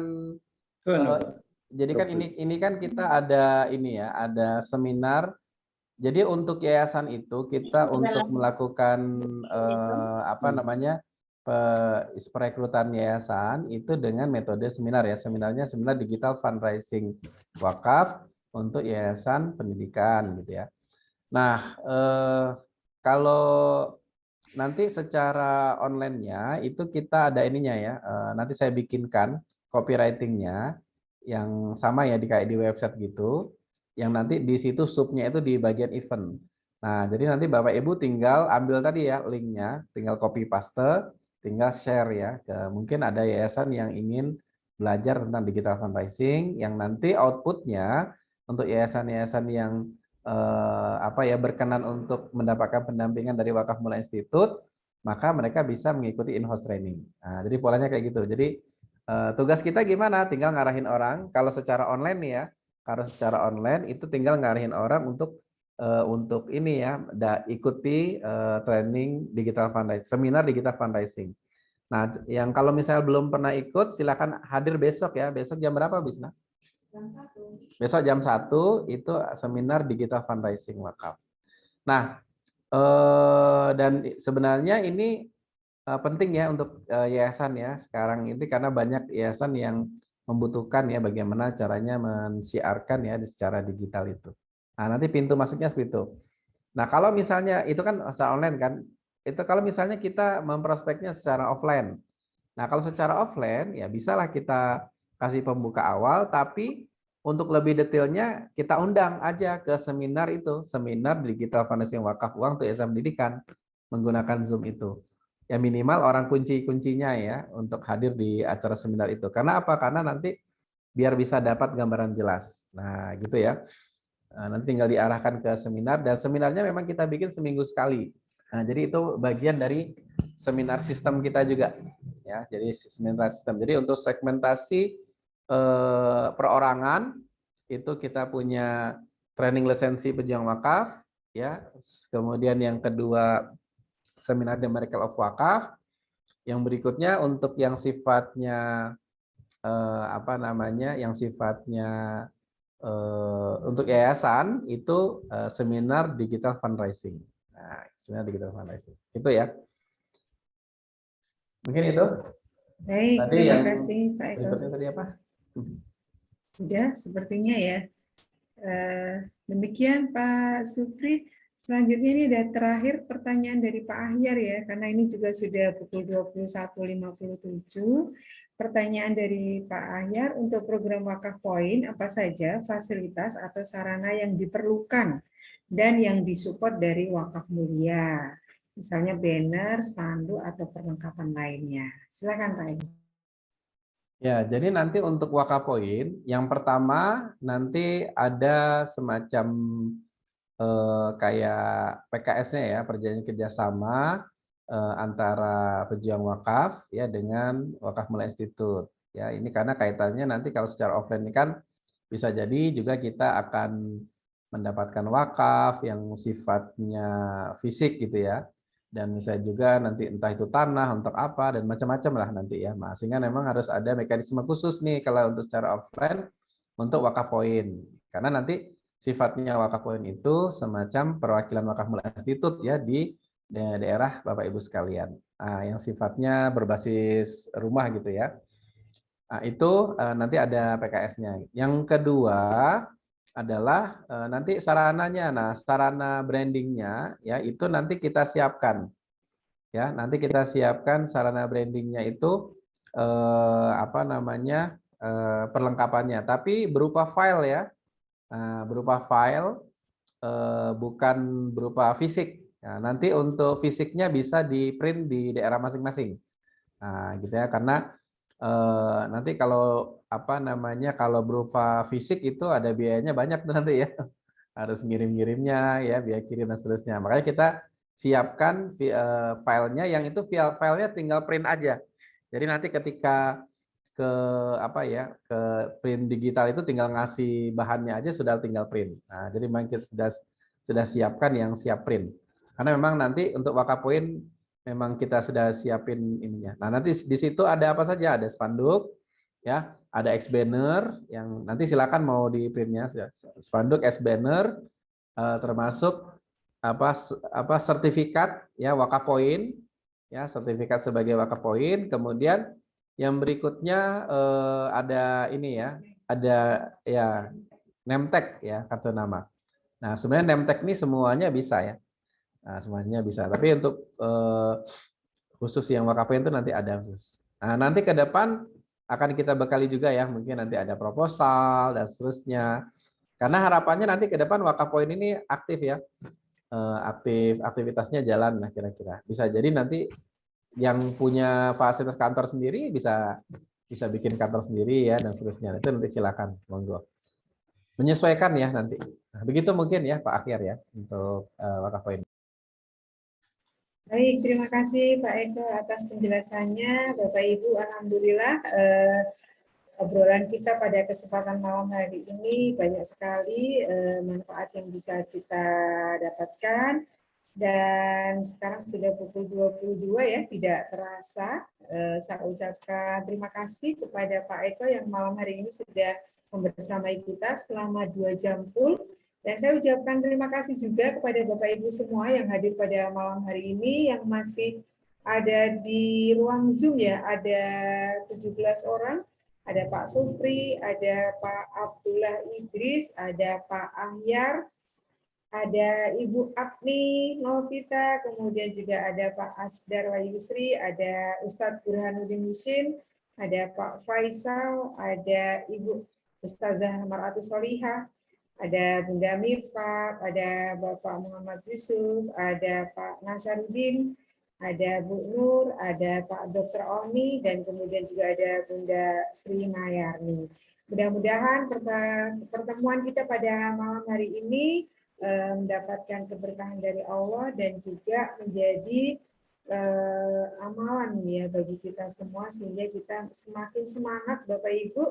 jadi kan ini kan kita ada ini ya, ada seminar. Jadi untuk yayasan itu kita untuk melakukan apa namanya perekrutan yayasan itu dengan metode seminar ya. Seminarnya seminar digital fundraising wakaf untuk yayasan pendidikan gitu ya. Nah, kalau nanti secara online-nya itu kita ada ininya ya. Nanti saya bikinkan copywriting-nya yang sama ya kayak di website gitu. Yang nanti di situ subnya itu di bagian event. Nah, jadi nanti Bapak Ibu tinggal ambil tadi ya linknya, tinggal copy paste, tinggal share ya. Mungkin ada yayasan yang ingin belajar tentang digital fundraising, yang nanti outputnya untuk yayasan-yayasan yang apa ya berkenan untuk mendapatkan pendampingan dari Wakaf Mula Institute, maka mereka bisa mengikuti in-house training. Nah, jadi polanya kayak gitu. Jadi tugas kita gimana? Tinggal ngarahin orang. Kalau secara online nih ya, kalau secara online itu tinggal ngarahin orang untuk ini ya, ikuti training digital fundraising, seminar digital fundraising. Nah, yang kalau misalnya belum pernah ikut, silakan hadir besok ya. Besok jam berapa, Bisna? Besok jam 1 itu seminar digital fundraising wakaf. Nah, dan sebenarnya ini penting ya untuk yayasan ya sekarang ini karena banyak yayasan yang membutuhkan ya bagaimana caranya mensiarkan ya secara digital itu. Nah, nanti pintu masuknya seperti itu. Nah, kalau misalnya itu kan secara online kan, itu kalau misalnya kita memprospeknya secara offline. Nah, kalau secara offline ya bisalah kita kasih pembuka awal, tapi untuk lebih detailnya kita undang aja ke seminar itu, seminar digital fundraising wakaf uang untuk yayasan pendidikan menggunakan Zoom itu. Ya minimal orang kunci-kuncinya ya untuk hadir di acara seminar itu. Karena apa? Karena nanti biar bisa dapat gambaran jelas. Nah, gitu ya. Nanti tinggal diarahkan ke seminar dan seminarnya memang kita bikin seminggu sekali. Nah, jadi itu bagian dari seminar sistem kita juga ya. Jadi seminar sistem. Jadi untuk segmentasi perorangan itu kita punya training lisensi pejuang wakaf ya. Kemudian yang kedua seminar The Miracle of Wakaf. Yang berikutnya untuk yang sifatnya apa namanya? Yang sifatnya untuk yayasan itu seminar digital fundraising. Nah, seminar digital fundraising. Itu ya. Mungkin itu. Baik, Tadi terima yang kasih Pak Eko. berikutnya tadi apa? Sudah, sepertinya ya. Demikian Pak Supri. Selanjutnya ini ada terakhir pertanyaan dari Pak Ahyar ya, karena ini juga sudah pukul 21.57. Pertanyaan dari Pak Ahyar, untuk program Wakaf Poin, apa saja fasilitas atau sarana yang diperlukan dan yang disupport dari Wakaf Mulia? Misalnya banner, spanduk, atau perlengkapan lainnya. Silakan Pak Ahyar. Ya, jadi nanti untuk wakaf poin, yang pertama nanti ada semacam kayak PKS-nya ya, perjanjian kerjasama antara pejuang wakaf ya dengan Wakaf Mula Institute. Ya, ini karena kaitannya nanti kalau secara offline ini kan bisa jadi juga kita akan mendapatkan wakaf yang sifatnya fisik gitu ya. Dan misalnya juga nanti entah itu tanah untuk apa dan macam-macam lah nanti ya. Nah, sehingga memang harus ada mekanisme khusus nih kalau untuk secara offline untuk wakaf poin. Karena nanti sifatnya wakaf poin itu semacam perwakilan Wakaf Mula Institute ya di daerah Bapak Ibu sekalian. Nah, yang sifatnya berbasis rumah gitu ya. Nah, itu nanti ada PKS-nya. Yang kedua adalah nanti sarananya. Nah, sarana brandingnya ya itu nanti kita siapkan. Ya, nanti kita siapkan sarana brandingnya itu apa namanya perlengkapannya. Tapi berupa file ya, berupa file bukan berupa fisik. Nah, nanti untuk fisiknya bisa di print di daerah masing-masing. Nah, gitu ya, karena nanti kalau apa namanya kalau berupa fisik itu ada biayanya banyak tuh nanti ya. Harus ngirim-ngirimnya ya, biaya kirim dan seterusnya. Makanya kita siapkan filenya yang itu filenya tinggal print aja. Jadi nanti ketika ke apa ya, ke print digital itu tinggal ngasih bahannya aja sudah tinggal print. Nah, jadi memang kita sudah siapkan yang siap print. Karena memang nanti untuk Wakapoin memang kita sudah siapin ininya. Nah, nanti di situ ada apa saja? Ada spanduk, ya, ada X-banner yang nanti silakan mau di printnya. Spanduk, X-banner, termasuk apa sertifikat ya Wakapoin, ya sertifikat sebagai Wakapoin. Kemudian yang berikutnya ada ini ya, ada ya name tag ya, kartu nama. Nah, sebenarnya name tag ini semuanya bisa ya. Nah, semuanya bisa. Tapi untuk khusus yang Wakapoin itu nanti ada khusus. Nah, nanti ke depan akan kita bekali juga ya, mungkin nanti ada proposal dan seterusnya. Karena harapannya nanti ke depan Wakapoin ini aktif ya. Aktif aktivitasnya jalan lah kira-kira. Bisa jadi nanti yang punya fasilitas kantor sendiri bisa bikin kantor sendiri ya dan seterusnya. Itu nanti silakan monggo. Menyesuaikan ya nanti. Nah, begitu mungkin ya Pak Akhir ya untuk Wakapoin. Baik, terima kasih Pak Eko atas penjelasannya. Bapak Ibu, alhamdulillah obrolan kita pada kesempatan malam hari ini banyak sekali manfaat yang bisa kita dapatkan. Dan sekarang sudah pukul 22 ya, tidak terasa. Saya ucapkan terima kasih kepada Pak Eko yang malam hari ini sudah membersamai kita selama 2 jam full. Dan saya ucapkan terima kasih juga kepada Bapak Ibu semua yang hadir pada malam hari ini, yang masih ada di ruang Zoom ya, ada 17 orang. Ada Pak Supri, ada Pak Abdullah Idris, ada Pak Ahyar, ada Ibu Apni Novita, kemudian juga ada Pak Asdar Wayusri, ada Ustadz Burhanuddin Husin, ada Pak Faisal, ada Ibu Ustazah Maratus Solihah, ada Bunda Mirfat, ada Bapak Muhammad Yusuf, ada Pak Nasaruddin, ada Bu Nur, ada Pak Dr. Oni, dan kemudian juga ada Bunda Sri Mayarni. Mudah-mudahan pertemuan kita pada malam hari ini mendapatkan keberkahan dari Allah dan juga menjadi amalan ya bagi kita semua, sehingga kita semakin semangat Bapak Ibu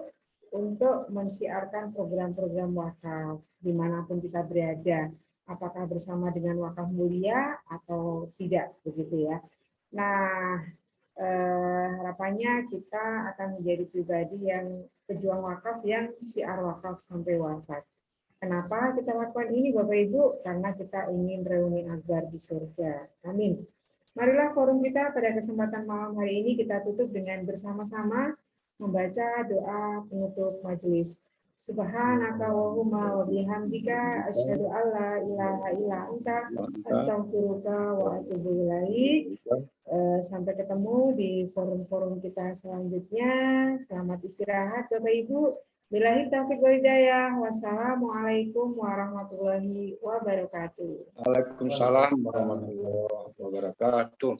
untuk mensiarkan program-program wakaf dimanapun kita berada, apakah bersama dengan Wakaf Mulia atau tidak, begitu ya. Nah, harapannya kita akan menjadi pribadi yang pejuang wakaf, yang syiar wakaf sampai wafat. Kenapa kita lakukan ini Bapak Ibu? Karena kita ingin reuni akbar di surga. Amin. Marilah forum kita pada kesempatan malam hari ini kita tutup dengan bersama-sama membaca doa penutup majelis. Subhanaka Allahumma wa bihamdika asyhadu an la ilaha illa anta astaghfiruka wa atubu ilaik. Sampai ketemu di forum-forum kita selanjutnya. Selamat istirahat Bapak Ibu. Billahi taufiq wal hidayah. Wassalamualaikum warahmatullahi wabarakatuh. Waalaikumsalam warahmatullahi wabarakatuh.